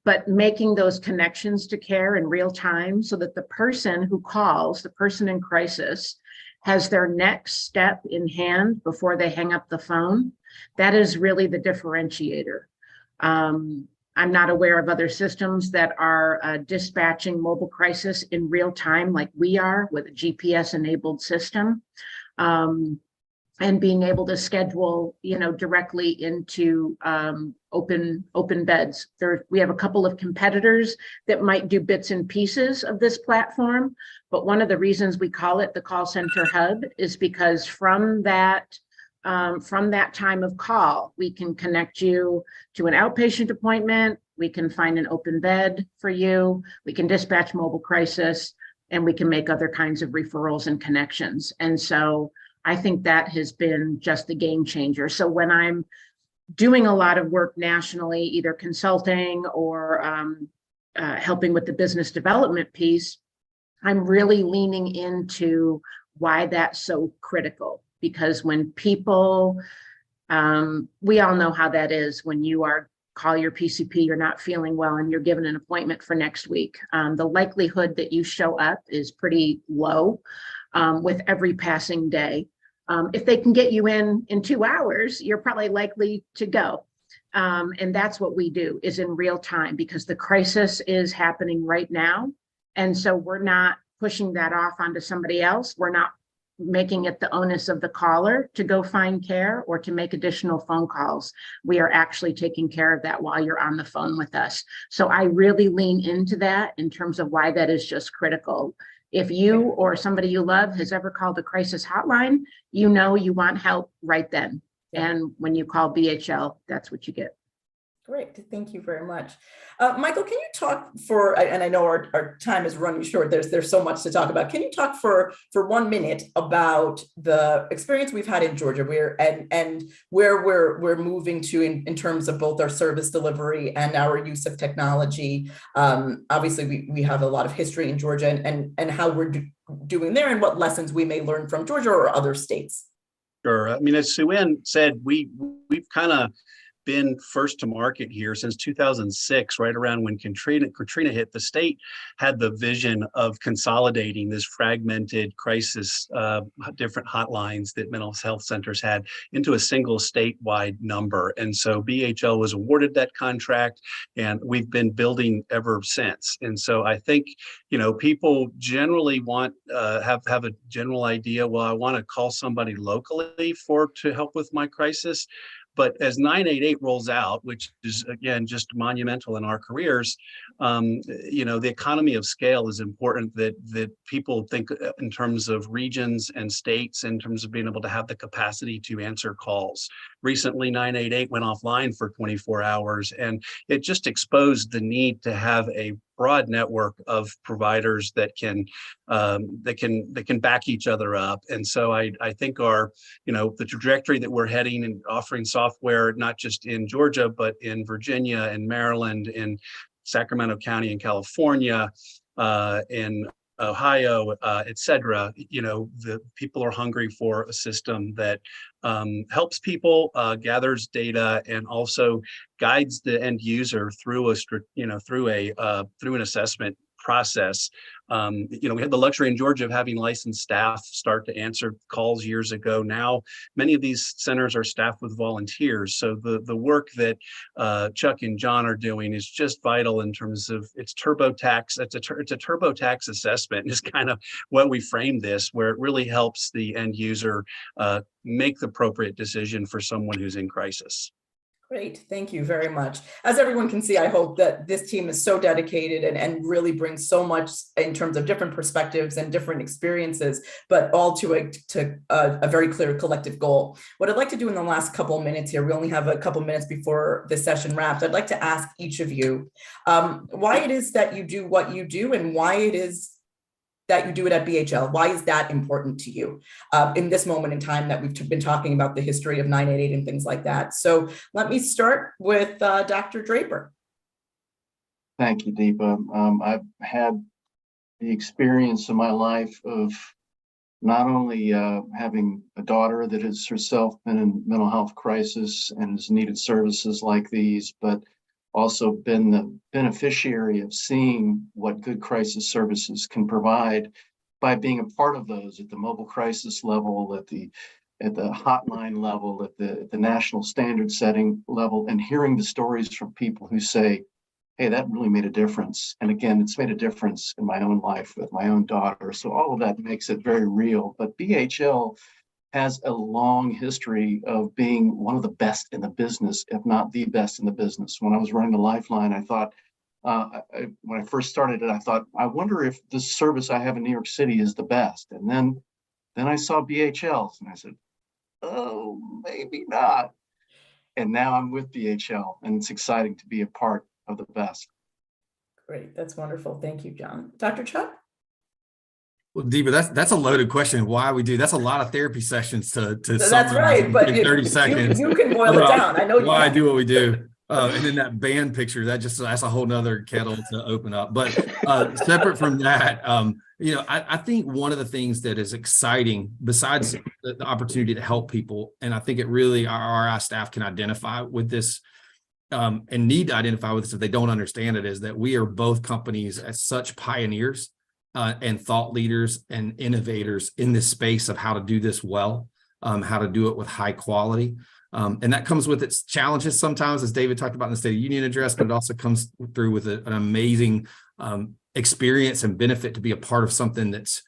but making those connections to care in real time so that the person who calls, the person in crisis, has their next step in hand before they hang up the phone. That is really the differentiator. I'm not aware of other systems that are dispatching mobile crisis in real time like we are with a GPS enabled system, and being able to schedule, directly into open beds. We have a couple of competitors that might do bits and pieces of this platform, but one of the reasons we call it the call center hub is because from that time of call, we can connect you to an outpatient appointment, we can find an open bed for you, we can dispatch mobile crisis, and we can make other kinds of referrals and connections. And so I think that has been just the game changer. So when I'm doing a lot of work nationally, either consulting or helping with the business development piece, I'm really leaning into why that's so critical. Because when people, we all know how that is when you call your PCP, you're not feeling well and you're given an appointment for next week. The likelihood that you show up is pretty low with every passing day. If they can get you in 2 hours, you're probably likely to go. And that's what we do, is in real time, because the crisis is happening right now. And so we're not pushing that off onto somebody else. We're not making it the onus of the caller to go find care or to make additional phone calls. We are actually taking care of that while you're on the phone with us. So I really lean into that in terms of why that is just critical. If you or somebody you love has ever called a crisis hotline, you want help right then. And when you call BHL, that's what you get. Great, thank you very much. Michael, can you talk and I know our time is running short, there's so much to talk about. Can you talk for 1 minute about the experience we've had in Georgia where we're moving to in terms of both our service delivery and our use of technology? Obviously, we have a lot of history in Georgia and how we're doing there and what lessons we may learn from Georgia or other states. Sure. I mean, as Sue-Ann said, we've kind of been first to market here since 2006, right around when Katrina hit. The state had the vision of consolidating this fragmented crisis, different hotlines that mental health centers had into a single statewide number. And so BHL was awarded that contract, and we've been building ever since. And so I think, people generally want have a general idea. Well, I want to call somebody locally to help with my crisis. But as 988 rolls out, which is, again, just monumental in our careers, the economy of scale is important, that people think in terms of regions and states, in terms of being able to have the capacity to answer calls. Recently, 988 went offline for 24 hours, and it just exposed the need to have a broad network of providers that can back each other up. And so I think the trajectory that we're heading and offering software, not just in Georgia, but in Virginia and Maryland, in Sacramento County in California, in Ohio, et cetera, the people are hungry for a system that helps people, gathers data, and also guides the end user through an assessment process. We had the luxury in Georgia of having licensed staff start to answer calls years ago. Now, many of these centers are staffed with volunteers. So the work that Chuck and John are doing is just vital in terms of its TurboTax. It's a TurboTax assessment is kind of what we frame this, where it really helps the end user make the appropriate decision for someone who's in crisis. Great, thank you very much. As everyone can see, I hope that this team is so dedicated and really brings so much in terms of different perspectives and different experiences, but all to a very clear collective goal. What I'd like to do in the last couple of minutes here, we only have a couple minutes before the session wraps. I'd like to ask each of you why it is that you do what you do and why it is that you do it at BHL. Why is that important to you in this moment in time that we've been talking about the history of 988 and things like that? So let me start with Dr. Draper. Thank you, Deepa. I've had the experience in my life of not only having a daughter that has herself been in mental health crisis and has needed services like these, but also been the beneficiary of seeing what good crisis services can provide by being a part of those at the mobile crisis level, at the hotline level, at the national standard setting level, and hearing the stories from people who say, hey, that really made a difference. And again, it's made a difference in my own life with my own daughter. So all of that makes it very real. But BHL has a long history of being one of the best in the business, if not the best in the business. When I was running the Lifeline, I thought, when I first started it, I thought, I wonder if the service I have in New York City is the best. And then I saw BHL's and I said, oh, maybe not. And now I'm with BHL and it's exciting to be a part of the best. Great, that's wonderful. Thank you, John. Dr. Chuck? Well, Deepa, that's a loaded question. Why we do that's a lot of therapy sessions to That's right, but in 30 seconds. You can boil it down. I know why I do what we do. And then that band picture, that's a whole nother kettle to open up. But separate from that, I think one of the things that is exciting, besides the opportunity to help people, and I think it really our staff can identify with this and need to identify with this if they don't understand it, is that we are both companies as such pioneers and thought leaders and innovators in this space of how to do this well, how to do it with high quality. And that comes with its challenges sometimes, as David talked about in the State of the Union address, but it also comes through with an amazing experience and benefit to be a part of something that's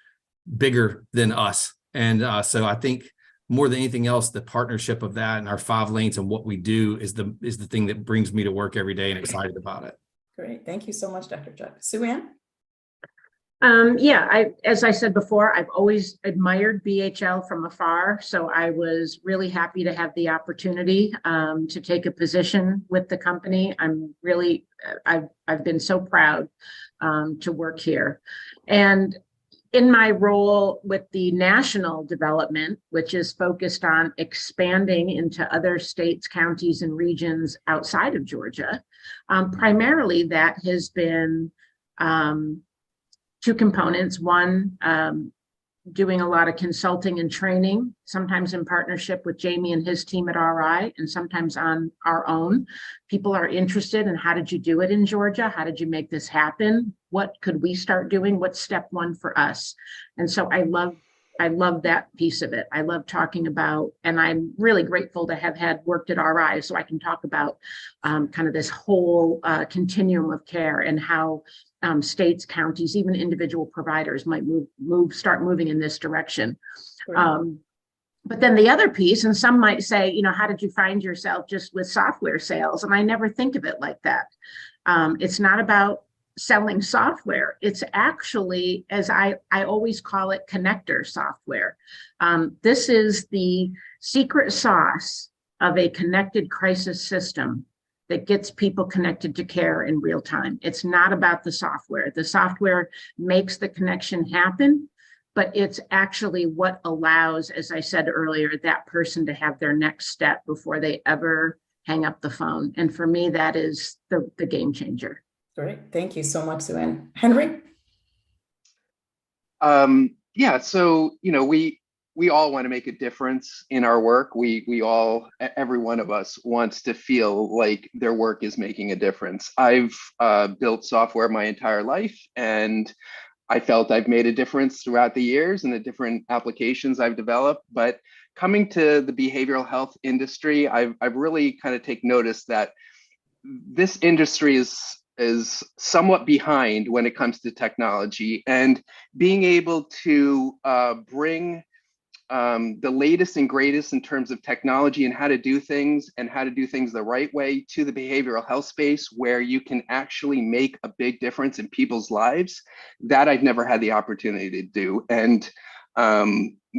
bigger than us. And so I think more than anything else, the partnership of that and our 5 lanes and what we do is the thing that brings me to work every day and excited about it. Great. Thank you so much, Dr. Chuck. Sue Ann? As I said before, I've always admired BHL from afar. So I was really happy to have the opportunity to take a position with the company. I've been so proud to work here. And in my role with the national development, which is focused on expanding into other states, counties, and regions outside of Georgia, primarily that has been 2 components. One, doing a lot of consulting and training, sometimes in partnership with Jamie and his team at RI, and sometimes on our own. People are interested in how did you do it in Georgia? How did you make this happen? What could we start doing? What's step 1 for us? And so I love that piece of it. I love talking about, and I'm really grateful to have had worked at RI so I can talk about kind of this whole continuum of care and how states, counties, even individual providers might start moving in this direction. But then the other piece, and some might say, how did you find yourself just with software sales? And I never think of it like that. It's not about selling software. It's actually, as I always call it, connector software. This is the secret sauce of a connected crisis system that gets people connected to care in real time. It's not about the software. The software makes the connection happen, but it's actually what allows, as I said earlier, that person to have their next step before they ever hang up the phone. And for me, that is the game changer. Great. Thank you so much, Sue Ann. Henry? So, we all want to make a difference in our work. We all, every one of us wants to feel like their work is making a difference. I've built software my entire life, and I felt I've made a difference throughout the years and the different applications I've developed. But coming to the behavioral health industry, I've really kind of take notice that this industry is somewhat behind when it comes to technology, and being able to bring the latest and greatest in terms of technology and how to do things the right way to the behavioral health space where you can actually make a big difference in people's lives, that I've never had the opportunity to do. And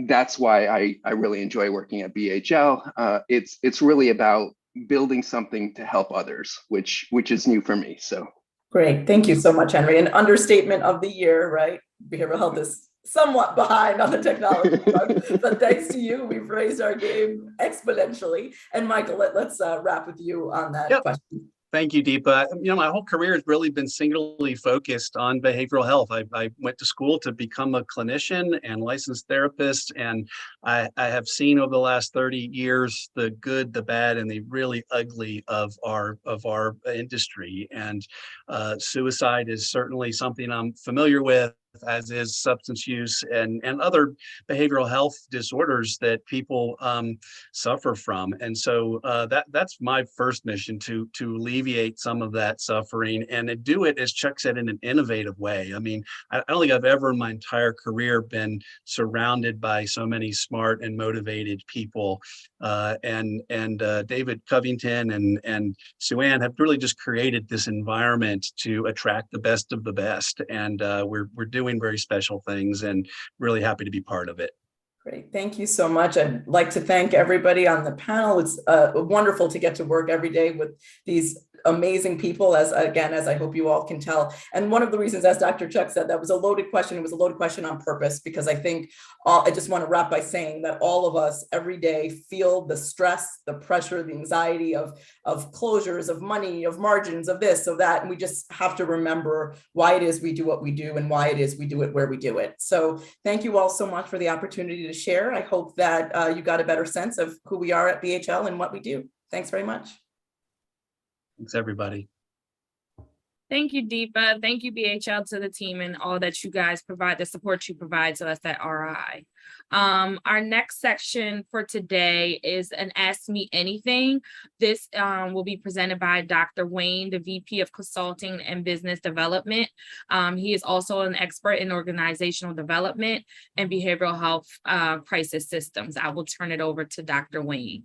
that's why I really enjoy working at BHL. It's really about building something to help others, which is new for me. So great. Thank you so much, Henry. An understatement of the year, right? Behavioral health is somewhat behind on the technology front, but thanks to you, we've raised our game exponentially. And Michael, let's wrap with you on that question. Thank you, Deepa. My whole career has really been singularly focused on behavioral health. I went to school to become a clinician and licensed therapist, and I have seen over the last 30 years the good, the bad, and the really ugly of our industry. And suicide is certainly something I'm familiar with, as is substance use and other behavioral health disorders that people suffer from. And so that's my first mission, to alleviate some of that suffering and to do it, as Chuck said, in an innovative way. I mean, I don't think I've ever in my entire career been surrounded by so many smart and motivated people. And David Covington and Sue Ann have really just created this environment to attract the best of the best. And we're doing very special things and really happy to be part of it. Great. Thank you so much. I'd like to thank everybody on the panel. It's wonderful to get to work every day with these amazing people, as I hope you all can tell. And one of the reasons, as Dr. Chuck said, that was a loaded question. It was a loaded question on purpose, because I think I just want to wrap by saying that all of us every day feel the stress, the pressure, the anxiety of closures, of money, of margins, of this, of that. And we just have to remember why it is we do what we do and why it is we do it where we do it. So thank you all so much for the opportunity to share. I hope that you got a better sense of who we are at BHL and what we do. Thanks very much. Thanks, everybody. Thank you, Deepa. Thank you, BHL, to the team and all that you guys provide, the support you provide to us at RI. Our next section for today is an Ask Me Anything. This will be presented by Dr. Wayne, the VP of Consulting and Business Development. He is also an expert in organizational development and behavioral health crisis systems. I will turn it over to Dr. Wayne.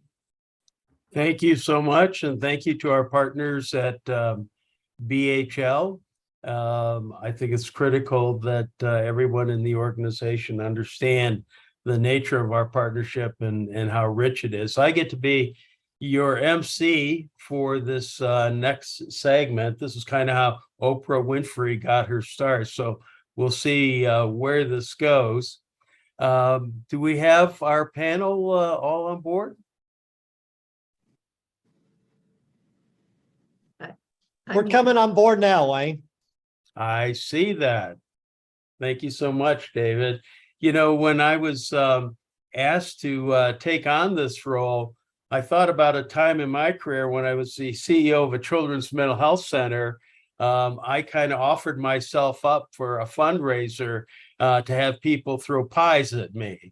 Thank you so much, and thank you to our partners at BHL. I think it's critical that everyone in the organization understand the nature of our partnership and how rich it is. I get to be your MC for this next segment. This is kind of how Oprah Winfrey got her start, so we'll see where this goes. Do we have our panel all on board? We're coming on board now, Wayne. I see that. Thank you so much, David. When I was asked to take on this role, I thought about a time in my career when I was the CEO of a children's mental health center. I kind of offered myself up for a fundraiser to have people throw pies at me.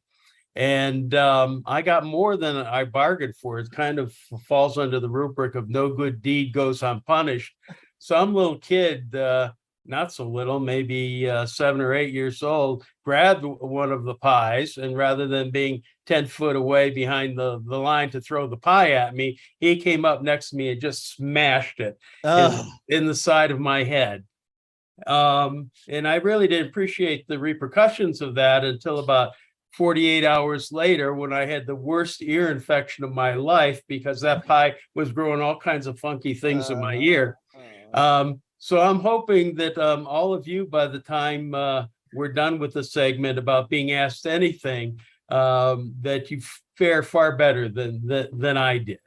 And I got more than I bargained for. It kind of falls under the rubric of no good deed goes unpunished. Some little kid, not so little, maybe 7 or 8 years old, grabbed one of the pies, and rather than being 10 foot away behind the line to throw the pie at me, he came up next to me and just smashed it in the side of my head. And I really didn't appreciate the repercussions of that until about 48 hours later, when I had the worst ear infection of my life because that pie was growing all kinds of funky things in my ear. So I'm hoping that all of you, by the time we're done with the segment about being asked anything, that you fare far better than I did.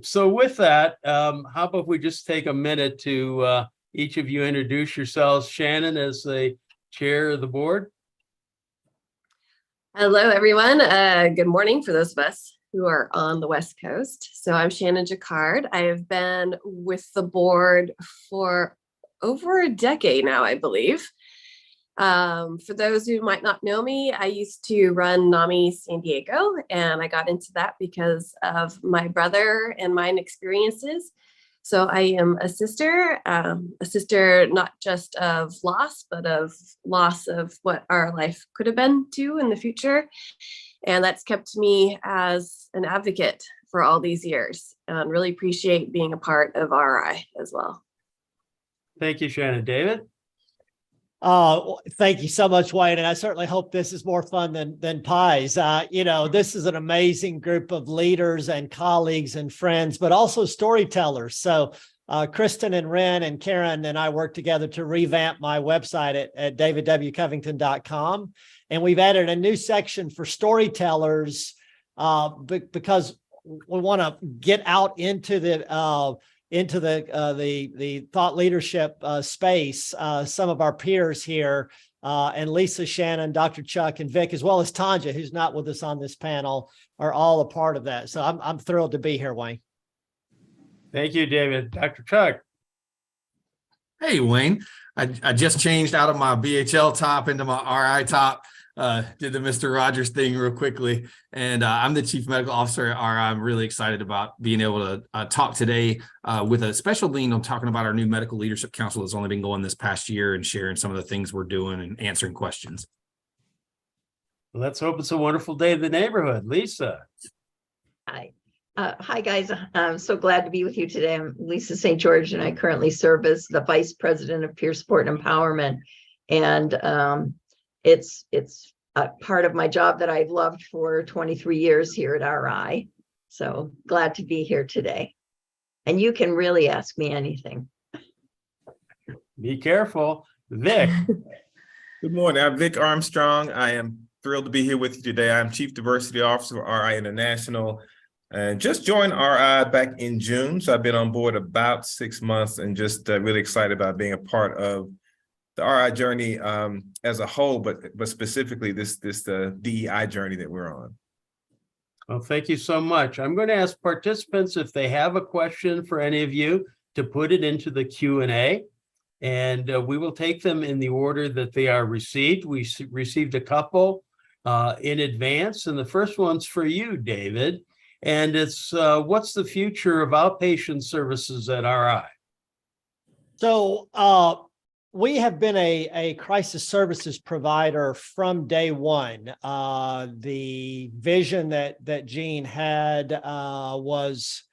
So with that, how about we just take a minute to each of you introduce yourselves. Shannon, as the chair of the board. Hello, everyone. Good morning for those of us who are on the West Coast. So I'm Shannon Jaccard. I have been with the board for over a decade now, I believe. For those who might not know me, I used to run NAMI San Diego, and I got into that because of my brother and mine experiences So I am a sister not just of loss, but of loss of what our life could have been too in the future. And that's kept me as an advocate for all these years, and really appreciate being a part of RI as well. Thank you, Shannon. David? Thank you so much, Wayne. And I certainly hope this is more fun than pies. This is an amazing group of leaders and colleagues and friends, but also storytellers. So Kristen and Ren and Karen and I worked together to revamp my website at davidwcovington.com. And we've added a new section for storytellers because we want to get out into the thought leadership space. Some of our peers here, and Lisa, Shannon, Dr. Chuck, and Vic, as well as Tanja, who's not with us on this panel, are all a part of that. So I'm thrilled to be here, Wayne. Thank you, David. Dr. Chuck? Hey, Wayne. I just changed out of my BHL top into my RI top. Did the Mr. Rogers thing real quickly. And I'm the Chief Medical Officer at RI. I'm really excited about being able to talk today with a special lean on talking about our new Medical Leadership Council that's only been going this past year and sharing some of the things we're doing and answering questions. Let's hope it's a wonderful day in the neighborhood. Lisa. Hi. Hi, guys. I'm so glad to be with you today. I'm Lisa St. George, and I currently serve as the Vice President of Peer Support and Empowerment. And it's a part of my job that I've loved for 23 years here at RI. So glad to be here today. And you can really ask me anything. Be careful. Vic. Good morning. I'm Vic Armstrong. I am thrilled to be here with you today. I'm Chief Diversity Officer for RI International and just joined RI back in June. So I've been on board about 6 months and just really excited about being a part of the RI journey as a whole, but specifically this DEI journey that we're on. Well, thank you so much. I'm going to ask participants if they have a question for any of you to put it into the Q&A, and we will take them in the order that they are received. We received a couple in advance, and the first one's for you, David, and it's what's the future of outpatient services at RI? So we have been a crisis services provider from day one. The vision that Gene had was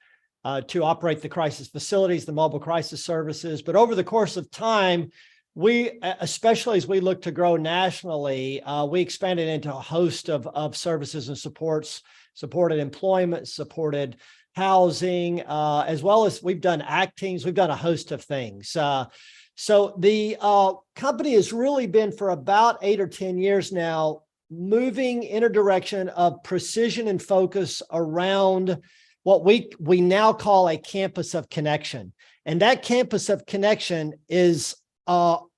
to operate the crisis facilities, the mobile crisis services. But over the course of time, we, especially as we look to grow nationally, we expanded into a host of services and supported employment, supported housing, as well as we've done actings, we've done a host of things. So the company has really been for about 8 or 10 years now, moving in a direction of precision and focus around what we now call a campus of connection. And that campus of connection is not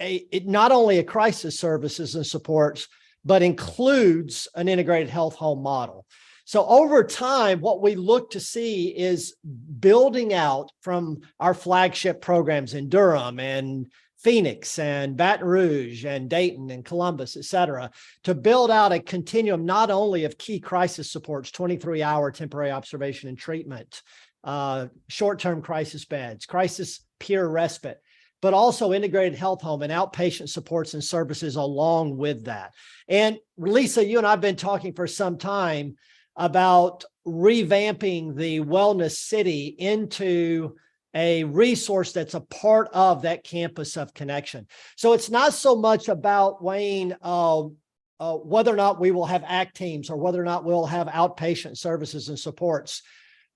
only a crisis services and supports, but includes an integrated health home model. So over time, what we look to see is building out from our flagship programs in Durham and Phoenix and Baton Rouge and Dayton and Columbus, et cetera, to build out a continuum not only of key crisis supports, 23-hour temporary observation and treatment, short-term crisis beds, crisis peer respite, but also integrated health home and outpatient supports and services along with that. And Lisa, you and I have been talking for some time about revamping the Wellness City into a resource that's a part of that campus of connection. So it's not so much about, Wayne, whether or not we will have ACT teams or whether or not we'll have outpatient services and supports,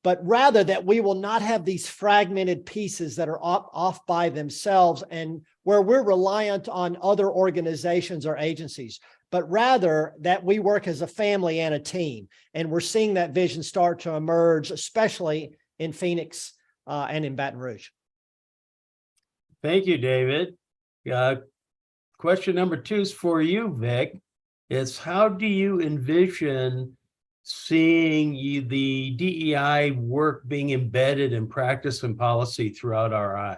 but rather that we will not have these fragmented pieces that are off by themselves and where we're reliant on other organizations or agencies, but rather that we work as a family and a team. And we're seeing that vision start to emerge, especially in Phoenix and in Baton Rouge. Thank you, David. Question number 2 is for you, Vic. It's how do you envision seeing the DEI work being embedded in practice and policy throughout RI?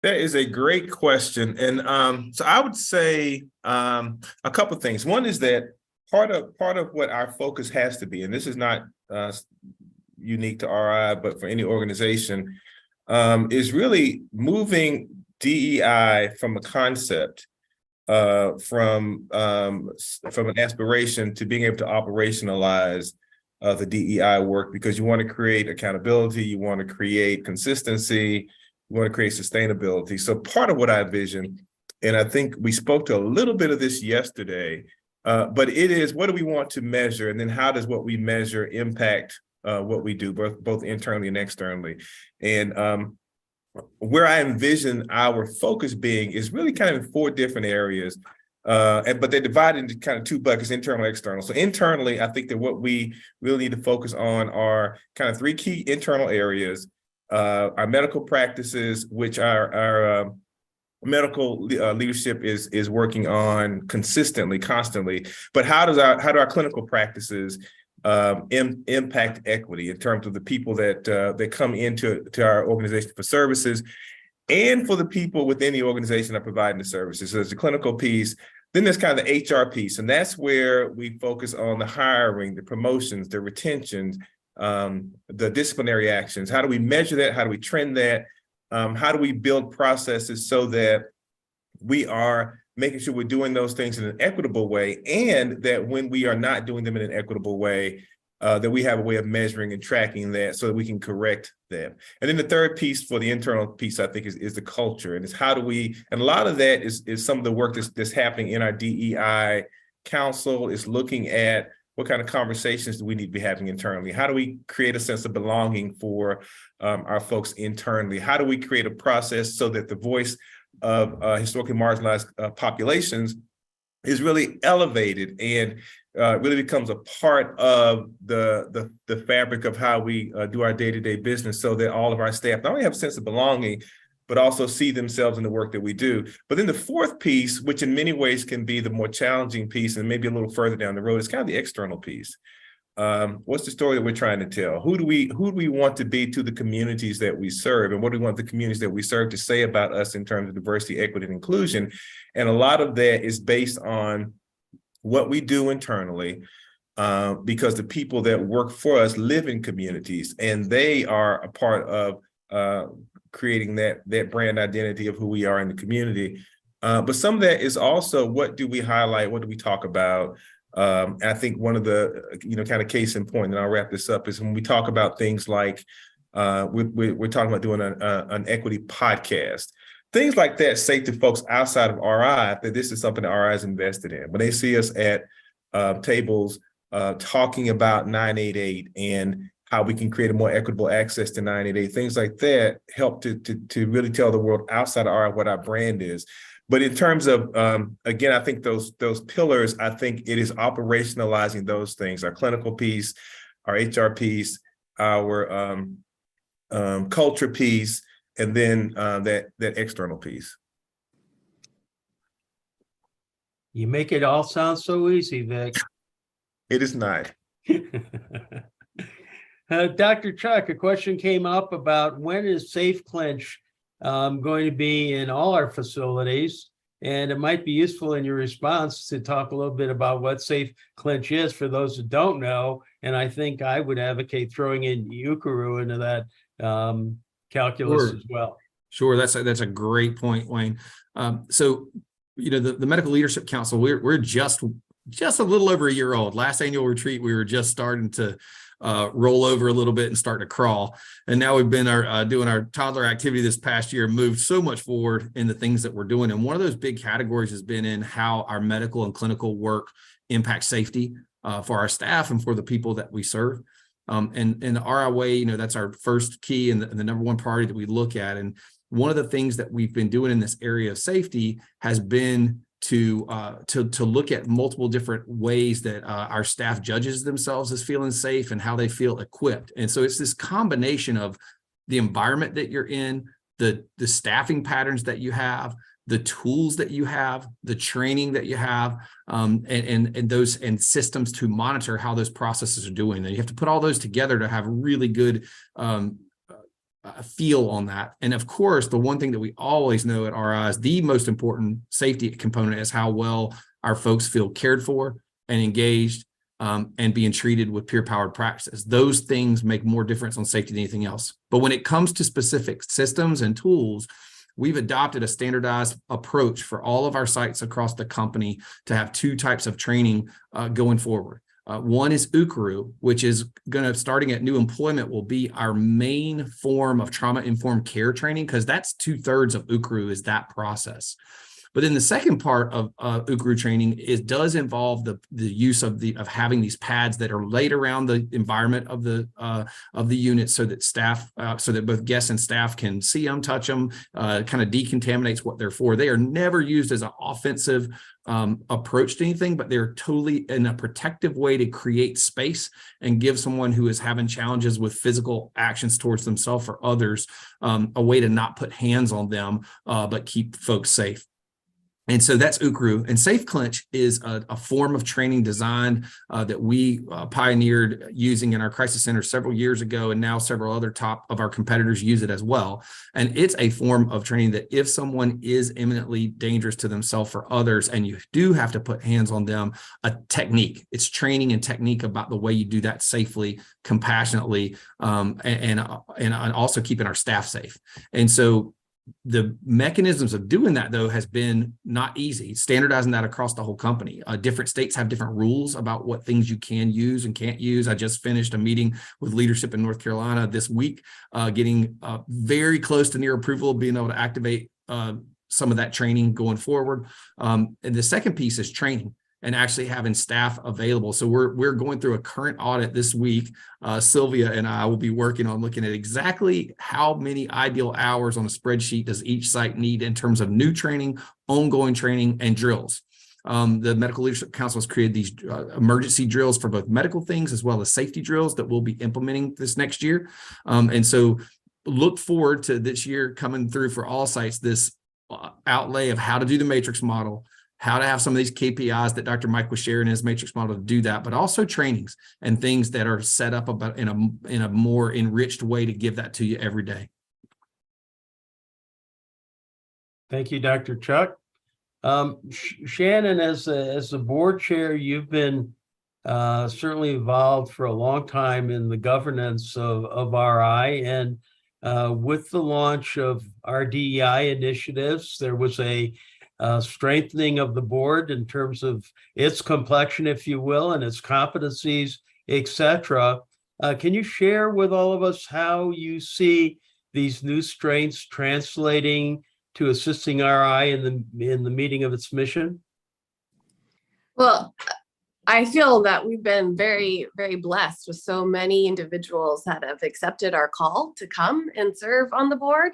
That is a great question. And so I would say a couple of things. One is that part of what our focus has to be, and this is not unique to RI, but for any organization, is really moving DEI from a concept, from an aspiration to being able to operationalize the DEI work, because you want to create accountability, you want to create consistency, you want to create sustainability. So part of what I envision, and I think we spoke to a little bit of this yesterday, but it is, what do we want to measure? And then how does what we measure impact what we do, both internally and externally? And where I envision our focus being is really kind of in 4 different areas. But they're divided into kind of 2 buckets, internal and external. So internally, I think that what we really need to focus on are kind of 3 key internal areas. Our medical practices, which our medical leadership is working on consistently, constantly. But how do our clinical practices impact equity in terms of the people that come into our organization for services, and for the people within the organization that are providing the services? So there's the clinical piece. Then there's kind of the HR piece, and that's where we focus on the hiring, the promotions, the retentions, the disciplinary actions. How do we measure that? How do we trend that? How do we build processes so that we are making sure we're doing those things in an equitable way, and that when we are not doing them in an equitable way, that we have a way of measuring and tracking that so that we can correct them. And then the third piece for the internal piece, I think, is the culture. And it's how do we, and a lot of that is some of the work that's happening in our DEI council, is looking at what kind of conversations do we need to be having internally? How do we create a sense of belonging for our folks internally? How do we create a process so that the voice of historically marginalized populations is really elevated and really becomes a part of the fabric of how we do our day-to-day business, so that all of our staff not only have a sense of belonging, but also see themselves in the work that we do. But then the fourth piece, which in many ways can be the more challenging piece and maybe a little further down the road, is kind of the external piece. What's the story that we're trying to tell? Who do we want to be to the communities that we serve? And what do we want the communities that we serve to say about us in terms of diversity, equity, and inclusion? And a lot of that is based on what we do internally, because the people that work for us live in communities, and they are a part of creating that brand identity of who we are in the community. But some of that is also, what do we highlight? What do we talk about? I think one of the, kind of case in point, and I'll wrap this up, is when we talk about things like, we're talking about doing an equity podcast. Things like that say to folks outside of RI that this is something that RI is invested in. When they see us at tables talking about 988 and how we can create a more equitable access to 988, things like that help to really tell the world outside of RI what our brand is. But in terms of, again, I think those pillars, I think it is operationalizing those things: our clinical piece, our HR piece, our culture piece, and then that external piece. You make it all sound so easy, Vic. It is not. Dr. Chuck, a question came up about when is Safe Clinch going to be in all our facilities, and it might be useful in your response to talk a little bit about what Safe Clinch is for those that don't know. And I think I would advocate throwing in Ukaru into that calculus as well. Sure, that's a great point, Wayne. So, the Medical Leadership Council, we're just a little over a year old. Last annual retreat, we were just starting to roll over a little bit and start to crawl. And now we've been doing our toddler activity this past year, moved so much forward in the things that we're doing. And one of those big categories has been in how our medical and clinical work impacts safety for our staff and for the people that we serve. And the RI way, that's our first key and the number one priority that we look at. And one of the things that we've been doing in this area of safety has been to look at multiple different ways that our staff judges themselves as feeling safe and how they feel equipped. And so it's this combination of the environment that you're in, the staffing patterns that you have, the tools that you have, the training that you have, and those systems to monitor how those processes are doing. And you have to put all those together to have really good feel on that. And of course, the one thing that we always know at RI is the most important safety component is how well our folks feel cared for and engaged, and being treated with peer-powered practices. Those things make more difference on safety than anything else. But when it comes to specific systems and tools, we've adopted a standardized approach for all of our sites across the company to have two types of training going forward. One is UCRU, which is going to, starting at new employment, will be our main form of trauma-informed care training, because that's 2/3 of UCRU is that process. But then the second part of UCRU training does involve the use of having these pads that are laid around the environment of the unit, so that staff, so that both guests and staff can see them, touch them, kind of decontaminates what they're for. They are never used as an offensive approach to anything, but they're totally in a protective way to create space and give someone who is having challenges with physical actions towards themselves or others a way to not put hands on them, but keep folks safe. And so that's UCRU. And Safe Clinch is a form of training designed that we pioneered using in our crisis center several years ago, and now several other top of our competitors use it as well. And it's a form of training that if someone is imminently dangerous to themselves or others, and you do have to put hands on them, a technique. It's training and technique about the way you do that safely, compassionately, and also keeping our staff safe. And so the mechanisms of doing that, though, has been not easy, standardizing that across the whole company. Different states have different rules about what things you can use and can't use. I just finished a meeting with leadership in North Carolina this week, getting very close to near approval of being able to activate some of that training going forward. And the second piece is training and actually having staff available. So we're going through a current audit this week. Sylvia and I will be working on looking at exactly how many ideal hours on a spreadsheet does each site need in terms of new training, ongoing training, and drills. The Medical Leadership Council has created these emergency drills for both medical things as well as safety drills that we'll be implementing this next year. And so look forward to this year coming through for all sites, this outlay of how to do the matrix model, how to have some of these KPIs that Dr. Mike was sharing in his matrix model to do that, but also trainings and things that are set up about in a more enriched way to give that to you every day. Thank you, Dr. Chuck. Shannon, as the board chair, you've been certainly involved for a long time in the governance of RI, and with the launch of our DEI initiatives, there was a strengthening of the board in terms of its complexion, if you will, and its competencies, etc. Can you share with all of us how you see these new strengths translating to assisting RI in the meeting of its mission? Well, I feel that we've been very, very blessed with so many individuals that have accepted our call to come and serve on the board.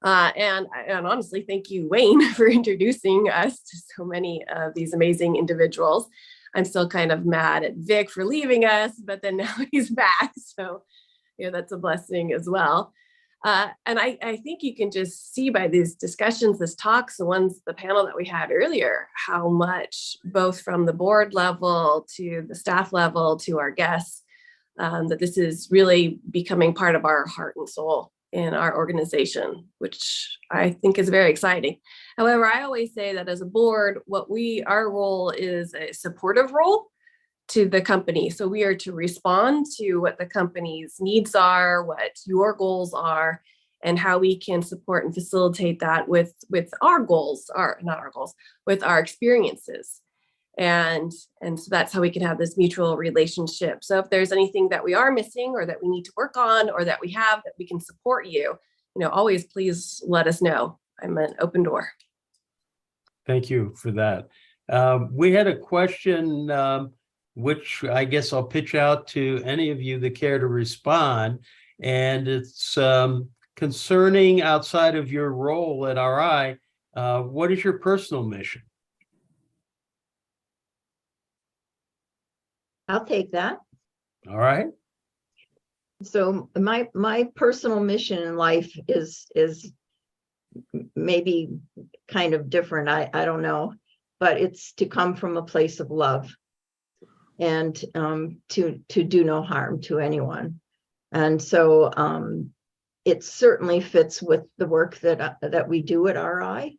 And honestly, thank you, Wayne, for introducing us to so many of these amazing individuals. I'm still kind of mad at Vic for leaving us, but then now he's back. So, that's a blessing as well. And I think you can just see by these discussions, this talks, the panel that we had earlier, how much both from the board level to the staff level to our guests, that this is really becoming part of our heart and soul in our organization, which I think is very exciting. However, I always say that as a board, our role is a supportive role to the company. So we are to respond to what the company's needs are, what your goals are, and how we can support and facilitate that with our goals, with our experiences. And so that's how we can have this mutual relationship. So if there's anything that we are missing or that we need to work on or that we have that we can support you, always please let us know. I'm an open door. Thank you for that. We had a question, which I guess I'll pitch out to any of you that care to respond. And it's concerning, outside of your role at RI, what is your personal mission? I'll take that. All right. So my personal mission in life is maybe kind of different. I don't know, but it's to come from a place of love and to do no harm to anyone. And so it certainly fits with the work that we do at RI.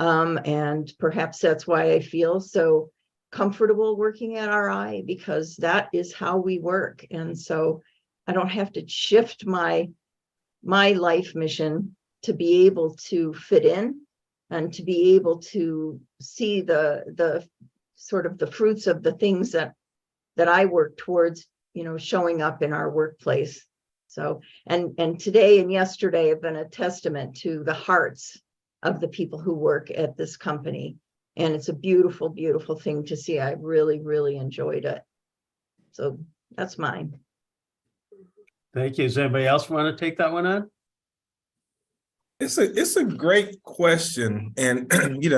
And perhaps that's why I feel so comfortable working at RI because that is how we work. And so I don't have to shift my life mission to be able to fit in and to be able to see the sort of the fruits of the things that I work towards, showing up in our workplace. So, and today and yesterday have been a testament to the hearts of the people who work at this company. And it's a beautiful, beautiful thing to see. I really, really enjoyed it. So that's mine. Thank you. Does anybody else want to take that one on? It's a great question. And, and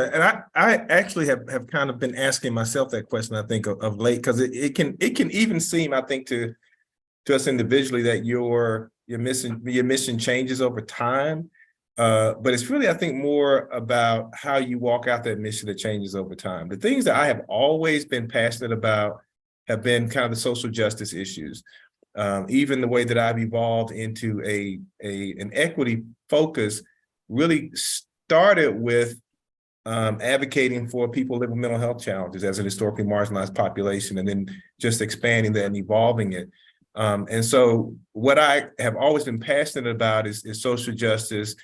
I actually have kind of been asking myself that question, I think, of late, because it can even seem, I think, to us individually that your mission changes over time. But it's really, I think, more about how you walk out that mission that changes over time. The things that I have always been passionate about have been kind of the social justice issues. Even the way that I've evolved into an equity focus really started with advocating for people living with mental health challenges as an historically marginalized population, and then just expanding that and evolving it. And so what I have always been passionate about is social justice,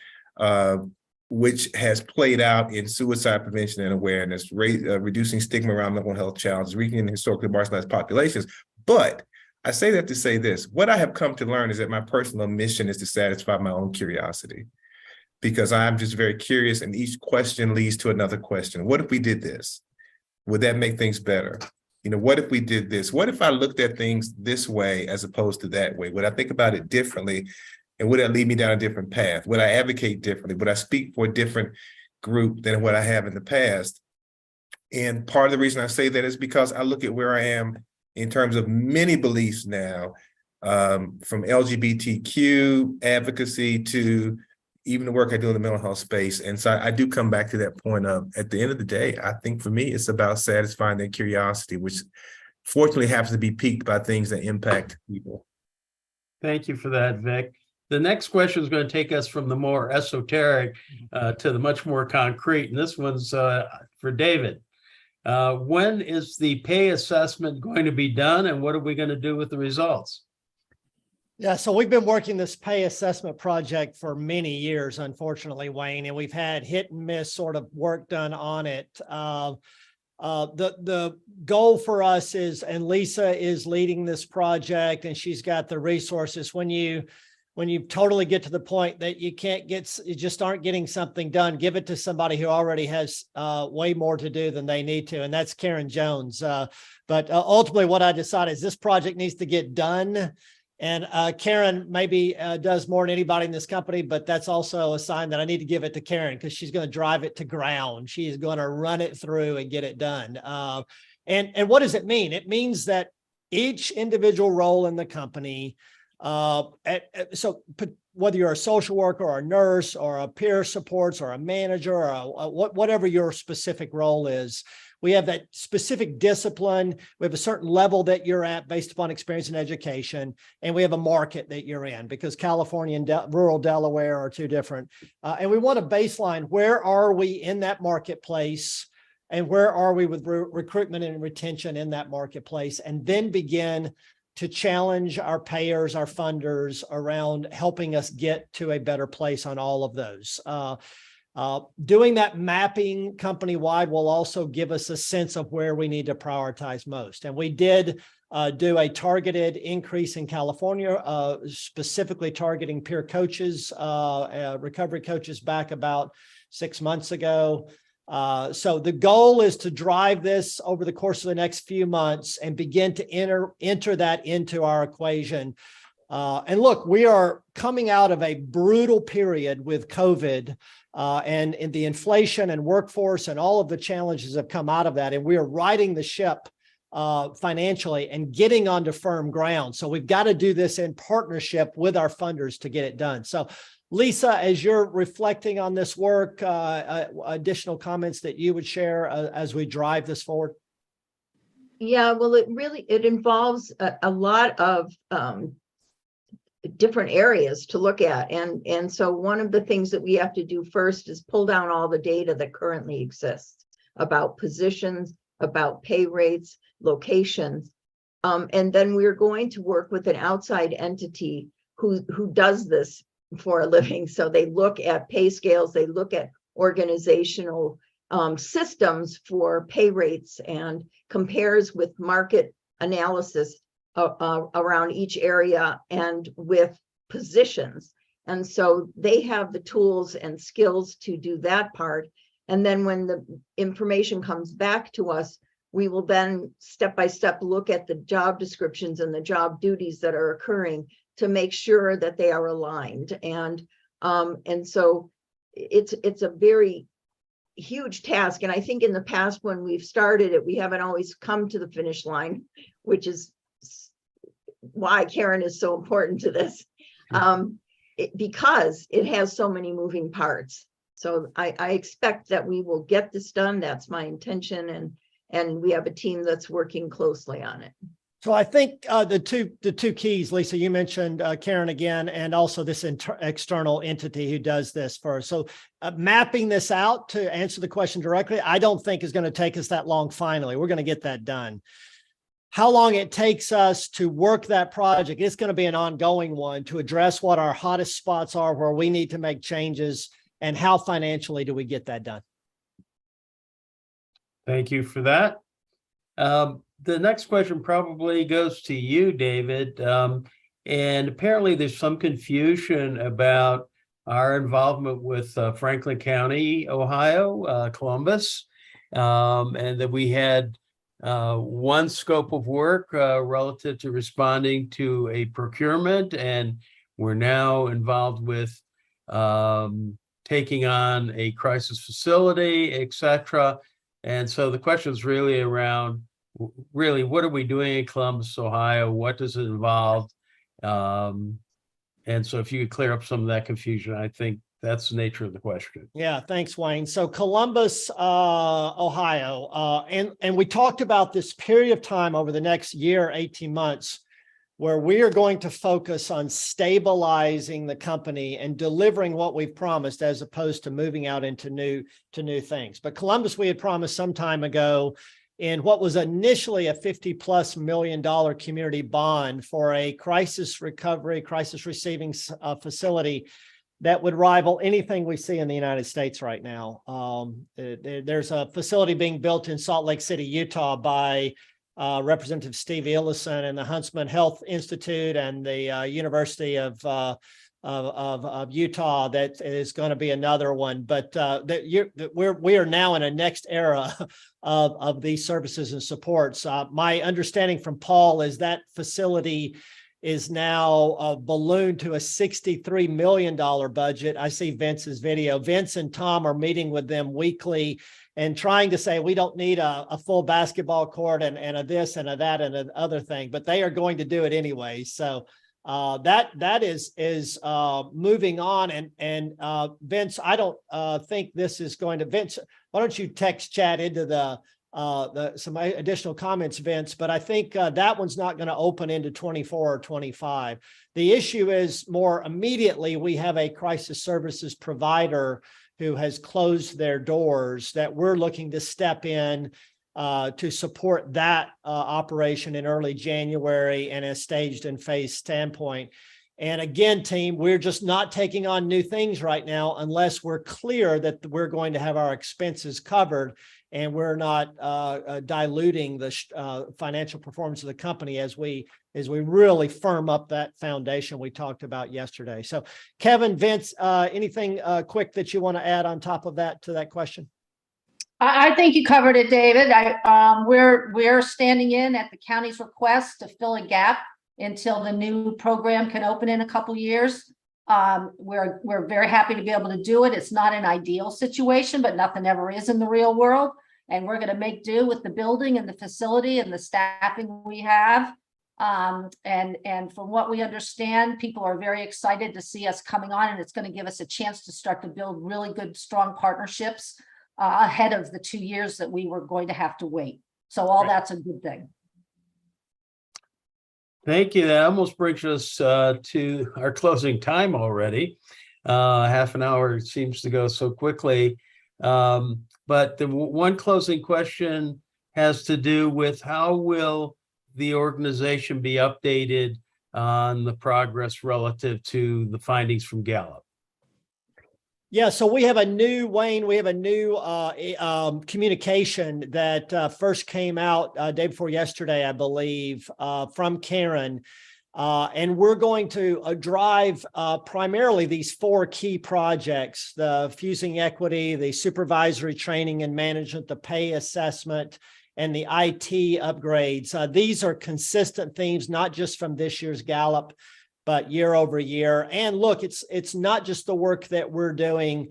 which has played out in suicide prevention and awareness, reducing stigma around mental health challenges, reaching historically marginalized populations. But I say that to say this: what I have come to learn is that my personal mission is to satisfy my own curiosity, because I'm just very curious, and each question leads to another question. What if we did this? Would that make things better? What if we did this? What if I looked at things this way as opposed to that way? Would I think about it differently? And would that lead me down a different path? Would I advocate differently? Would I speak for a different group than what I have in the past? And part of the reason I say that is because I look at where I am in terms of many beliefs now, from LGBTQ advocacy to even the work I do in the mental health space. And so I do come back to that point of, at the end of the day, I think for me, it's about satisfying their curiosity, which fortunately happens to be piqued by things that impact people. Thank you for that, Vic. The next question is going to take us from the more esoteric to the much more concrete. And this one's for David. When is the pay assessment going to be done, and what are we going to do with the results? Yeah, so we've been working this pay assessment project for many years, unfortunately, Wayne, and we've had hit and miss sort of work done on it. The goal for us is, and Lisa is leading this project, and she's got the resources. When you totally get to the point that you just aren't getting something done, give it to somebody who already has way more to do than they need to. And that's Karen Jones. But ultimately what I decided is this project needs to get done. And Karen maybe does more than anybody in this company, but that's also a sign that I need to give it to Karen, because she's going to drive it to ground. She is going to run it through and get it done. And what does it mean? It means that each individual role in the company, so whether you're a social worker or a nurse or a peer supports or a manager or whatever your specific role is, we have that specific discipline. We have a certain level that you're at based upon experience and education, and we have a market that you're in, because California and rural Delaware are two different. And we want a baseline. Where are we in that marketplace? And where are we with recruitment and retention in that marketplace? And then begin to challenge our payers, our funders around helping us get to a better place on all of those. Doing that mapping company-wide will also give us a sense of where we need to prioritize most. And we did do a targeted increase in California, specifically targeting peer coaches, recovery coaches back about 6 months ago. So the goal is to drive this over the course of the next few months and begin to enter that into our equation. And look, we are coming out of a brutal period with COVID and in the inflation and workforce, and all of the challenges have come out of that. And we are riding the ship financially and getting onto firm ground. So we've got to do this in partnership with our funders to get it done. So Lisa, as you're reflecting on this work, additional comments that you would share as we drive this forward? Yeah, well, it involves a lot of different areas to look at. And so one of the things that we have to do first is pull down all the data that currently exists about positions, about pay rates, locations. And then we're going to work with an outside entity who does this for a living. So they look at pay scales, they look at organizational systems for pay rates and compares with market analysis around each area and with positions. And so they have the tools and skills to do that part. And then when the information comes back to us, we will then step by step look at the job descriptions and the job duties that are occurring to make sure that they are aligned. And so it's a very huge task. And I think in the past when we've started it, we haven't always come to the finish line, which is why Karen is so important to this, because it has so many moving parts. So I expect that we will get this done. That's my intention. And we have a team that's working closely on it. So I think the two keys, Lisa, you mentioned Karen again, and also this external entity who does this for us. So mapping this out to answer the question directly, I don't think is going to take us that long. Finally, we're going to get that done. How long it takes us to work that project, it's going to be an ongoing one to address what our hottest spots are, where we need to make changes, and how financially do we get that done. Thank you for that. The next question probably goes to you, David. And apparently there's some confusion about our involvement with Franklin County, Ohio, Columbus, and that we had one scope of work relative to responding to a procurement, and we're now involved with taking on a crisis facility, et cetera. And so the question is really around, what are we doing in Columbus, Ohio? What does it involve? And so if you could clear up some of that confusion, I think that's the nature of the question. Yeah, thanks, Wayne. So Columbus, Ohio, and we talked about this period of time over the next year, 18 months, where we are going to focus on stabilizing the company and delivering what we've promised, as opposed to moving out into new things. But Columbus, we had promised some time ago in what was initially a $50+ million community bond for a crisis recovery, crisis receiving facility that would rival anything we see in the United States right now. There's a facility being built in Salt Lake City, Utah by Representative Steve Ellison and the Huntsman Health Institute and the University of Utah. That is going to be another one. But we are now in a next era of these services and supports. My understanding from Paul is that facility is now ballooned to a $63 million budget. I see Vince's video. Vince and Tom are meeting with them weekly and trying to say, we don't need a full basketball court and a this and a that and another thing, but they are going to do it anyway. So that is moving on. And Vince, I don't think this is going to, Vince, why don't you text chat into some additional comments, Vince, but I think that one's not going to open into 24 or 25. The issue is more immediately, we have a crisis services provider who has closed their doors that we're looking to step in to support that operation in early January and a staged and phased standpoint. And again, team, we're just not taking on new things right now unless we're clear that we're going to have our expenses covered and we're not diluting the financial performance of the company as we really firm up that foundation we talked about yesterday. So Kevin, Vince, anything quick that you want to add on top of that to that question? I think you covered it, David. We're standing in at the county's request to fill a gap until the new program can open in a couple years. We're very happy to be able to do it. It's not an ideal situation, but nothing ever is in the real world. And we're going to make do with the building and the facility and the staffing we have. And from what we understand, people are very excited to see us coming on, and it's going to give us a chance to start to build really good, strong partnerships ahead of the 2 years that we were going to have to wait. So all that's a good thing. Thank you. That almost brings us to our closing time already. Half an hour seems to go so quickly. But the one closing question has to do with how will the organization be updated on the progress relative to the findings from Gallup? Yeah, so we have a new, Wayne, we have a new communication that first came out day before yesterday, I believe, from Karen. And we're going to drive primarily these 4 key projects: the fusing equity, the supervisory training and management, the pay assessment, and the IT upgrades. These are consistent themes, not just from this year's Gallup, but year over year. And look, it's not just the work that we're doing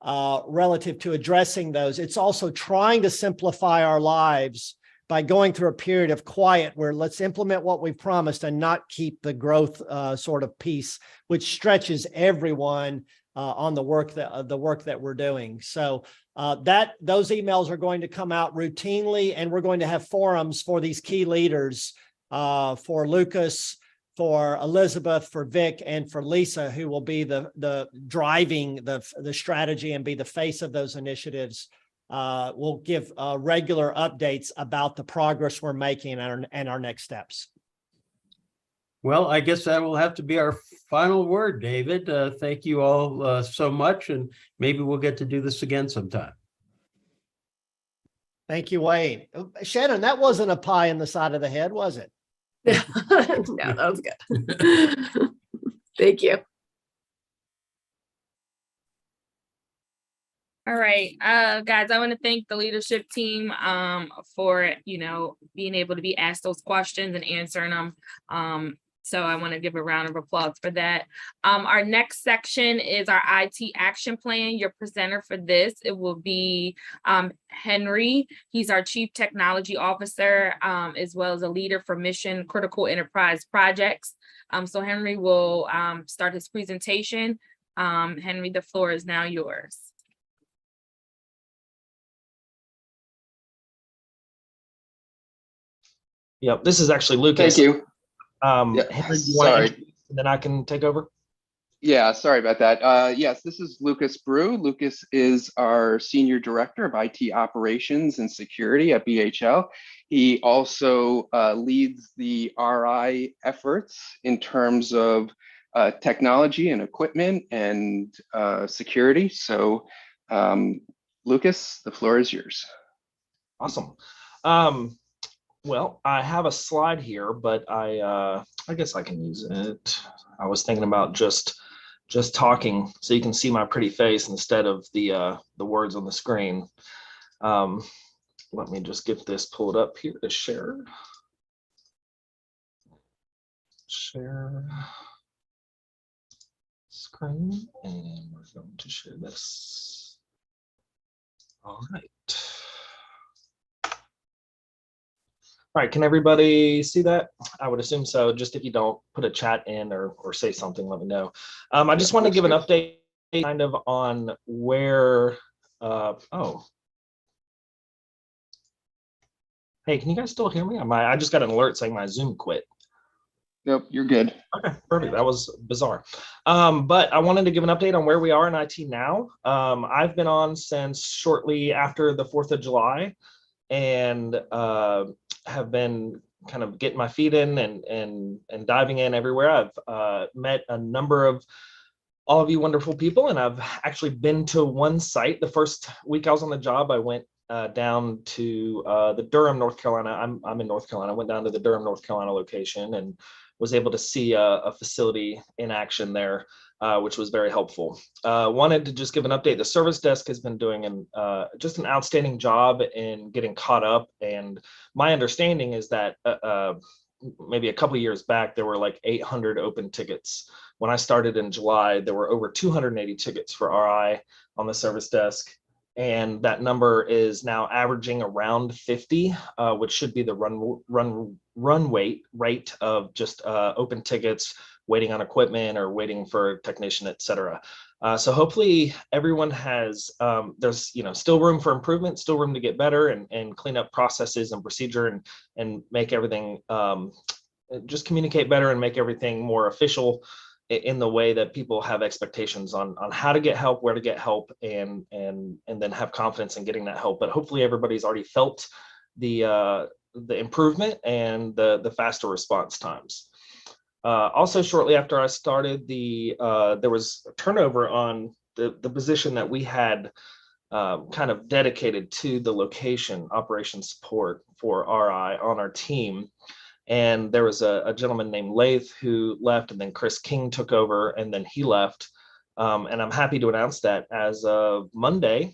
relative to addressing those. It's also trying to simplify our lives by going through a period of quiet where let's implement what we promised and not keep the growth sort of piece, which stretches everyone on the work that we're doing. So those emails are going to come out routinely, and we're going to have forums for these key leaders, for Lucas, for Elizabeth, for Vic, and for Lisa, who will be the driving the strategy and be the face of those initiatives. We'll give regular updates about the progress we're making and our next steps. Well, I guess that will have to be our final word, David. Thank you all so much, and maybe we'll get to do this again sometime. Thank you, Wayne. Shannon, that wasn't a pie in the side of the head, was it? No, that was good. Thank you. All right, guys, I want to thank the leadership team for, being able to be asked those questions and answering them. So I want to give a round of applause for that. Our next section is our IT action plan. Your presenter for this, it will be Henry. He's our Chief Technology Officer, as well as a leader for Mission Critical Enterprise Projects. So Henry will start his presentation. Henry, the floor is now yours. Yep, this is actually Lucas. Thank you. Henry, you want to, and then I can take over? Yeah, sorry about that. Yes, this is Lucas Brew. Lucas is our Senior Director of IT Operations and Security at BHL. He also leads the RI efforts in terms of technology and equipment and security. So, Lucas, the floor is yours. Awesome. Well, I have a slide here, but I guess I can use it. I was thinking about just talking so you can see my pretty face instead of the words on the screen. Let me just get this pulled up here to share. Share screen, and we're going to share this. All right. All right, can everybody see that? I would assume so. Just if you don't, put a chat in or say something, let me know. I just want to give an update kind of on where, hey, can you guys still hear me? I just got an alert saying my Zoom quit. Nope, you're good. Okay, perfect. That was bizarre. But I wanted to give an update on where we are in IT now. I've been on since shortly after the 4th of July and have been kind of getting my feet in and diving in everywhere. I've met a number of all of you wonderful people, and I've actually been to one site. The first week I was on the job, I went down to the Durham, North Carolina. I'm in North Carolina. I went down to the Durham, North Carolina location and was able to see a facility in action there, which was very helpful. Wanted to just give an update. The service desk has been doing just an outstanding job in getting caught up. And my understanding is that maybe a couple of years back, there were like 800 open tickets. When I started in July, there were over 280 tickets for RI on the service desk. And that number is now averaging around 50, which should be the run rate of just open tickets, waiting on equipment or waiting for a technician, et cetera. So hopefully everyone has, there's still room for improvement, still room to get better and clean up processes and procedure and make everything, just communicate better and make everything more official in the way that people have expectations on how to get help, where to get help, and then have confidence in getting that help. But hopefully everybody's already felt the improvement and the faster response times. Also, shortly after I started, there was a turnover on the position that we had kind of dedicated to the location operations support for RI on our team. And there was a gentleman named Lath who left, and then Chris King took over, and then he left. And I'm happy to announce that as of Monday,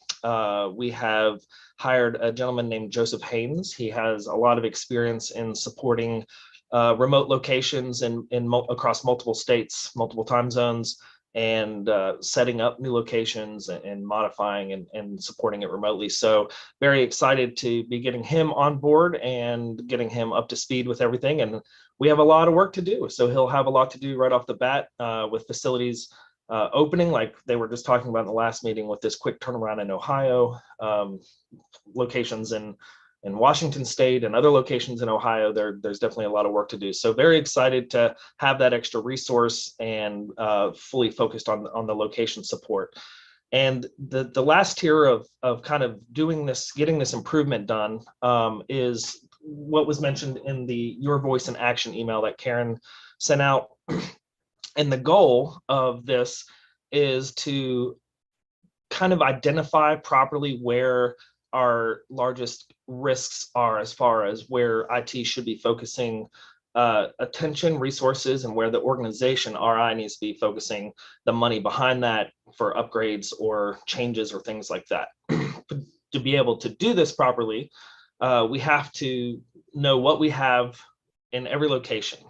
we have hired a gentleman named Joseph Haynes. He has a lot of experience in supporting remote locations across multiple states, multiple time zones, and setting up new locations and modifying and supporting it remotely. So very excited to be getting him on board and getting him up to speed with everything. And we have a lot of work to do. So he'll have a lot to do right off the bat with facilities opening, like they were just talking about in the last meeting, with this quick turnaround in Ohio, locations in Washington State and other locations in Ohio. There's definitely a lot of work to do. So very excited to have that extra resource and fully focused on the location support. And the last tier of kind of doing this, getting this improvement done, is what was mentioned in the Your Voice in Action email that Karen sent out. And the goal of this is to kind of identify properly where our largest risks are as far as where IT should be focusing attention, resources, and where the organization RI needs to be focusing the money behind that for upgrades or changes or things like that. To be able to do this properly, we have to know what we have in every location,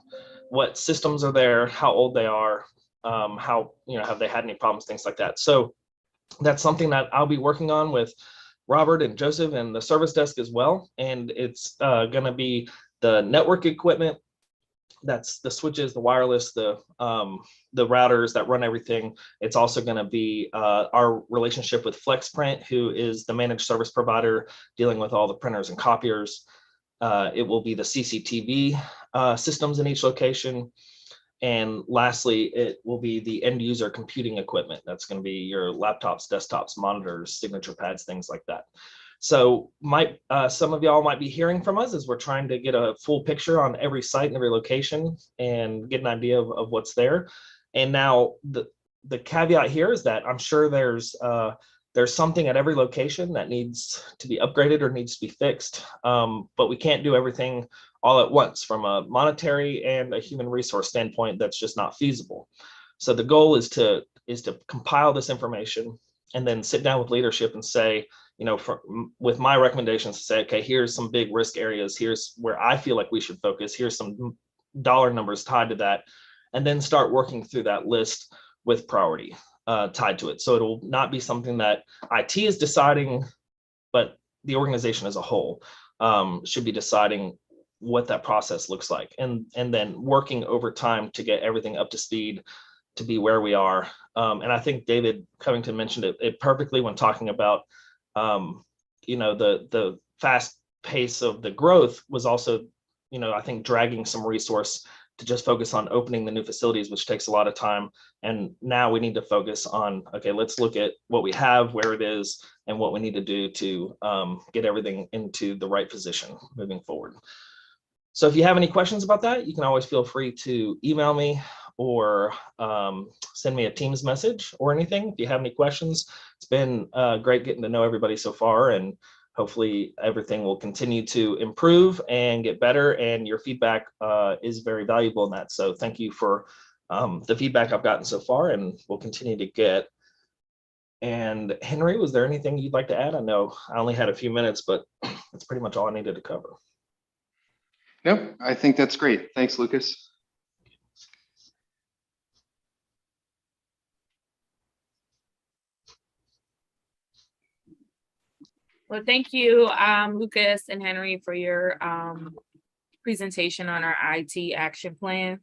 what systems are there, how old they are, how, have they had any problems, things like that. So that's something that I'll be working on with Robert and Joseph and the service desk as well. And it's going to be the network equipment, that's the switches, the wireless, the routers that run everything. It's also going to be our relationship with FlexPrint, who is the managed service provider dealing with all the printers and copiers. It will be the CCTV systems in each location. And lastly, it will be the end user computing equipment. That's going to be your laptops, desktops, monitors, signature pads, things like that. So some of y'all might be hearing from us as we're trying to get a full picture on every site and every location and get an idea of what's there. And now the caveat here is that I'm sure there's something at every location that needs to be upgraded or needs to be fixed, but we can't do everything all at once from a monetary and a human resource standpoint. That's just not feasible. So the goal is to compile this information and then sit down with leadership and say, with my recommendations, to say, okay, here's some big risk areas. Here's where I feel like we should focus. Here's some dollar numbers tied to that, and then start working through that list with priority tied to it. So it'll not be something that IT is deciding, but the organization as a whole should be deciding what that process looks like, and then working over time to get everything up to speed to be where we are. And I think David Covington mentioned it perfectly when talking about the fast pace of the growth was also, I think, dragging some resource to just focus on opening the new facilities, which takes a lot of time. And now we need to focus on, okay, let's look at what we have, where it is, and what we need to do to get everything into the right position moving forward. So if you have any questions about that, you can always feel free to email me or send me a Teams message or anything. If you have any questions, it's been great getting to know everybody so far, and hopefully everything will continue to improve and get better, and your feedback is very valuable in that. So thank you for the feedback I've gotten so far, and we'll continue to get. And Henry, was there anything you'd like to add? I know I only had a few minutes, but that's pretty much all I needed to cover. No, I think that's great. Thanks, Lucas. Well, thank you, Lucas and Henry, for your presentation on our IT action plan.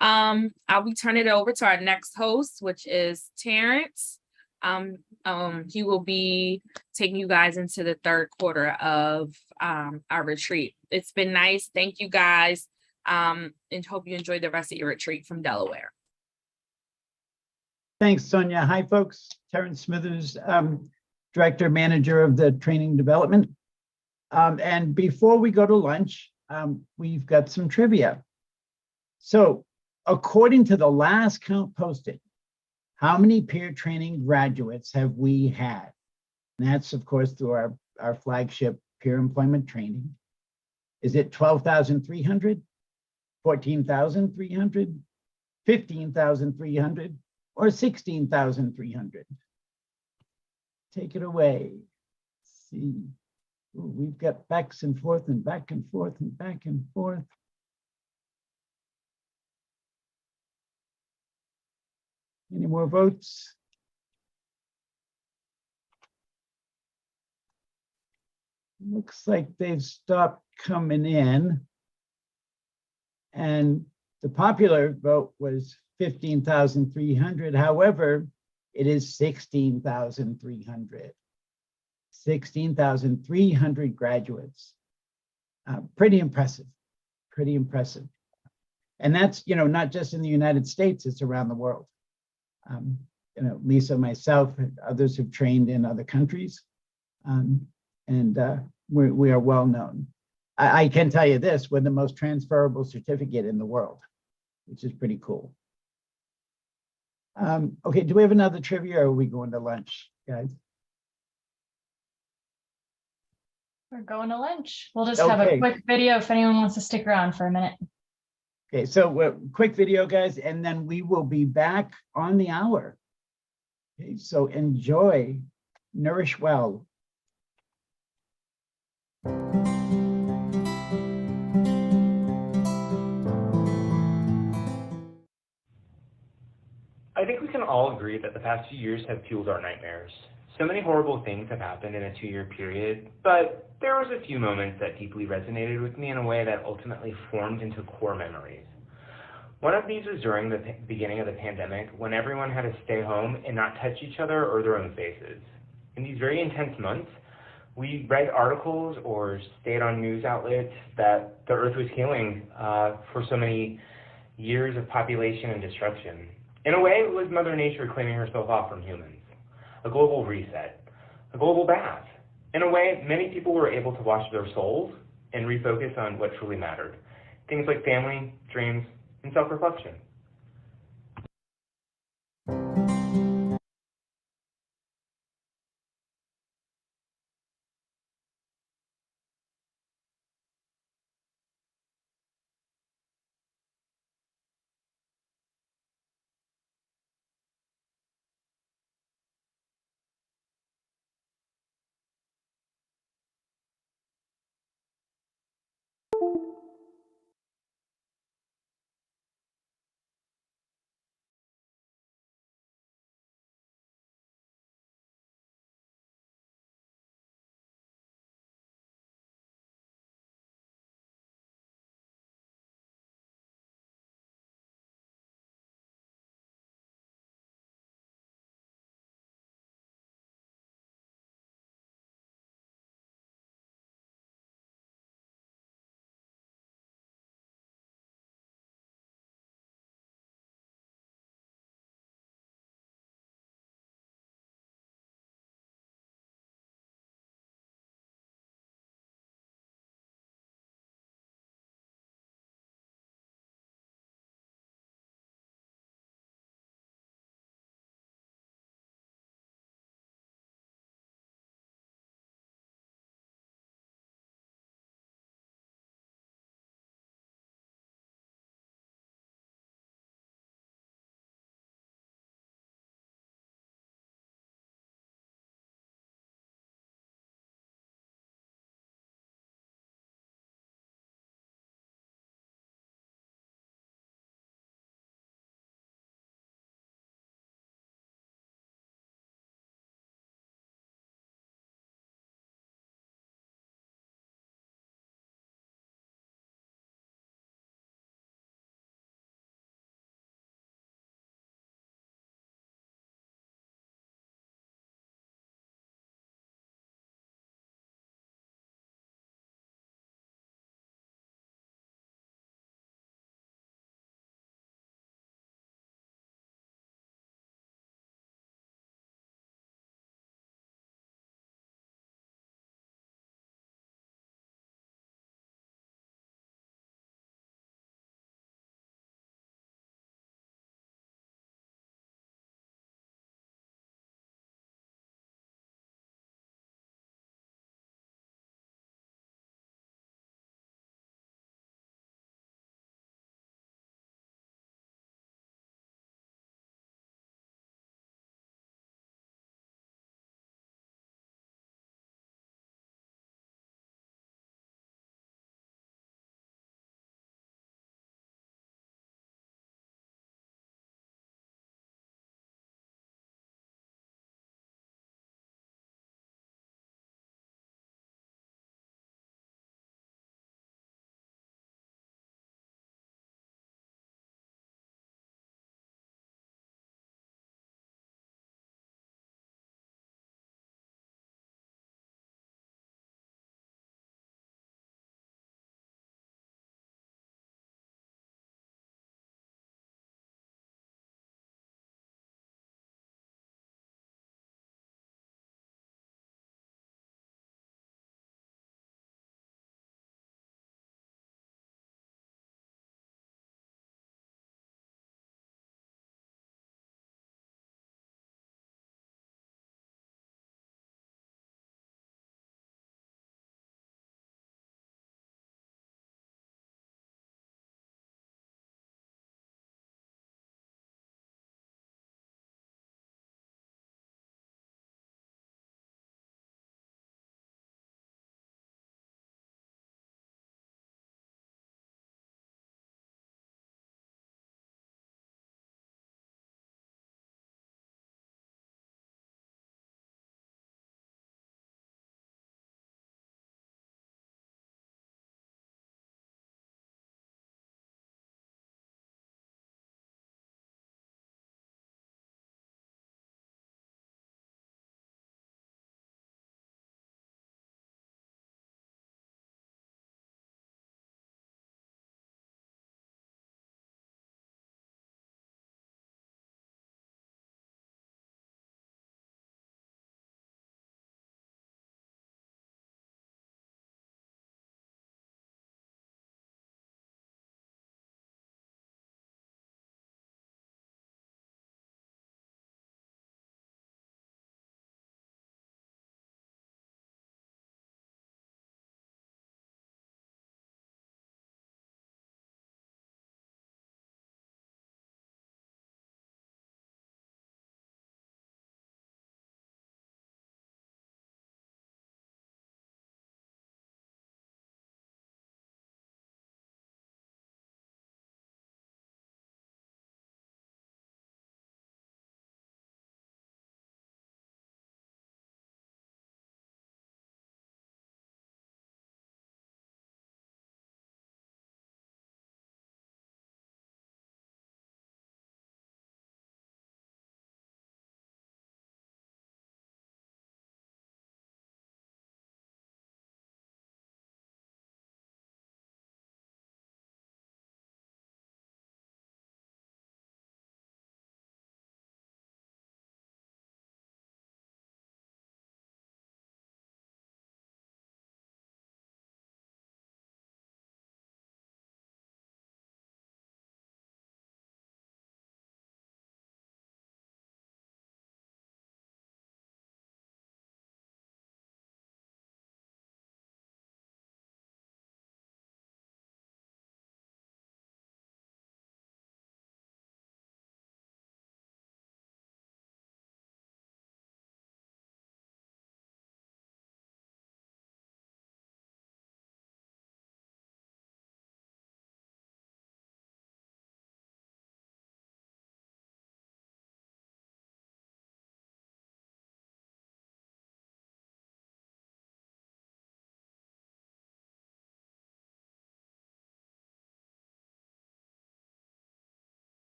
I'll be turning it over to our next host, which is Terrence. He will be taking you guys into the third quarter of our retreat. It's been nice. Thank you, guys, and hope you enjoy the rest of your retreat from Delaware. Thanks, Sonia. Hi, folks. Terrence Smithers, Director Manager of the Training Development. And before we go to lunch, we've got some trivia. So according to the last count posted, how many peer training graduates have we had? And that's, of course, through our flagship peer employment training. Is it 12,300, 14,300, 15,300, or 16,300? Take it away. Let's see. Ooh, we've got backs and forth and back and forth and back and forth. Any more votes? Looks like they've stopped coming in. And the popular vote was 15,300. However, it is 16,300. 16,300 graduates. Pretty impressive, pretty impressive. And that's, you know, not just in the United States, it's around the world. You know, Lisa, myself, and others have trained in other countries. We are well known. I can tell you this, we're the most transferable certificate in the world, which is pretty cool. Okay, do we have another trivia or are we going to lunch, guys? We're going to lunch. We'll just have a Okay. quick video if anyone wants to stick around for a minute. Okay, so quick video, guys, and then we will be back on the hour. Okay, so enjoy, nourish well. I think we can all agree that the past few years have fueled our nightmares. So many horrible things have happened in a 2-year period, but there was a few moments that deeply resonated with me in a way that ultimately formed into core memories. One of these was during the beginning of the pandemic, when everyone had to stay home and not touch each other or their own faces. In these very intense months, we read articles or stayed on news outlets that the Earth was healing for so many years of population and destruction. In a way, it was Mother Nature cleaning herself off from humans. A global reset, a global bath. In a way, many people were able to wash their souls and refocus on what truly mattered. Things like family, dreams, and self-reflection.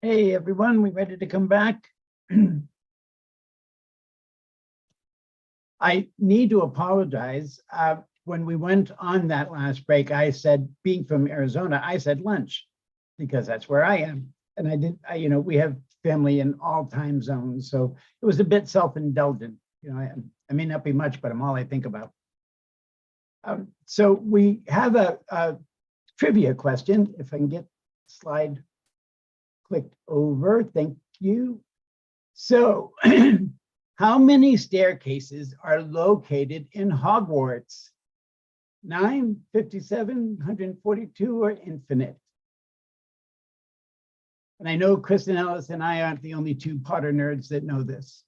Hey, everyone, we ready to come back? I need to apologize. When we went on that last break, I said, being from Arizona, I said lunch because that's where I am. And we have family in all time zones. So it was a bit self-indulgent. I may not be much, but I'm all I think about. So we have a trivia question. If I can get the slide clicked over, thank you. So how many staircases are located in Hogwarts? 9, 57, 142, or infinite? And I know Kristen Ellis and I aren't the only two Potter nerds that know this.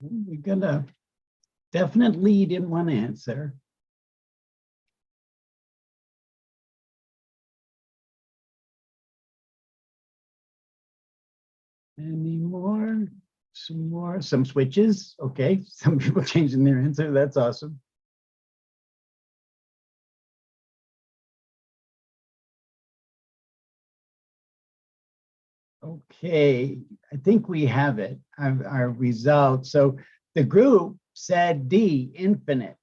We got a definite lead in one answer. Any more? Some switches. Okay, some people changing their answer. That's awesome. Okay, I think we have it, our results. So the group said D, infinite.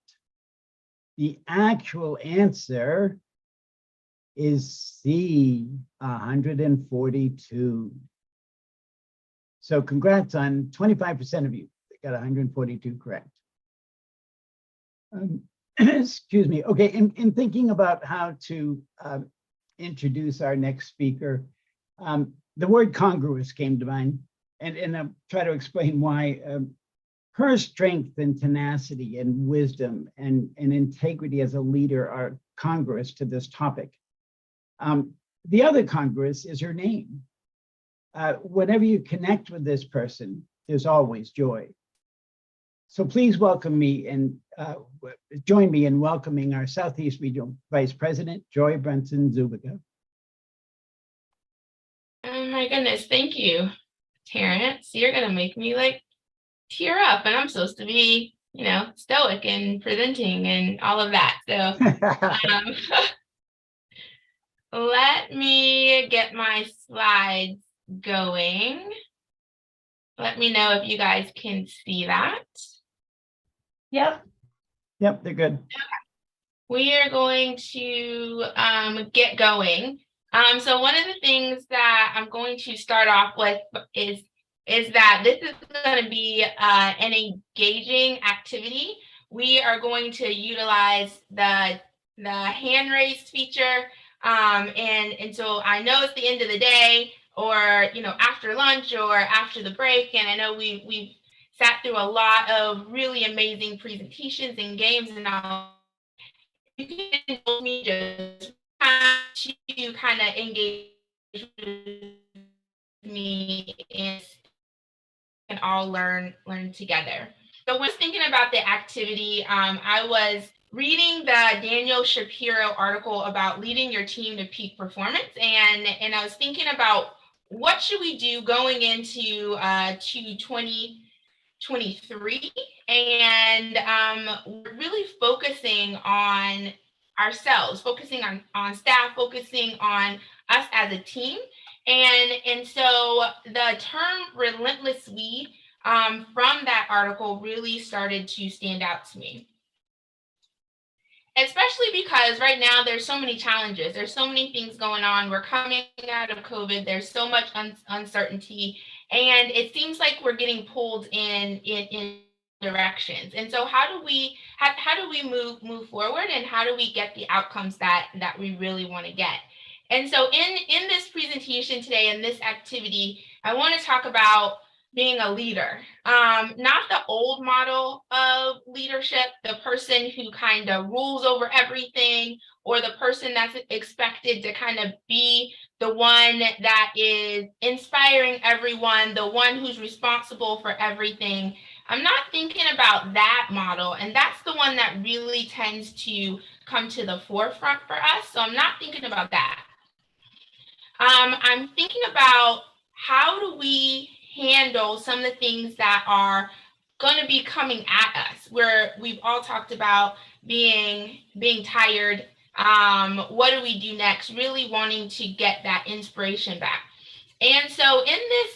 The actual answer is C, 142. So congrats on 25% of you that got 142 correct. Excuse me. Okay, in thinking about how to introduce our next speaker, the word congruous came to mind, and I'll try to explain why. Her strength and tenacity and wisdom and integrity as a leader are congruous to this topic. The other congruous is her name. Whenever you connect with this person, there's always joy. So please welcome me and join me in welcoming our Southeast Regional Vice President, Joy Brunson-Nsubuga. Oh my goodness, thank you, Terrence. You're gonna make me like tear up, and I'm supposed to be, stoic and presenting and all of that. So let me get my slides going. Let me know if you guys can see that. Yep. Yep, they're good. Okay. We are going to get going. So one of the things that I'm going to start off with is that this is going to be an engaging activity. We are going to utilize the hand raised feature. And so I know it's the end of the day, or after lunch or after the break, and I know we've sat through a lot of really amazing presentations and games, and you can help me just to kind of engage with me and all learn together. So when I was thinking about the activity, I was reading the Daniel Shapiro article about leading your team to peak performance, and I was thinking about what should we do going into 2023, and we're really focusing on ourselves, focusing on staff, focusing on us as a team. And so the term relentless we from that article really started to stand out to me. Especially because right now there's so many challenges. There's so many things going on. We're coming out of COVID. There's so much uncertainty. And it seems like we're getting pulled in directions. And so how do we move forward, and how do we get the outcomes that we really want to get? And so in this presentation today, in this activity, I want to talk about being a leader, not the old model of leadership, the person who kind of rules over everything, or the person that's expected to kind of be the one that is inspiring everyone, the one who's responsible for everything. I'm not thinking about that model, and that's the one that really tends to come to the forefront for us. So I'm not thinking about that. I'm thinking about how do we handle some of the things that are going to be coming at us, where we've all talked about being tired. What do we do next? Really wanting to get that inspiration back. And so in this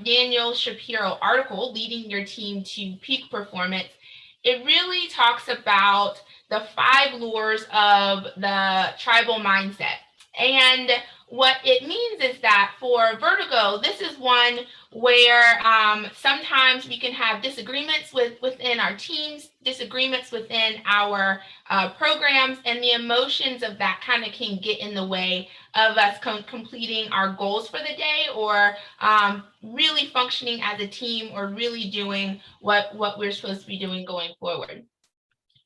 Daniel Shapiro article, Leading Your Team to Peak Performance, it really talks about the 5 lures of the tribal mindset. And what it means is that for vertigo, this is one where sometimes we can have disagreements within our teams, disagreements within our programs, and the emotions of that kind of can get in the way of us completing our goals for the day, or really functioning as a team, or really doing what we're supposed to be doing going forward.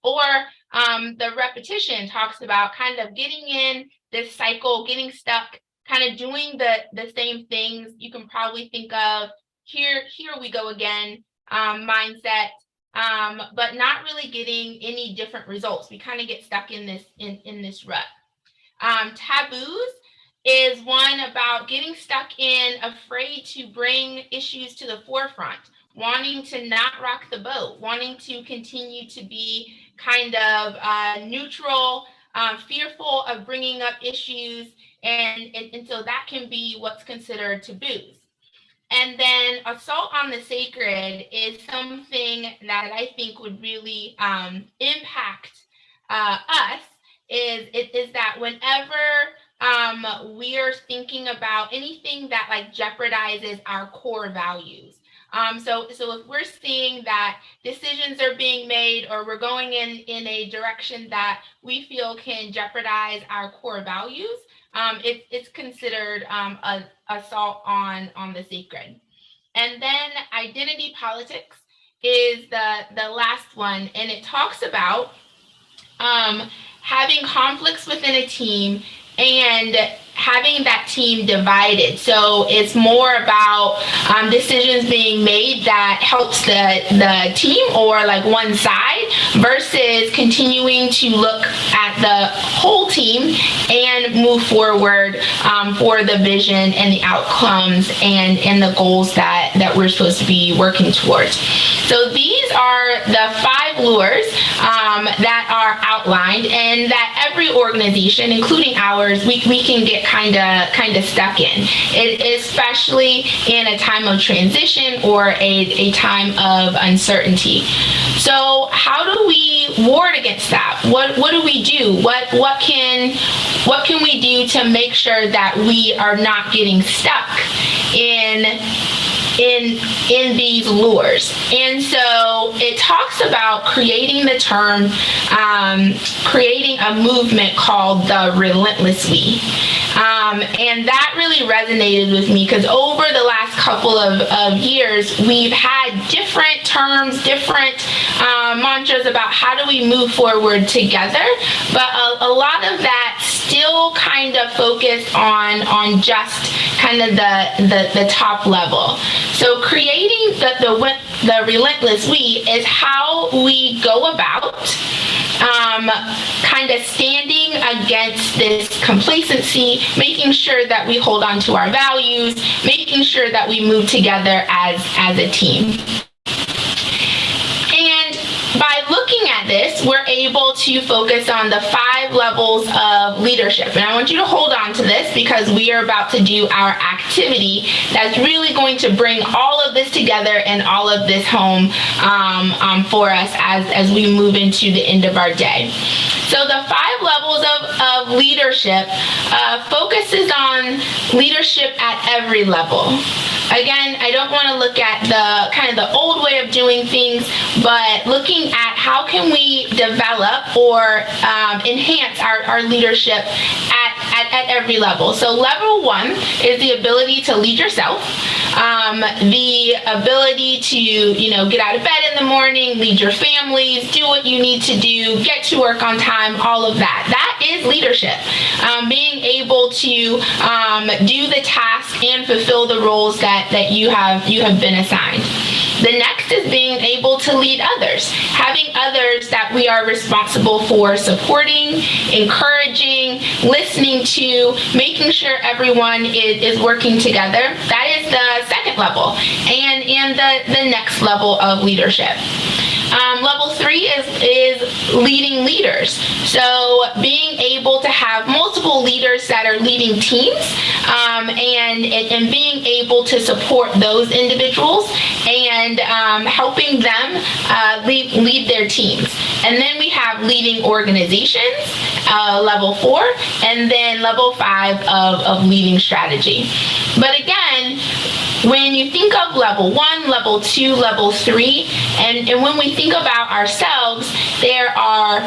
Or the repetition talks about kind of getting in this cycle, getting stuck, kind of doing the same things. You can probably think of here we go again mindset, but not really getting any different results. We kind of get stuck in this rut. Taboos is one about getting stuck in, afraid to bring issues to the forefront, wanting to not rock the boat, wanting to continue to be kind of neutral, fearful of bringing up issues, and so that can be what's considered taboos. And then assault on the sacred is something that I think would really impact us, is that whenever we are thinking about anything that like jeopardizes our core values. So if we're seeing that decisions are being made, or we're going in a direction that we feel can jeopardize our core values, it's considered an assault on the sacred. And then identity politics is the last one, and it talks about having conflicts within a team and having that team divided. So it's more about decisions being made that helps the team, or like one side, versus continuing to look at the whole team and move forward for the vision and the outcomes and the goals that we're supposed to be working towards. So these are the 5 lures that are outlined, and that every organization, including ours, we can get kind of stuck in, especially in a time of transition or a time of uncertainty. So how do we ward against that? What do we do? What can we do to make sure that we are not getting stuck in these lures? And so it talks about creating the term, creating a movement called the relentless we. And that really resonated with me, because over the last couple of years, we've had different terms, different mantras about how do we move forward together, but a lot of that still kind of focused on just kind of the top level. So creating the relentless we is how we go about kind of standing against this complacency, making sure that we hold on to our values, making sure that we move together as a team. And by looking at this, we're able to focus on the 5 levels of leadership. And I want you to hold on to this, because we are about to do our activity that's really going to bring all of this together and all of this home for us as we move into the end of our day. So the 5 levels of leadership focuses on leadership at every level. Again, I don't want to look at the kind of the old way of doing things, but looking at how can we develop or enhance our leadership at every level. So level 1 is the ability to lead yourself, the ability to get out of bed in the morning, lead your families, do what you need to do, get to work on time, all of that. That is leadership. Being able to do the task and fulfill the roles that you have been assigned. The next is being able to lead others, having others that we are responsible for supporting, encouraging, listening to, making sure everyone is working together. That is the second level and the next level of leadership. Level 3 is leading leaders. So being able to have multiple leaders that are leading teams and being able to support those individuals and helping them lead their teams. And then we have leading organizations, level 4, and then level 5 of leading strategy. But again, when you think of level 1, level 2, level 3, and when we think about ourselves, there are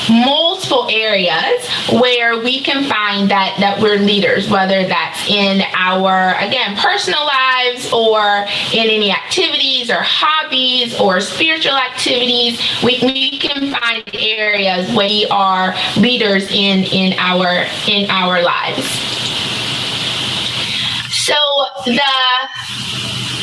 multiple areas where we can find that we're leaders, whether that's in our, again, personal lives or in any activities or hobbies or spiritual activities. We can find areas where we are leaders in our lives. So the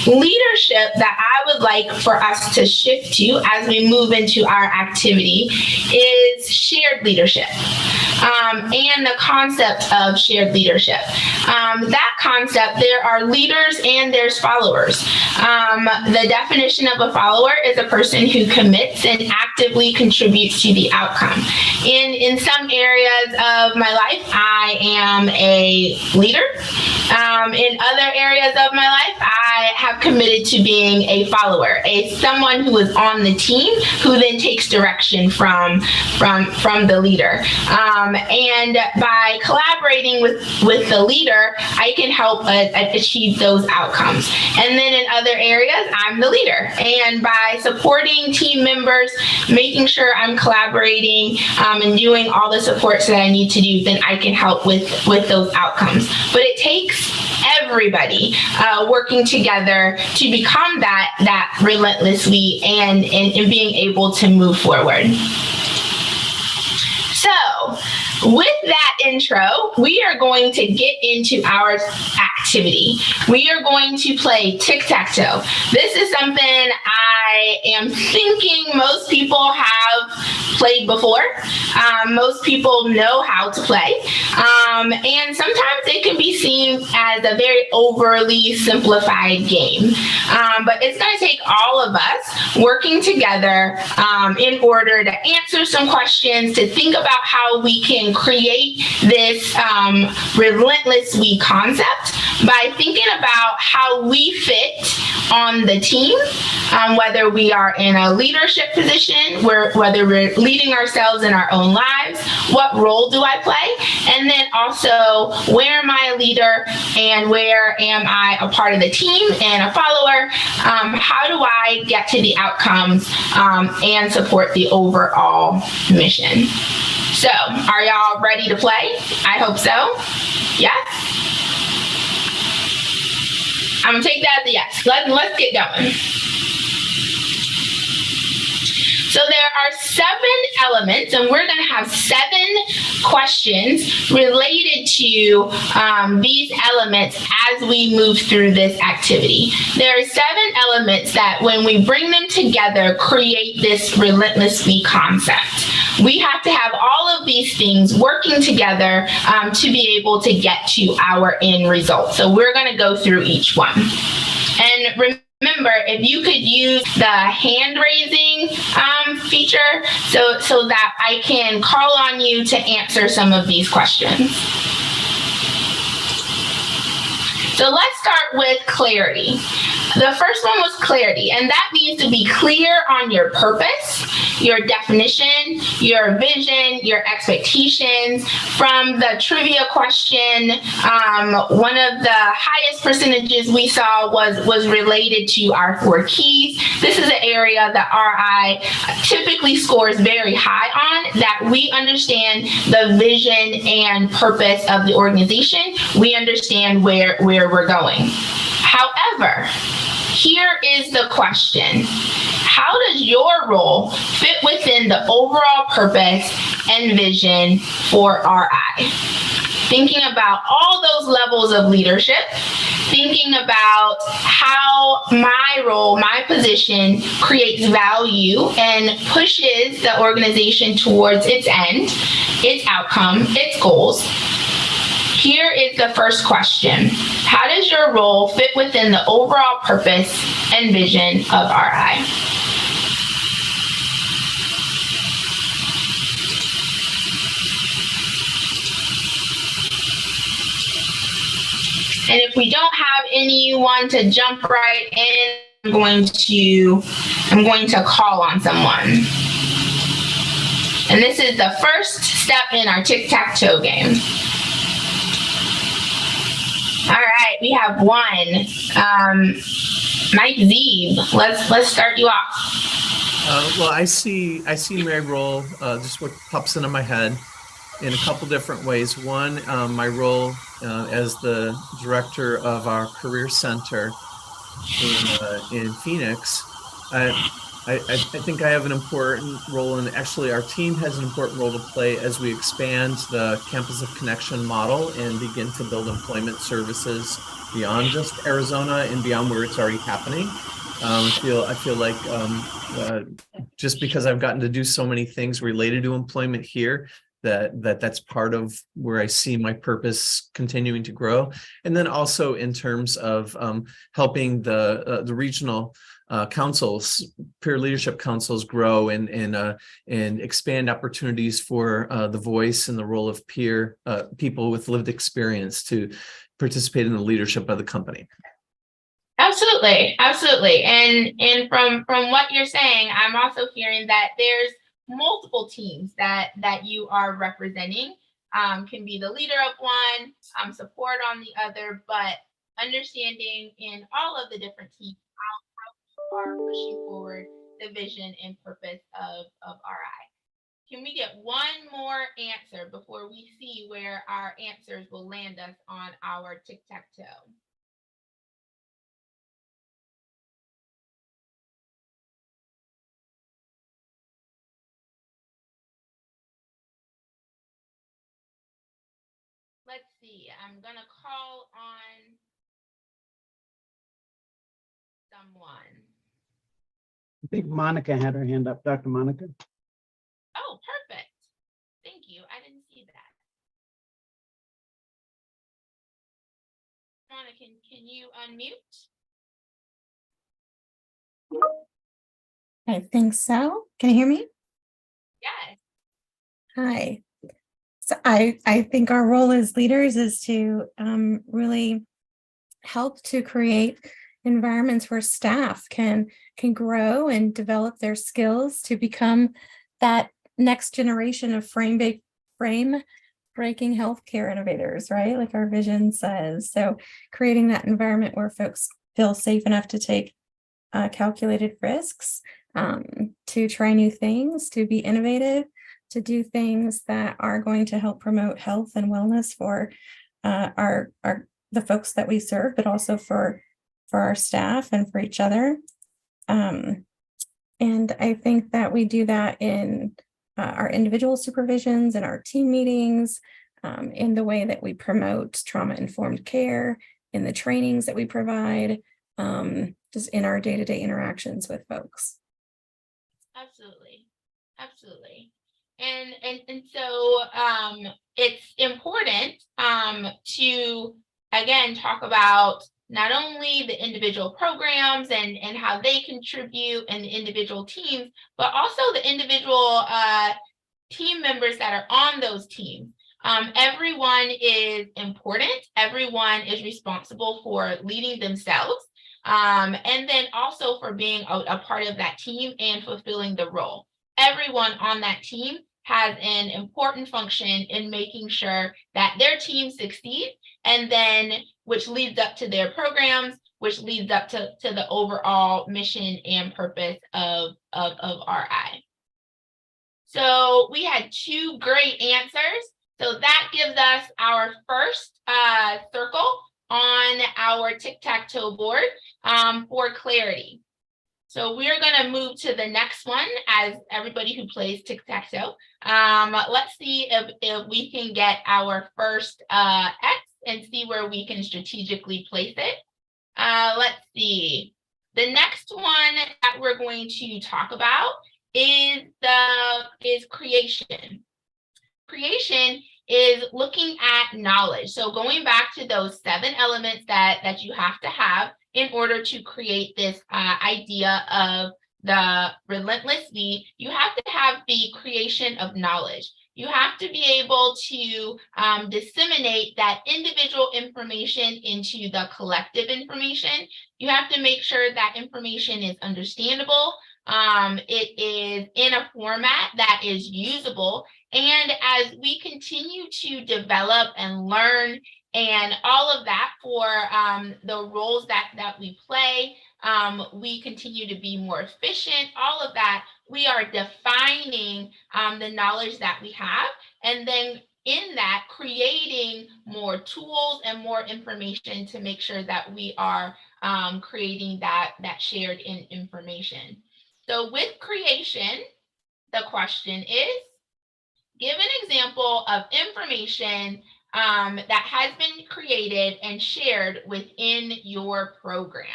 leadership that I would like for us to shift to as we move into our activity is shared leadership. And the concept of shared leadership. That concept, there are leaders and there's followers. The definition of a follower is a person who commits and actively contributes to the outcome. In some areas of my life, I am a leader. In other areas of my life, I have committed to being a follower, someone who is on the team who then takes direction from the leader. And by collaborating with the leader, I can help achieve those outcomes. And then in other areas, I'm the leader. And by supporting team members, making sure I'm collaborating and doing all the supports that I need to do, then I can help with those outcomes. But it takes everybody working together to become that relentlessly and being able to move forward. So with that intro, we are going to get into our activity. We are going to play tic-tac-toe. This is something I am thinking most people have played before. Most people know how to play. And sometimes it can be seen as a very overly simplified game. But it's going to take all of us working together in order to answer some questions, to think about how we can create this relentless we concept by thinking about how we fit on the team, whether we are in a leadership position, whether we're leading ourselves in our own lives, what role do I play? And then also, where am I a leader and where am I a part of the team and a follower? How do I get to the outcomes and support the overall mission? So, are y'all ready to play? I hope so. Yes? I'm gonna take that as a yes. Let's get going. So there are 7 elements, and we're going to have 7 questions related to these elements as we move through this activity. There are 7 elements that, when we bring them together, create this relentless we concept. We have to have all of these things working together to be able to get to our end result. So we're going to go through each one. And remember, if you could use the hand raising feature so that I can call on you to answer some of these questions. So let's start with clarity. The first one was clarity, and that means to be clear on your purpose, your definition, your vision, your expectations. From the trivia question, one of the highest percentages we saw was related to our 4 keys. This is an area that RI typically scores very high on, that we understand the vision and purpose of the organization. We understand where we're going. However, here is the question. How does your role fit within the overall purpose and vision for RI? Thinking about all those levels of leadership, thinking about how my role, my position creates value and pushes the organization towards its end, its outcome, its goals. here is the first question. How does your role fit within the overall purpose and vision of RI? And if we don't have anyone to jump right in, I'm going to call on someone. And this is the first step in our tic-tac-toe game. All right, we have one. Mike Zeeb, let's start you off. Well, I see my role, just what pops into my head, in a couple different ways. One, my role as the director of our career center in Phoenix. I think I have an important role, and actually our team has an important role to play as we expand the Campus of Connection model and begin to build employment services beyond just Arizona and beyond where it's already happening. I feel like just because I've gotten to do so many things related to employment here, that's part of where I see my purpose continuing to grow. And then also in terms of helping the regional councils, peer leadership councils grow and expand opportunities for the voice and the role of peer people with lived experience to participate in the leadership of the company. Absolutely. And from what you're saying, I'm also hearing that there's multiple teams that you are representing. Can be the leader of one, support on the other, but understanding in all of the different teams how you are pushing forward the vision and purpose of RI. Can we get one more answer before we see where our answers will land us on our tic-tac-toe? Let's see, I'm gonna call on someone. I think Monica had her hand up. Dr. Monica. Oh, perfect. Thank you. I didn't see that. Monica, can you unmute? I think so. Can you hear me? Yes. Hi. So I think our role as leaders is to really help to create environments where staff can grow and develop their skills to become that next generation of frame breaking healthcare innovators, right? Like our vision says. So creating that environment where folks feel safe enough to take calculated risks, to try new things, to be innovative, to do things that are going to help promote health and wellness for the folks that we serve, but also for our staff and for each other. And I think that we do that in our individual supervisions and our team meetings, in the way that we promote trauma-informed care, in the trainings that we provide, just in our day-to-day interactions with folks. Absolutely. And so it's important to, again, talk about not only the individual programs and how they contribute and the individual teams, but also the individual team members that are on those teams. Everyone is important. Everyone is responsible for leading themselves. And then also for being a part of that team and fulfilling the role. Everyone on that team has an important function in making sure that their team succeed, and then which leads up to their programs, which leads up to the overall mission and purpose of RI. So we had two great answers. So that gives us our first circle on our tic-tac-toe board for clarity. So we're going to move to the next one as everybody who plays tic-tac-toe. Let's see if we can get our first X and see where we can strategically place it. Let's see. The next one that we're going to talk about is creation. Creation is looking at knowledge. So going back to those 7 elements that you have to have in order to create this idea of the relentless V, you have to have the creation of knowledge. You have to be able to disseminate that individual information into the collective information. You have to make sure that information is understandable. It is in a format that is usable. And as we continue to develop and learn and all of that for the roles that we play, we continue to be more efficient, all of that, we are defining the knowledge that we have, and then in that, creating more tools and more information to make sure that we are creating that shared information. So with creation, the question is, give an example of information that has been created and shared within your programs.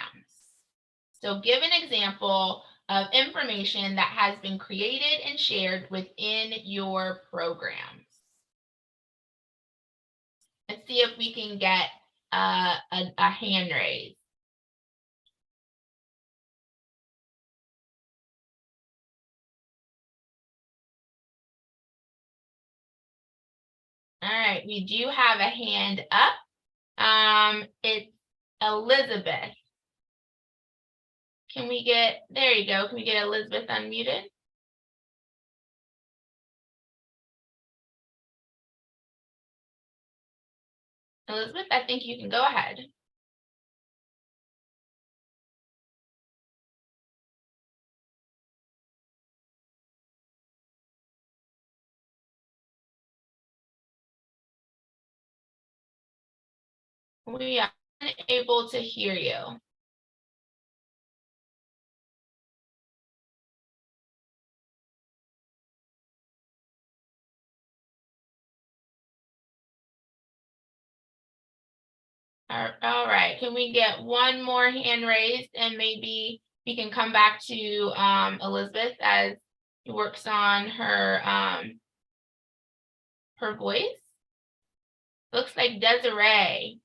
So give an example of information that has been created and shared within your programs. Let's see if we can get a hand raised. All right, we do have a hand up. It's Elizabeth. Can we get, there you go. Can we get Elizabeth unmuted? Elizabeth, I think you can go ahead. We are unable to hear you. All right, can we get one more hand raised, and maybe we can come back to Elizabeth as she works on her her voice. Looks like Desiree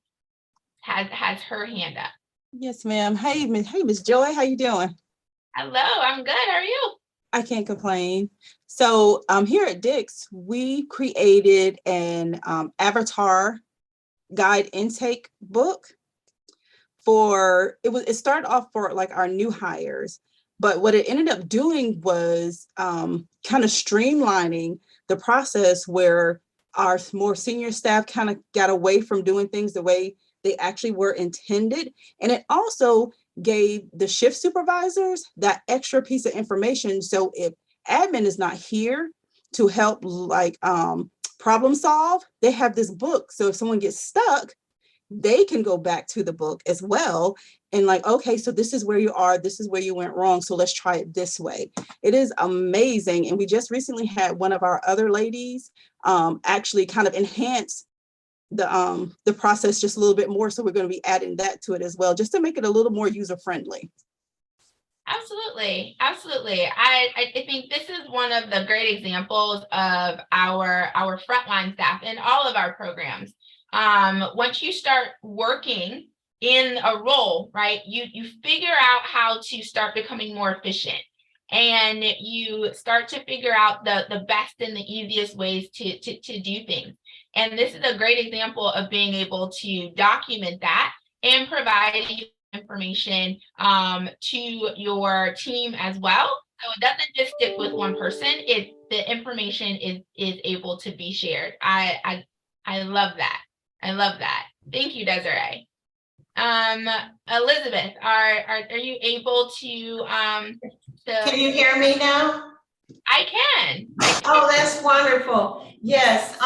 has her hand up. Yes, ma'am. Hey, Miss Joy, how you doing? Hello, I'm good. How are you? I can't complain. So here at Dix, we created an avatar guide intake book for it started off for like our new hires, but what it ended up doing was kind of streamlining the process where our more senior staff kind of got away from doing things the way they actually were intended. And it also gave the shift supervisors that extra piece of information. So if admin is not here to help like problem solve, they have this book. So if someone gets stuck, they can go back to the book as well and like, okay, so this is where you are, this is where you went wrong, so let's try it this way. It is amazing. And we just recently had one of our other ladies actually kind of enhance the process just a little bit more. So we're going to be adding that to it as well, just to make it a little more user-friendly. Absolutely. I think this is one of the great examples of our frontline staff in all of our programs. Once you start working in a role, right, you figure out how to start becoming more efficient, and you start to figure out the best and the easiest ways to do things. And this is a great example of being able to document that and provide information to your team as well. So it doesn't just stick with one person. The information is able to be shared. I love that. I love that. Thank you, Desiree. Elizabeth, are you able to Can you hear me now? I can. Oh, that's wonderful. Yes,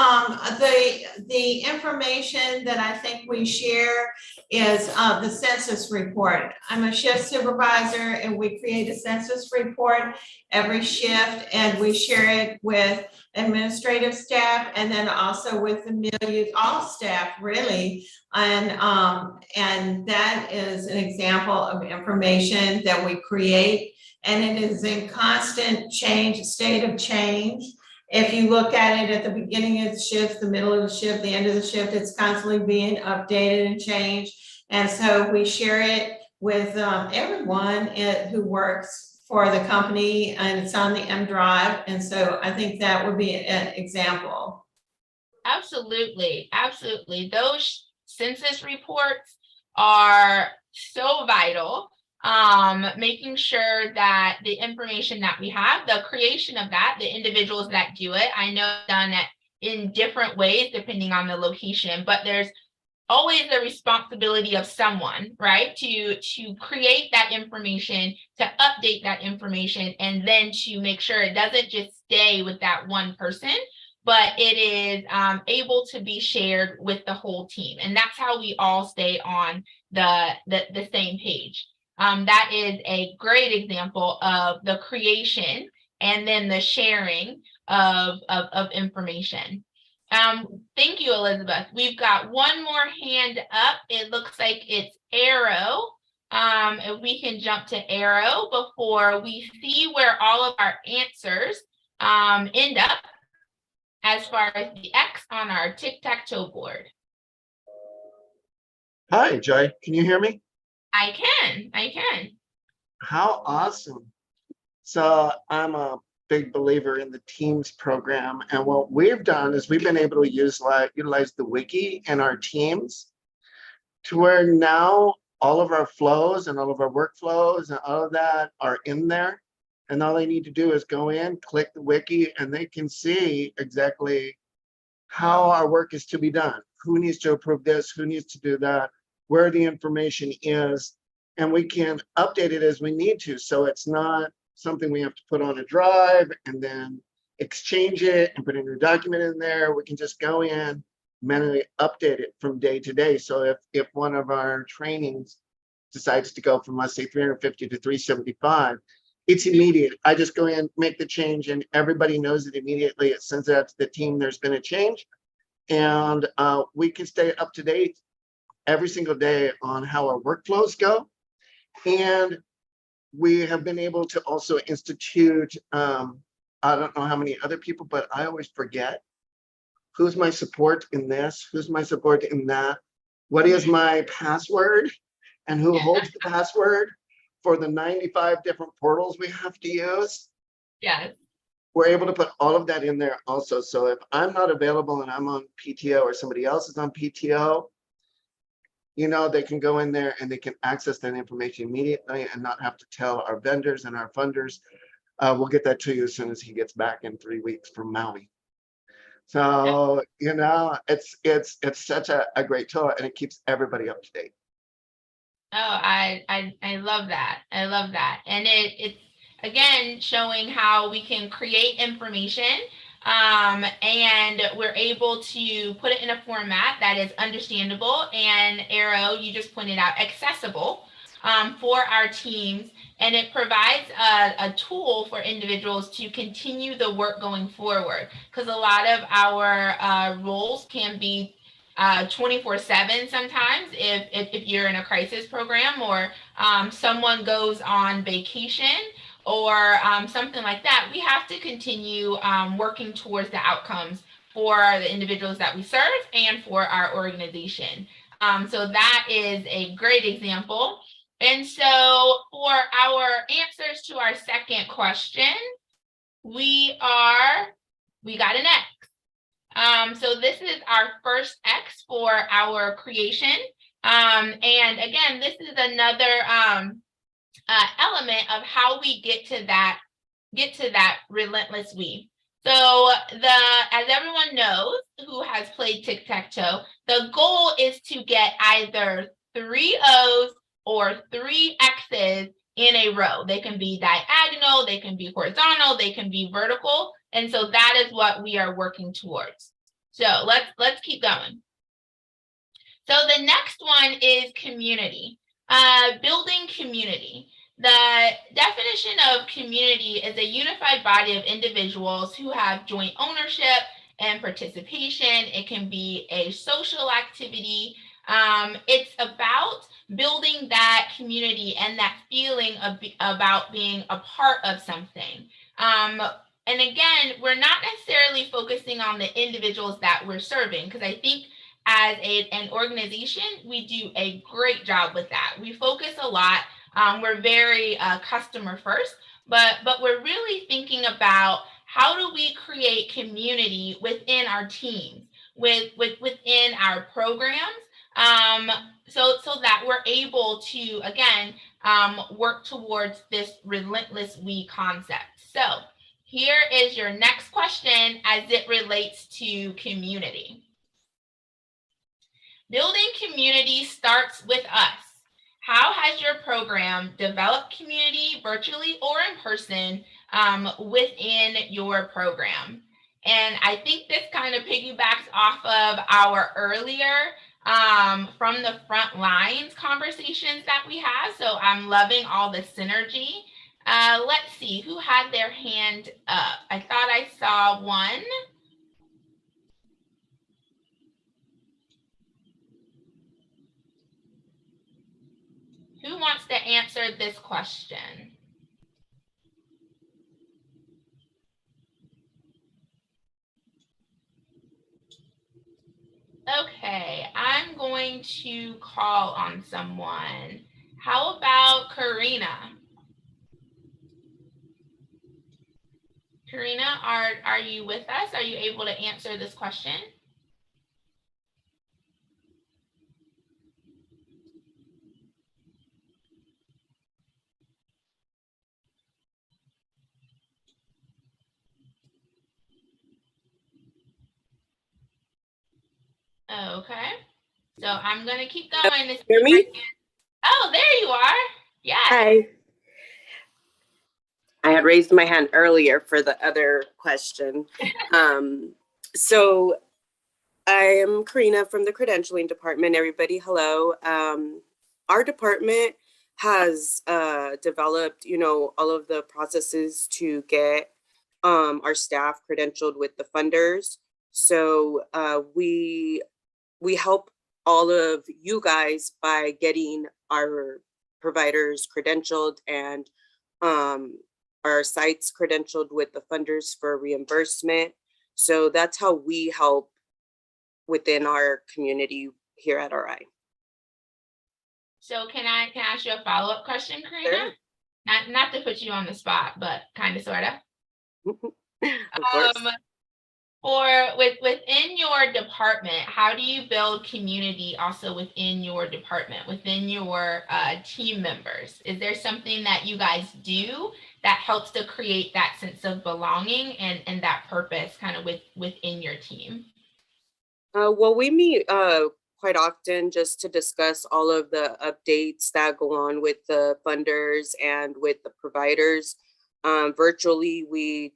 the information that I think we share is the census report. I'm a shift supervisor, and we create a census report every shift, and we share it with administrative staff and then also with the milieu, all staff really. And that is an example of information that we create. And it is in constant change, state of change. If you look at it at the beginning of the shift, the middle of the shift, the end of the shift, it's constantly being updated and changed. And so we share it with everyone who works for the company, and it's on the M Drive. And so I think that would be an example. Absolutely, absolutely. Those census reports are so vital. Making sure that the information that we have, the creation of that, the individuals that do it, I know done it in different ways depending on the location, but there's always the responsibility of someone, right, to create that information, to update that information, and then to make sure it doesn't just stay with that one person, but it is able to be shared with the whole team. And that's how we all stay on the same page. That is a great example of the creation and then the sharing of information. Thank you, Elizabeth. We've got one more hand up. It looks like it's Arrow. If we can jump to Arrow before we see where all of our answers end up as far as the X on our tic-tac-toe board. Hi, Joy. Can you hear me? I can. How awesome. So I'm a big believer in the Teams program. And what we've done is we've been able to utilize the wiki in our teams to where now all of our flows and all of our workflows and all of that are in there. And all they need to do is go in, click the wiki, and they can see exactly how our work is to be done. Who needs to approve this? Who needs to do that? Where the information is, and we can update it as we need to. So it's not something we have to put on a drive and then exchange it and put a new document in there. We can just go in, manually update it from day to day. So if one of our trainings decides to go from, let's say, 350 to 375, it's immediate. I just go in, make the change, and everybody knows it immediately. It sends it out to the team, there's been a change. And we can stay up to date every single day on how our workflows go. And we have been able to also institute, I don't know how many other people, but I always forget who's my support in this, who's my support in that, what is my password, and who holds the password for the 95 different portals we have to use. Yes. We're able to put all of that in there also. So if I'm not available and I'm on PTO or somebody else is on PTO, you know, they can go in there and they can access that information immediately and not have to tell our vendors and our funders. We'll get that to you as soon as he gets back in 3 weeks from Maui. So, you know, it's such a great tool, and it keeps everybody up to date. Oh, I love that. I love that. And it's again showing how we can create information and we're able to put it in a format that is understandable, and Arrow, you just pointed out, accessible for our teams, and it provides a tool for individuals to continue the work going forward, because a lot of our roles can be 24/7 sometimes if you're in a crisis program, or someone goes on vacation or something like that. We have to continue working towards the outcomes for the individuals that we serve and for our organization. So that is a great example. And so for our answers to our second question, we got an X. So this is our first X for our creation. And again, this is another element of how we get to that relentless weave. So as everyone knows who has played tic-tac-toe, the goal is to get either 3 O's or 3 X's in a row. They can be diagonal, they can be horizontal, they can be vertical. And so that is what we are working towards. So let's keep going. So the next one is community, building community. The definition of community is a unified body of individuals who have joint ownership and participation. It can be a social activity. It's about building that community and that feeling about being a part of something. And again, we're not necessarily focusing on the individuals that we're serving, because I think as an organization, we do a great job with that. We focus a lot. We're very customer first, but we're really thinking about how do we create community within our teams, within our programs, so that we're able to, again, work towards this relentless we concept. So here is your next question as it relates to community. Building community starts with us. How has your program developed community virtually or in person within your program? And I think this kind of piggybacks off of our earlier from the Frontlines conversations that we had. So I'm loving all the synergy. Let's see, who had their hand up? I thought I saw one. Who wants to answer this question? Okay, I'm going to call on someone. How about Karina? Karina, are you with us? Are you able to answer this question? Okay, so I'm gonna keep going. Hear me? Oh, there you are. Yeah. Hi. I had raised my hand earlier for the other question. So I am Karina from the credentialing department. Everybody, hello. Our department has developed, all of the processes to get our staff credentialed with the funders. So we help all of you guys by getting our providers credentialed and our sites credentialed with the funders for reimbursement. So that's how we help within our community here at RI. So can I ask you a follow-up question, Karina? Sure. Not to put you on the spot, but kind of, sort of. Of course. Within your department, how do you build community also within your department, within your team members? Is there something that you guys do that helps to create that sense of belonging and that purpose kind of within your team? Well, we meet quite often just to discuss all of the updates that go on with the funders and with the providers. Virtually, we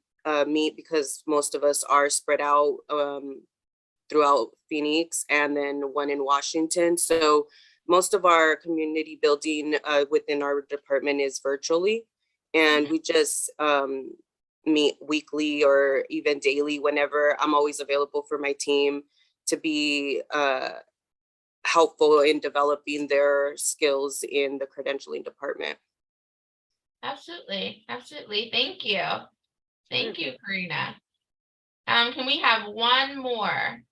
meet because most of us are spread out throughout Phoenix and then one in Washington. So most of our community building within our department is virtually. And we just meet weekly or even daily whenever. I'm always available for my team to be helpful in developing their skills in the credentialing department. Absolutely. Absolutely. Thank you. Thank you, Karina. Can we have one more?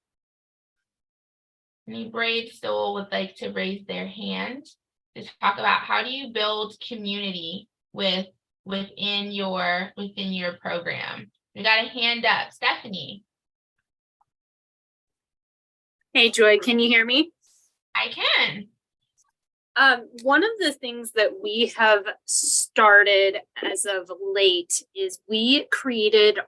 Any brave soul would like to raise their hand to talk about how do you build community within your program? We got a hand up, Stephanie. Hey, Joy, can you hear me? I can. One of the things that we have started as of late is we created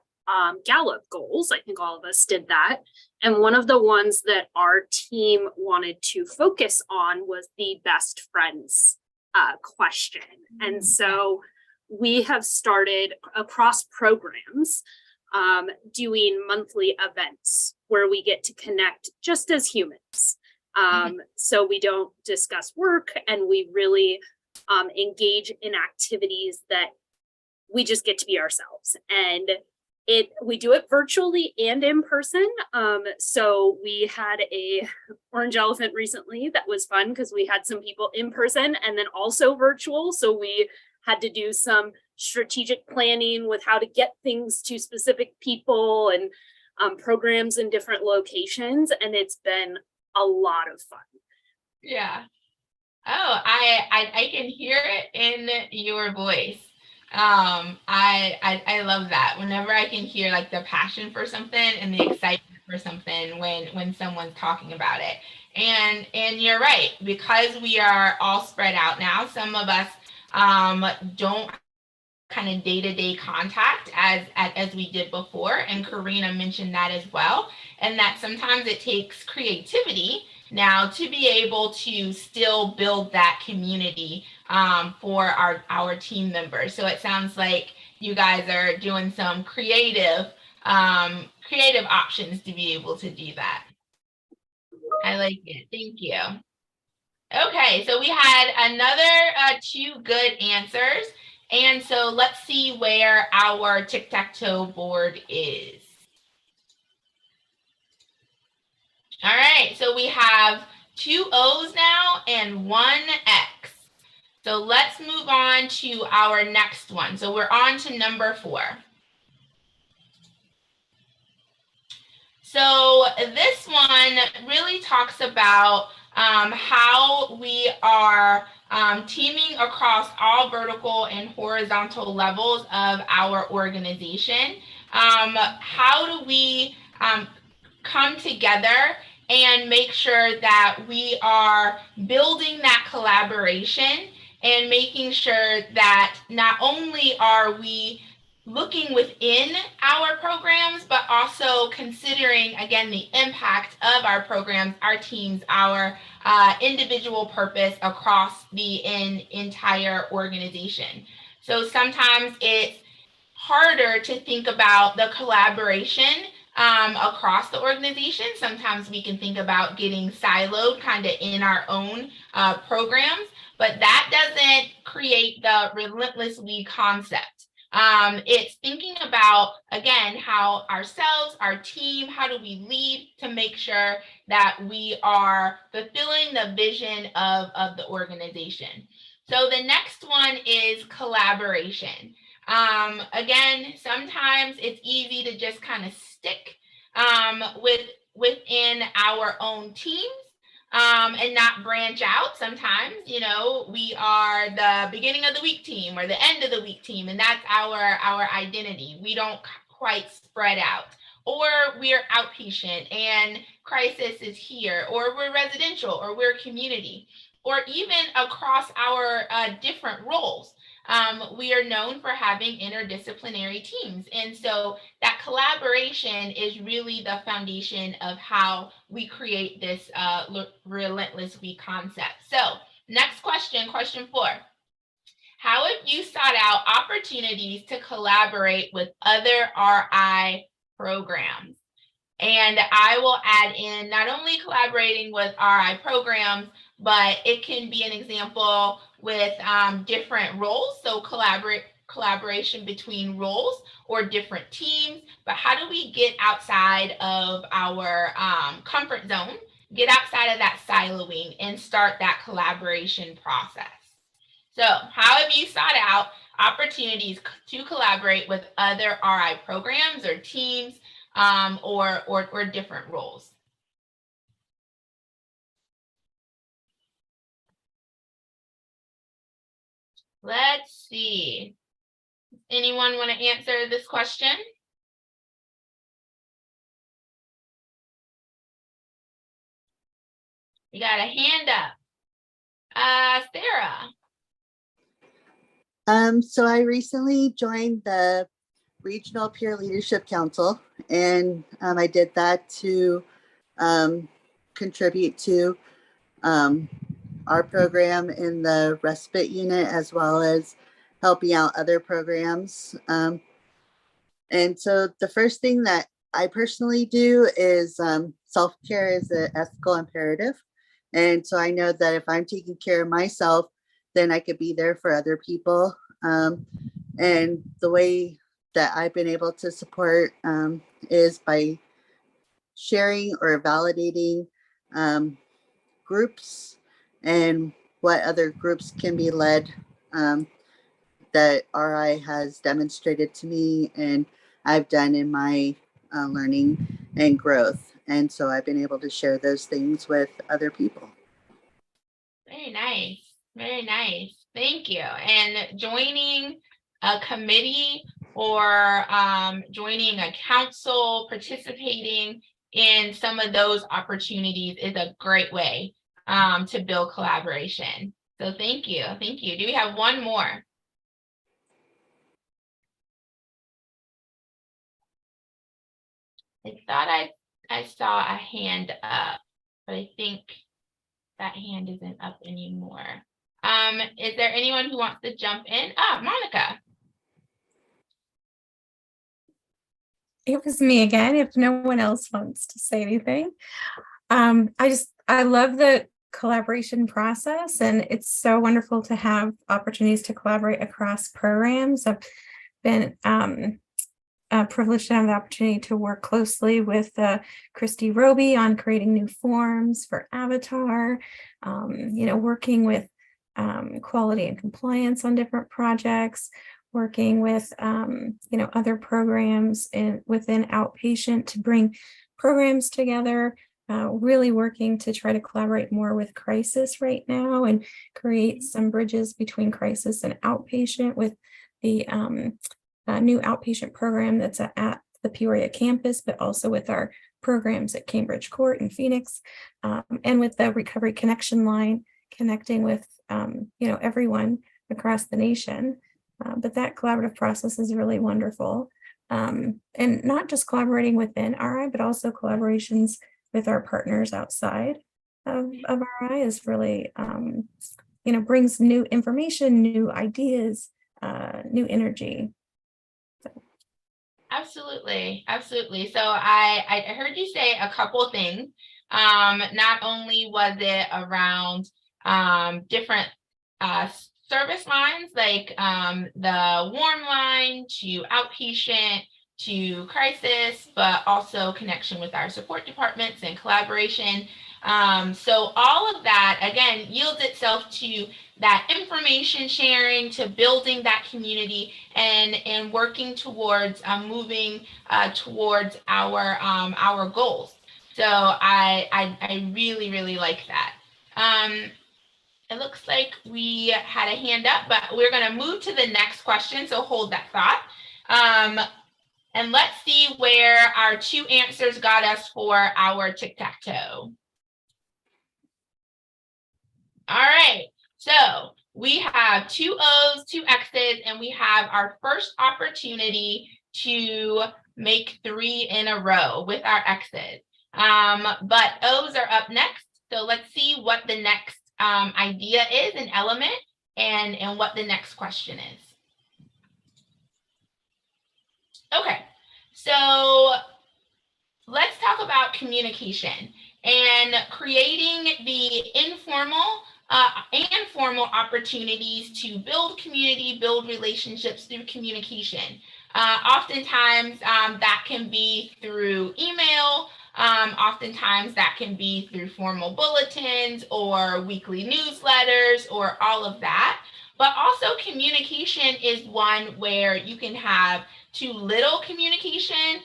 Gallup goals. I think all of us did that. And one of the ones that our team wanted to focus on was the best friends question. And so we have started across programs doing monthly events where we get to connect just as humans. So we don't discuss work and we really engage in activities that we just get to be ourselves. And we do it virtually and in person. So we had a orange elephant recently that was fun because we had some people in person and then also virtual. So we had to do some strategic planning with how to get things to specific people and programs in different locations. And it's been a lot of fun. Yeah. Oh, I can hear it in your voice. I love that. Whenever I can hear like the passion for something and the excitement for something when someone's talking about it. And you're right, because we are all spread out now, some of us don't kind of day-to-day contact as we did before, and Karina mentioned that as well, and that sometimes it takes creativity now to be able to still build that community for our team members. So it sounds like you guys are doing some creative options to be able to do that. I like it. Thank you. Okay, so we had another 2 good answers. And so let's see where our tic-tac-toe board is. All right, so we have 2 O's now and 1 X. So let's move on to our next one. So we're on to number 4. So this one really talks about how we are teaming across all vertical and horizontal levels of our organization. How do we come together and make sure that we are building that collaboration and making sure that not only are we looking within our programs, but also considering, again, the impact of our programs, our teams, our individual purpose across the entire organization. So sometimes it's harder to think about the collaboration across the organization. Sometimes we can think about getting siloed kind of in our own programs, but that doesn't create the relentless we concept. It's thinking about, again, how ourselves, our team, how do we lead to make sure that we are fulfilling the vision of the organization. So the next one is collaboration. Again, sometimes it's easy to just kind of stick within our own teams. And not branch out. Sometimes, you know, we are the beginning of the week team or the end of the week team, and that's our identity. We don't quite spread out, or we're outpatient and crisis is here, or we're residential, or we're community, or even across our different roles. We are known for having interdisciplinary teams. And so that collaboration is really the foundation of how we create this relentless we concept. So next question, question 4. How have you sought out opportunities to collaborate with other RI programs? And I will add in not only collaborating with RI programs, but it can be an example with different roles. So collaboration between roles or different teams. But how do we get outside of our comfort zone, get outside of that siloing and start that collaboration process? So how have you sought out opportunities to collaborate with other RI programs or teams or different roles? Let's see. Anyone want to answer this question? You got a hand up. Sarah. So I recently joined the Regional Peer Leadership Council, and I did that to contribute to our program in the respite unit, as well as helping out other programs. And so the first thing that I personally do is self-care is an ethical imperative. And so I know that if I'm taking care of myself, then I could be there for other people. And the way that I've been able to support is by sharing or validating groups and what other groups can be led that RI has demonstrated to me and I've done in my learning and growth. And so I've been able to share those things with other people. Very nice. Very nice. Thank you. And joining a committee or joining a council, participating in some of those opportunities is a great way to build collaboration. So thank you. Thank you. Do we have one more? I thought I saw a hand up, but I think that hand isn't up anymore. Is there anyone who wants to jump in? Monica. It was me again, if no one else wants to say anything. I love the collaboration process, and it's so wonderful to have opportunities to collaborate across programs. I've been privileged to have the opportunity to work closely with Christy Rowe on creating new forms for Avatar, working with quality and compliance on different projects, working with other programs within outpatient to bring programs together, really working to try to collaborate more with crisis right now and create some bridges between crisis and outpatient with the new outpatient program that's at the Peoria campus, but also with our programs at Cambridge Court and Phoenix, and with the Recovery Connection Line, connecting with everyone across the nation. But that collaborative process is really wonderful. And not just collaborating within RI, but also collaborations with our partners outside of RI is really, brings new information, new ideas, new energy. Absolutely. Absolutely. So I heard you say a couple things. Not only was it around different service lines, like the warm line to outpatient to crisis, but also connection with our support departments and collaboration. So all of that, again, yields itself to that information sharing, to building that community and working towards moving towards our goals. So I really, really like that. It looks like we had a hand up, but we're going to move to the next question. So hold that thought. And let's see where our 2 answers got us for our tic-tac-toe. All right. So we have 2 O's, 2 X's, and we have our first opportunity to make 3 in a row with our X's. But O's are up next. So let's see what the next idea is, an element, and what the next question is. Okay, so let's talk about communication and creating the informal and formal opportunities to build community, build relationships through communication. Oftentimes that can be through email. Oftentimes that can be through formal bulletins or weekly newsletters or all of that. But also communication is one where you can have too little communication.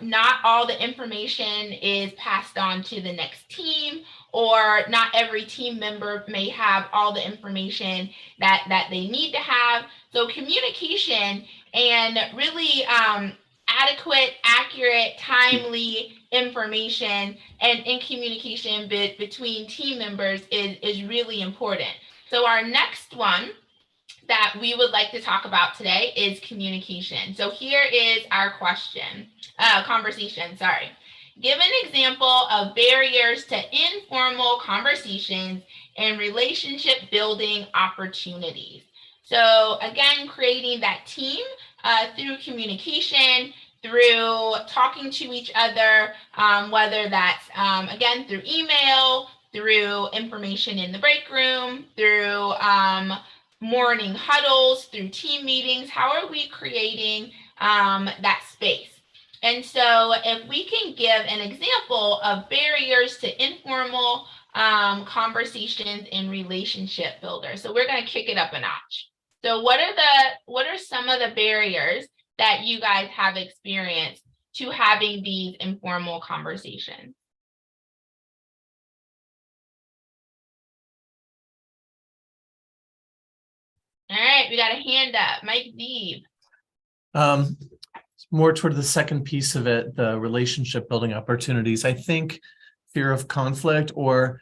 Not all the information is passed on to the next team, or not every team member may have all the information that they need to have. So communication and really adequate, accurate, timely information and in communication between team members is really important. So our next one that we would like to talk about today is communication. So here is our conversation. Give an example of barriers to informal conversations and relationship building opportunities. So again, creating that team through communication, through talking to each other, whether that's, again, through email, through information in the break room, through morning huddles, through team meetings. How are we creating that space? And so if we can give an example of barriers to informal conversations and relationship builders. So we're going to kick it up a notch. So what are some of the barriers that you guys have experienced to having these informal conversations? All right, we got a hand up, Mike Zeeb. More toward the second piece of it, the relationship building opportunities. I think fear of conflict or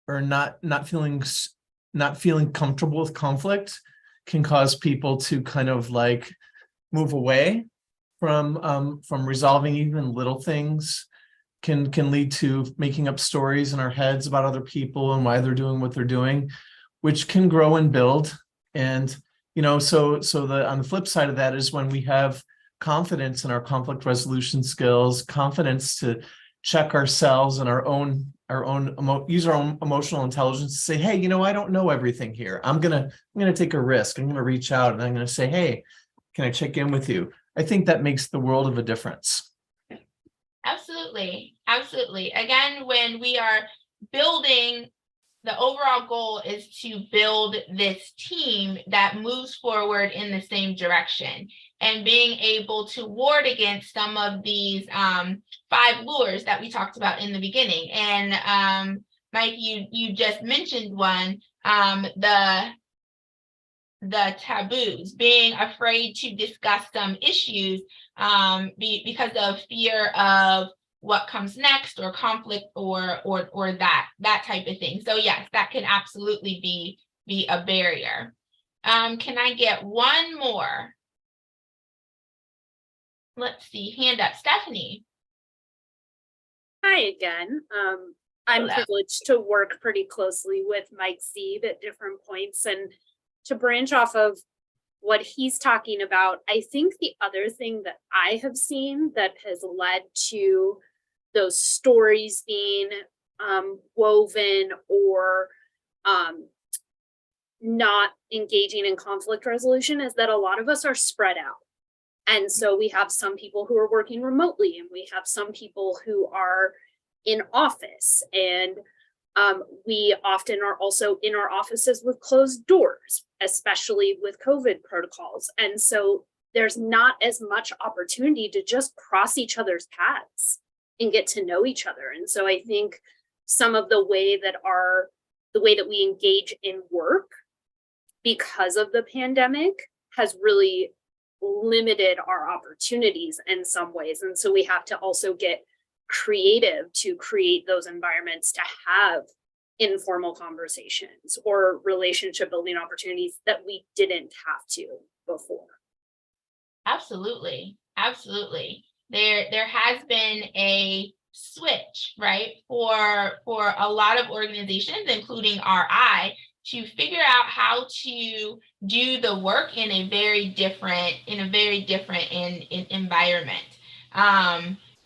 not feeling comfortable with conflict can cause people to kind of like move away from resolving even little things. Can lead to making up stories in our heads about other people and why they're doing what they're doing, which can grow and build. And so on the flip side of that is when we have confidence in our conflict resolution skills, confidence to check ourselves and use our own emotional intelligence to say, hey, I don't know everything here. I'm gonna take a risk. I'm gonna reach out and I'm gonna say, hey, can I check in with you? I think that makes the world of a difference. Absolutely. Again, when we are building, the overall goal is to build this team that moves forward in the same direction, and being able to ward against some of these 5 lures that we talked about in the beginning. And Mike, you just mentioned one, the taboos, being afraid to discuss some issues because of fear of what comes next, or conflict, or that type of thing. So yes, that can absolutely be a barrier. Can I get one more? Let's see, hand up, Stephanie. Hi again. I'm privileged to work pretty closely with Mike Zeeb at different points, and to branch off of what he's talking about, I think the other thing that I have seen that has led to those stories being woven or not engaging in conflict resolution is that a lot of us are spread out. And so we have some people who are working remotely, and we have some people who are in office, and we often are also in our offices with closed doors, especially with COVID protocols. And so there's not as much opportunity to just cross each other's paths and get to know each other. And so I think some of the way that we engage in work because of the pandemic has really limited our opportunities in some ways. And so we have to also get creative to create those environments to have informal conversations or relationship building opportunities that we didn't have to before. Absolutely. There has been a switch, right, for a lot of organizations, including RI, to figure out how to do the work in a very different environment.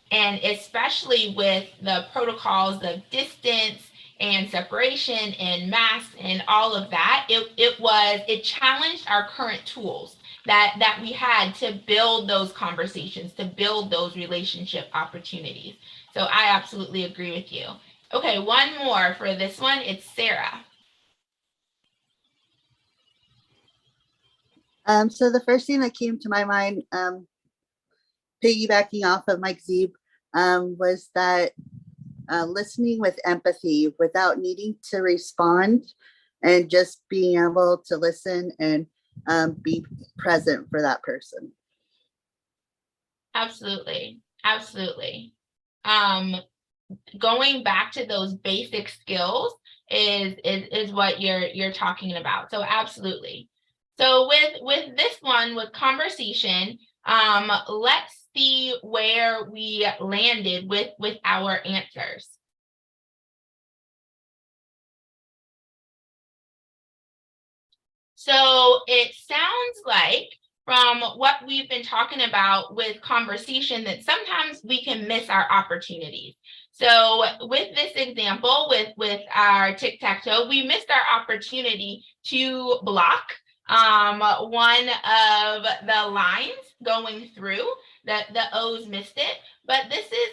And especially with the protocols of distance and separation and masks and all of that, it challenged our current tools that we had to build those conversations, to build those relationship opportunities. So I absolutely agree with you. Okay, one more for this one. It's Sarah. So the first thing that came to my mind, piggybacking off of Mike Zeeb, was that listening with empathy without needing to respond, and just being able to listen and be present for that person. Absolutely. Going back to those basic skills is what you're talking about. So absolutely. So with this one, with conversation, let's see where we landed with our answers. So it sounds like, from what we've been talking about with conversation, that sometimes we can miss our opportunities. So with this example, with our tic-tac-toe, we missed our opportunity to block one of the lines going through. The O's missed it, but this is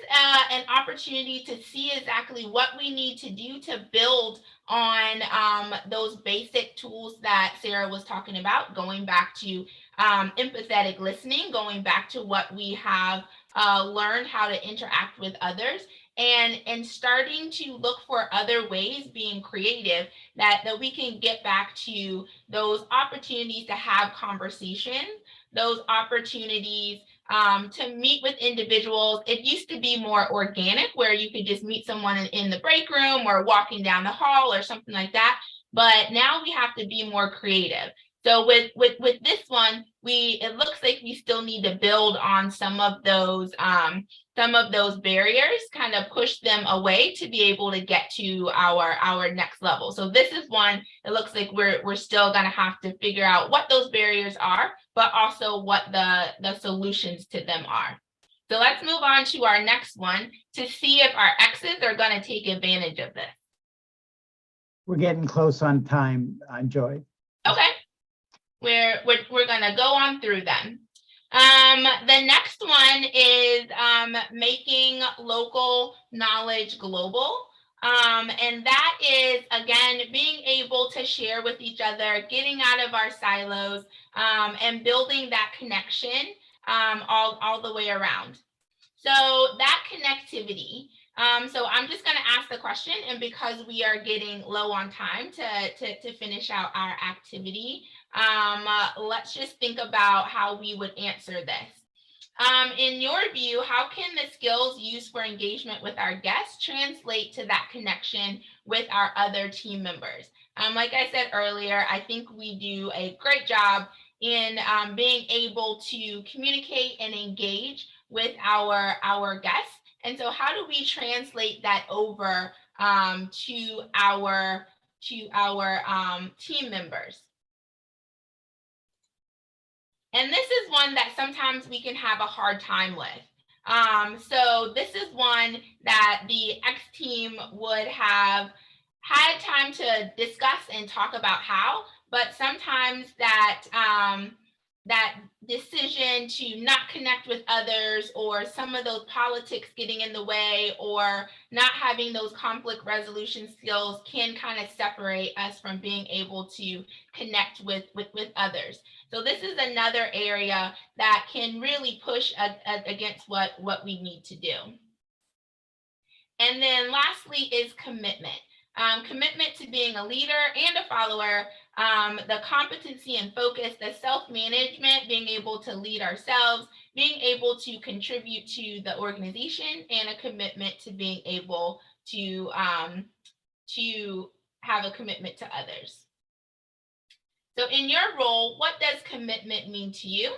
an opportunity to see exactly what we need to do to build on those basic tools that Sarah was talking about, going back to empathetic listening, going back to what we have learned how to interact with others, and starting to look for other ways, being creative, that we can get back to those opportunities to have conversations, those opportunities to meet with individuals. It used to be more organic, where you could just meet someone in the break room or walking down the hall or something like that. But now we have to be more creative. So with this one, it looks like we still need to build on some of those barriers, kind of push them away to be able to get to our next level. So this is one, it looks like we're still going to have to figure out what those barriers are, but also what the solutions to them are. So let's move on to our next one to see if our X's are going to take advantage of this. We're getting close on time, Joy. Okay. We're going to go on through them. The next one is making local knowledge global. And that is, again, being able to share with each other, getting out of our silos, and building that connection all the way around. So that connectivity. So I'm just going to ask the question, and because we are getting low on time to finish out our activity, let's just think about how we would answer this. In your view, how can the skills used for engagement with our guests translate to that connection with our other team members? Like I said earlier, I think we do a great job in being able to communicate and engage with our guests. And so how do we translate that over to our team members? And this is one that sometimes we can have a hard time with. So this is one that the X team would have had time to discuss and talk about how, but sometimes that decision to not connect with others, or some of those politics getting in the way, or not having those conflict resolution skills can kind of separate us from being able to connect with others. So this is another area that can really push against what we need to do. And then lastly is commitment. Commitment to being a leader and a follower, the competency and focus, the self-management, being able to lead ourselves, being able to contribute to the organization, and a commitment to being able to have a commitment to others. So in your role, what does commitment mean to you?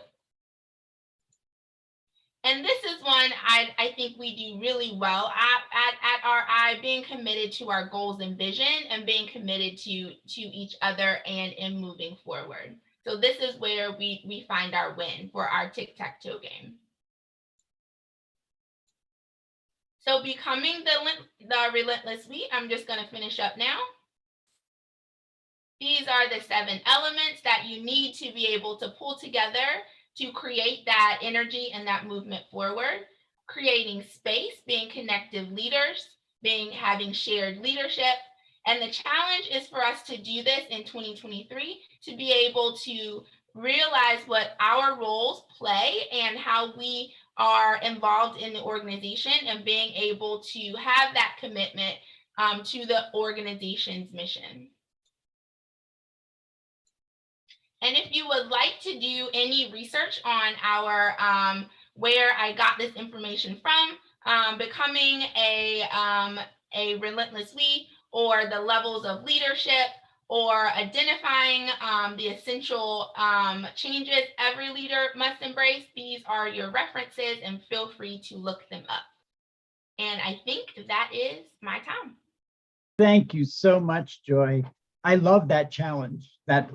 And this is one I think we do really well at RI, being committed to our goals and vision, and being committed to each other and in moving forward. So this is where we find our win for our tic-tac-toe game. So becoming the relentless we, I'm just going to finish up now. These are the 7 elements that you need to be able to pull together to create that energy and that movement forward. Creating space, being connective leaders, having shared leadership. And the challenge is for us to do this in 2023, to be able to realize what our roles play and how we are involved in the organization, and being able to have that commitment to the organization's mission. And if you would like to do any research on our where I got this information from, becoming a relentless we, or the levels of leadership, or identifying the essential changes every leader must embrace, these are your references, and feel free to look them up. And I think that is my time. Thank you so much, Joy. I love that challenge, that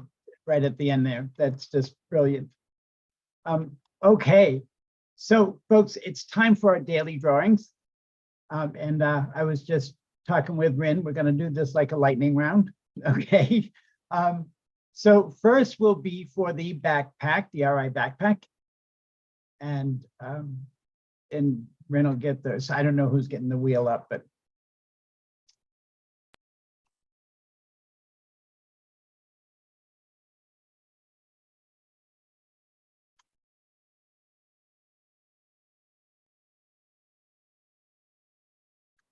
right at the end there. That's just brilliant. Okay, so folks, it's time for our daily drawings. And I was just talking with Rin, we're gonna do this like a lightning round, okay? So first will be for the backpack, the RI backpack. And Ren will get those. I don't know who's getting the wheel up, but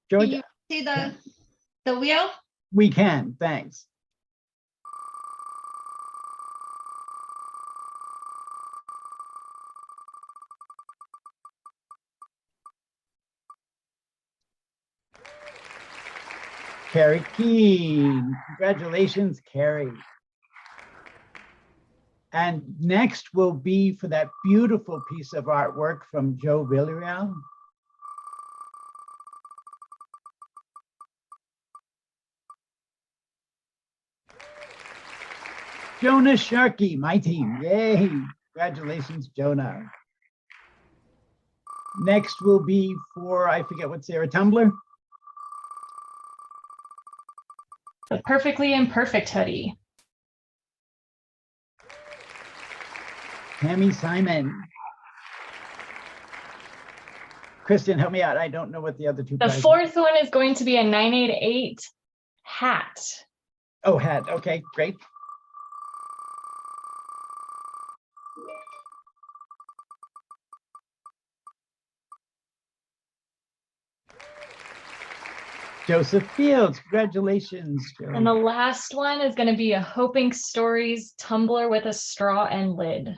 Can Georgia, you see the wheel? we can, thanks. Carrie Keene, congratulations, Carrie. And next will be for that beautiful piece of artwork from Joe Villarreal. Jonah Sharkey, my team, yay. Congratulations, Jonah. Next will be for, I forget what's there, a tumbler? The Perfectly Imperfect hoodie. Tammy Simon. Kristen, help me out. I don't know what the other two The prizes. fourth one is going to be a 988 hat. Oh, hat. Okay, great. Joseph Fields, congratulations. Joe. And the last one is going to be a Hoping Stories tumbler with a straw and lid.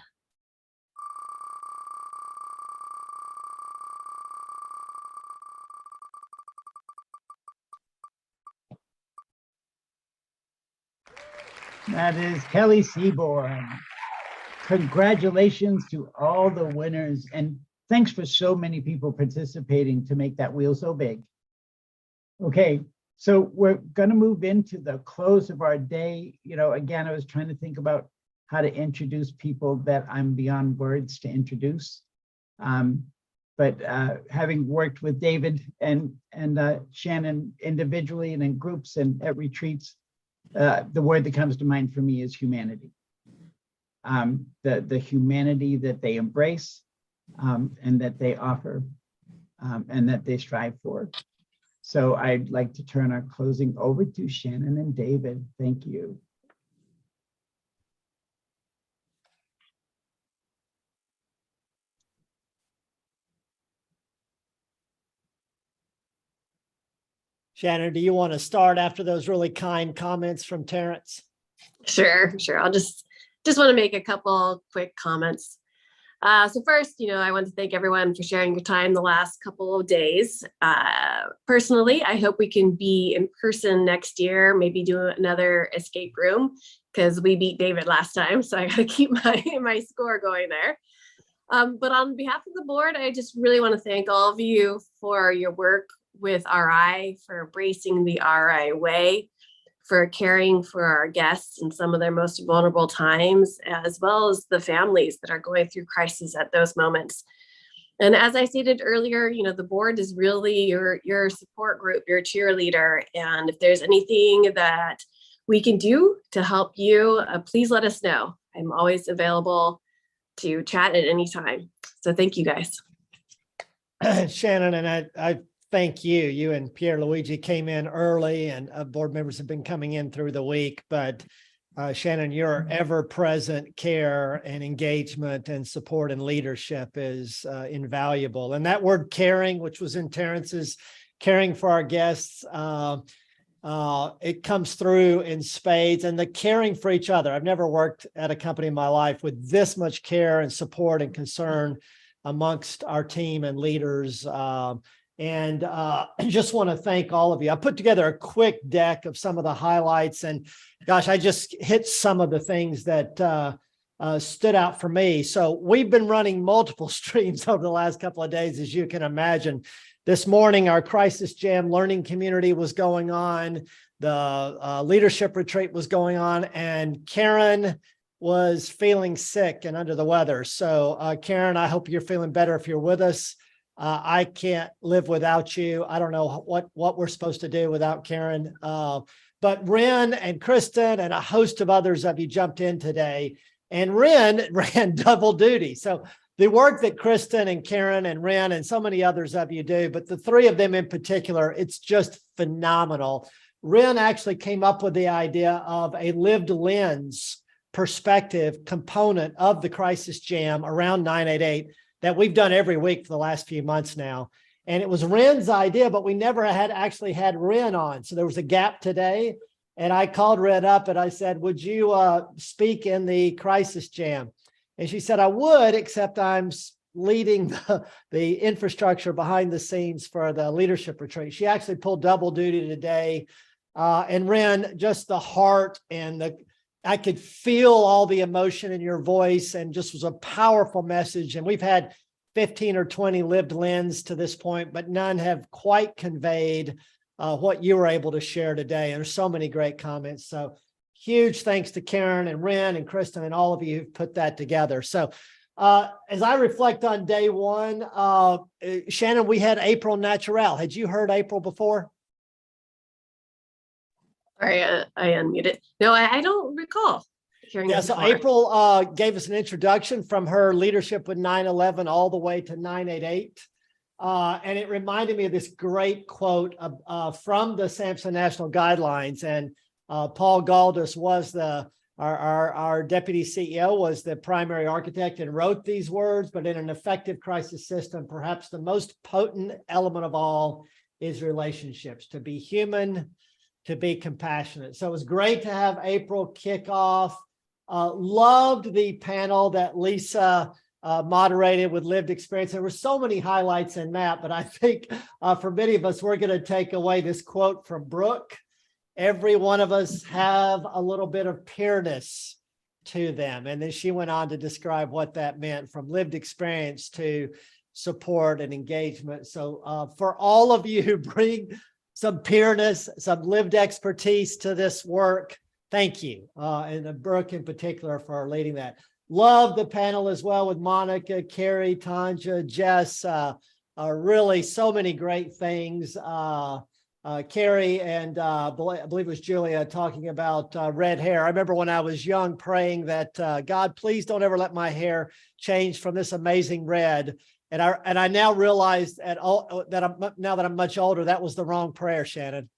That is Kelly Seaborn. Congratulations to all the winners, and thanks for so many people participating to make that wheel so big. Okay, so we're gonna move into the close of our day. You know, again, I was trying to think about how to introduce people that I'm beyond words to introduce. But having worked with David and Shannon individually and in groups and at retreats, the word that comes to mind for me is humanity. The humanity that they embrace and that they offer and that they strive for. So I'd like to turn our closing over to Shannon and David. Thank you. Shannon, do you want to start after those really kind comments from Terrence? Sure. I'll just want to make a couple quick comments. So first, I want to thank everyone for sharing your time the last couple of days. Personally, I hope we can be in person next year, maybe do another escape room because we beat David last time. So I got to keep my score going there. But on behalf of the board, I just really want to thank all of you for your work with RI, for embracing the RI way, for caring for our guests in some of their most vulnerable times, as well as the families that are going through crisis at those moments. And as I stated earlier, the board is really your support group, your cheerleader. And if there's anything that we can do to help you, please let us know. I'm always available to chat at any time. So thank you guys. Shannon, and I thank you. You and Pierluigi came in early, and board members have been coming in through the week. But Shannon, your ever-present care and engagement and support and leadership is invaluable. And that word caring, which was in Terrence's, caring for our guests, it comes through in spades. And the caring for each other. I've never worked at a company in my life with this much care and support and concern amongst our team and leaders. And I just want to thank all of you. I put together a quick deck of some of the highlights, and gosh, I just hit some of the things that stood out for me. So we've been running multiple streams over the last couple of days, as you can imagine. This morning, our Crisis Jam learning community was going on. The leadership retreat was going on, and Karen was feeling sick and under the weather. So Karen, I hope you're feeling better if you're with us. I can't live without you. I don't know what we're supposed to do without Karen. but Ren and Kristen and a host of others of you jumped in today, and Ren ran double duty. So the work that Kristen and Karen and Ren and so many others of you do, but the three of them in particular, it's just phenomenal. Ren actually came up with the idea of a lived lens perspective component of the Crisis Jam around 988 that we've done every week for the last few months now. And it was Ren's idea, but we never had actually had Ren on. So there was a gap today. And I called Ren up and I said, would you speak in the Crisis Jam? And she said, I would, except I'm leading the infrastructure behind the scenes for the leadership retreat. She actually pulled double duty today. And Ren, just the heart and I could feel all the emotion in your voice, and just was a powerful message. And we've had 15 or 20 lived lens to this point, but none have quite conveyed what you were able to share today. And there's so many great comments. So huge thanks to Karen and Ren and Kristen and all of you who've put that together. So as I reflect on day one, Shannon, we had April Naturel. Had you heard April before? Sorry, I unmuted. No, I don't recall hearing Yeah, that so before. April gave us an introduction from her leadership with 9/11 all the way to 9/88. And it reminded me of this great quote from the Sampson National Guidelines. And Paul Galdus was our deputy CEO, was the primary architect and wrote these words. But in an effective crisis system, perhaps the most potent element of all is relationships, to be human, to be compassionate. So it was great to have April kick off. Loved the panel that Lisa moderated with lived experience. There were so many highlights in that, but I think for many of us, we're going to take away this quote from Bruch. Every one of us have a little bit of peerness to them. And then she went on to describe what that meant, from lived experience to support and engagement. So for all of you who bring some peerness, some lived expertise to this work, thank you. And Bruch in particular for leading that. Love the panel as well with Monica, Carrie, Tanja, Jess, really so many great things. Carrie and I believe it was Julia talking about red hair. I remember when I was young praying that God, please don't ever let my hair change from this amazing red. And I now realize now that I'm much older, that was the wrong prayer, Shannon.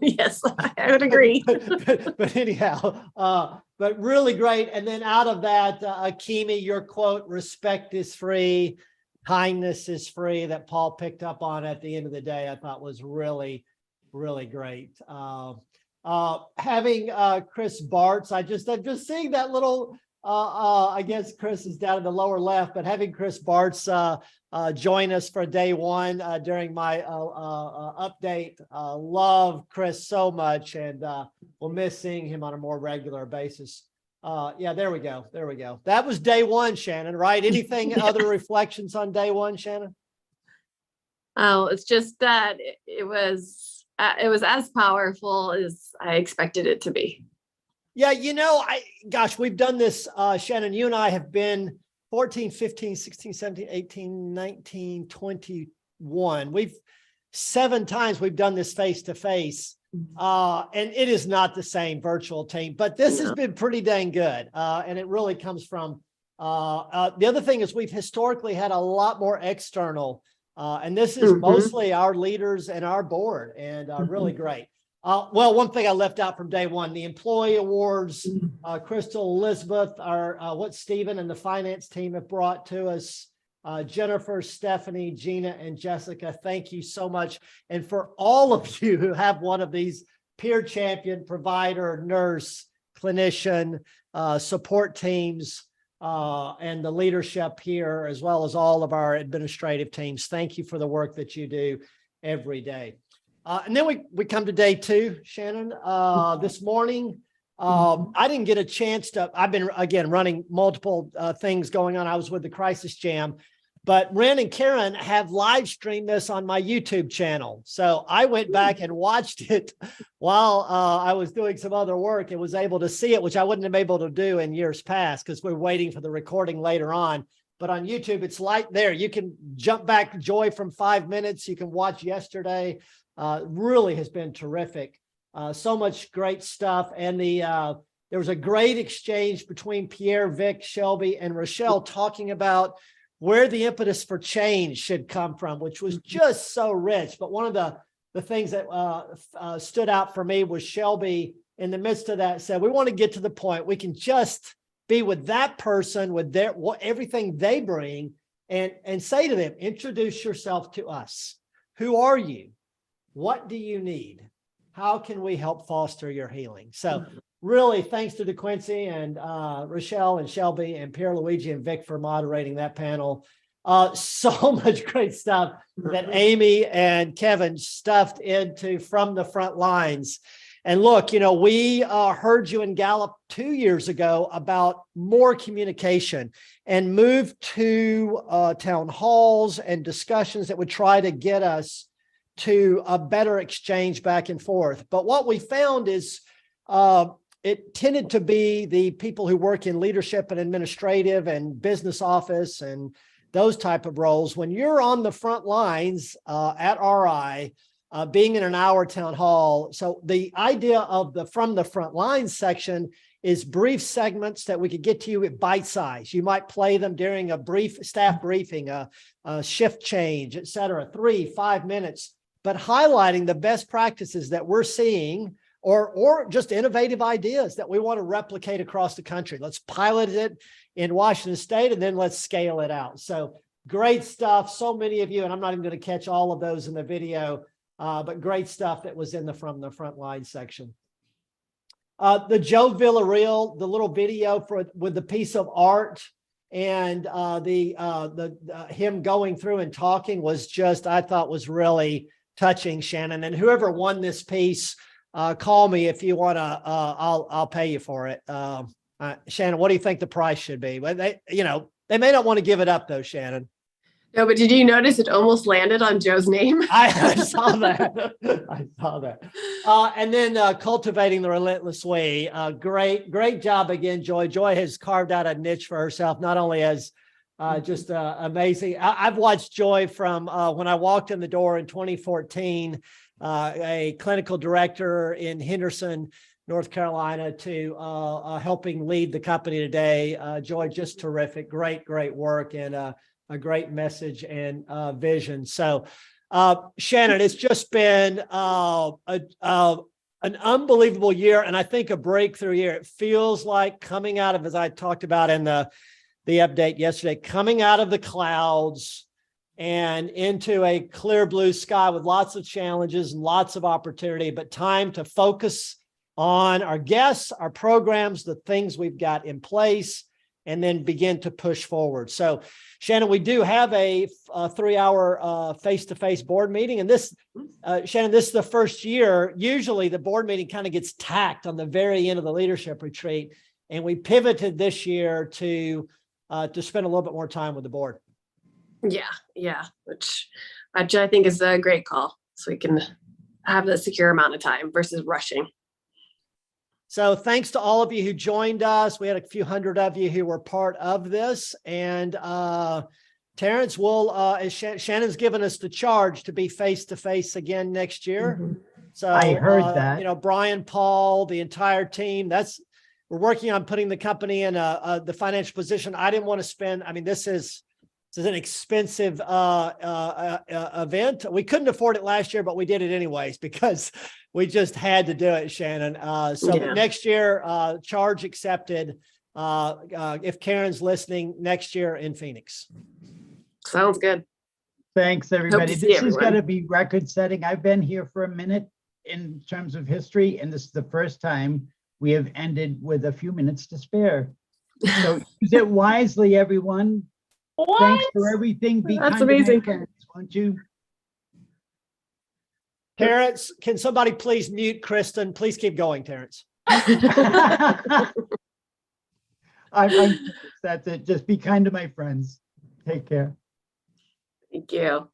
Yes, I would agree. but anyhow, but really great. And then out of that, Akimi, your quote, respect is free, kindness is free, that Paul picked up on at the end of the day, I thought was really, really great. Having Chris Bartz, I'm just seeing that little, I guess Chris is down in the lower left, but having Chris Bartz join us for day one during my update. Love Chris so much, and we'll miss seeing him on a more regular basis. Yeah, there we go. There we go. That was day one, Shannon, right? Anything Yeah. other reflections on day one, Shannon? Oh, it's just that it was as powerful as I expected it to be. Yeah, gosh, we've done this, Shannon, you and I have been 14, 15, 16, 17, 18, 19, 21. 7 times we've done this face-to-face, and it is not the same virtual team, but this has been pretty dang good. And it really comes from, the other thing is we've historically had a lot more external, and this is mostly our leaders and our board, and really great. Well, one thing I left out from day one, the employee awards, Crystal, Elizabeth, what Stephen and the finance team have brought to us, Jennifer, Stephanie, Gina, and Jessica, thank you so much. And for all of you who have one of these peer champion, provider, nurse, clinician, support teams, and the leadership here, as well as all of our administrative teams, thank you for the work that you do every day. And then we come to day 2, Shannon. This morning, I didn't get a chance to, I've been, again, running multiple things going on. I was with the Crisis Jam, but Ren and Karen have live streamed this on my YouTube channel. So I went back and watched it while I was doing some other work and was able to see it, which I wouldn't have been able to do in years past because we're waiting for the recording later on. But on YouTube, it's right there. You can jump back, Joy, from 5 minutes. You can watch yesterday. Really has been terrific. So much great stuff. And there was a great exchange between Pierre, Vic, Shelby, and Rochelle talking about where the impetus for change should come from, which was just so rich. But one of the things that stood out for me was Shelby in the midst of that said, we want to get to the point we can just be with that person with everything they bring and say to them, introduce yourself to us. Who are you? What do you need? How can we help foster your healing? So really thanks to DeQuincy and Rochelle and Shelby and Pierluigi and Vic for moderating that panel. So much great stuff that Amy and Kevin stuffed into From the Front Lines. And look, we heard you in Gallup 2 years ago about more communication and moved to town halls and discussions that would try to get us to a better exchange back and forth. But what we found is it tended to be the people who work in leadership and administrative and business office and those type of roles. When you're on the front lines at RI, being in an hour town hall. So the idea of the From the Front Lines section is brief segments that we could get to you at bite size. You might play them during a brief staff briefing, a shift change, et cetera, 3-5 minutes, but highlighting the best practices that we're seeing or just innovative ideas that we want to replicate across the country. Let's pilot it in Washington State and then let's scale it out. So great stuff. So many of you, and I'm not even going to catch all of those in the video, but great stuff that was in the From the Front Line section. The Joe Villarreal, the little video with the piece of art and him going through and talking was just, I thought was really touching, Shannon. And whoever won this piece, call me if you want to, I'll pay you for it. Shannon, what do you think the price should be? Well, they may not want to give it up though, Shannon. No, but did you notice it almost landed on Joe's name? I saw that. I saw that. And then Cultivating the Relentless Way. Great job again, Joy. Joy has carved out a niche for herself, not only as just amazing. I've watched Joy from when I walked in the door in 2014, a clinical director in Henderson, North Carolina, to helping lead the company today. Joy, just terrific. Great work and a great message and vision. So, Shannon, it's just been an unbelievable year, and I think a breakthrough year. It feels like coming out of, as I talked about in the update yesterday, coming out of the clouds and into a clear blue sky with lots of challenges and lots of opportunity, but time to focus on our guests, our programs, the things we've got in place, and then begin to push forward. So, Shannon, we do have a 3-hour face-to-face board meeting. And this, Shannon, this is the first year. Usually the board meeting kind of gets tacked on the very end of the leadership retreat. And we pivoted this year to spend a little bit more time with the board. Yeah, which I think is a great call. So we can have the secure amount of time versus rushing. So thanks to all of you who joined us. We had a few hundred of you who were part of this. And Terrence will, Shannon's given us the charge to be face-to-face again next year. Mm-hmm. So I heard that. Brian, Paul, the entire team, we're working on putting the company in the financial position. I didn't want to spend, this is an expensive event. We couldn't afford it last year, but we did it anyways because we just had to do it, Shannon. Next year, charge accepted. If Karen's listening, next year in Phoenix. Sounds good. Thanks, everybody. This is going to be record setting. I've been here for a minute in terms of history, and this is the first time we have ended with a few minutes to spare. So use it wisely, everyone. What? Thanks for everything. That's amazing. Won't you? Terrence, can somebody please mute Kristen? Please keep going, Terrence. That's it. Just be kind to my friends. Take care. Thank you.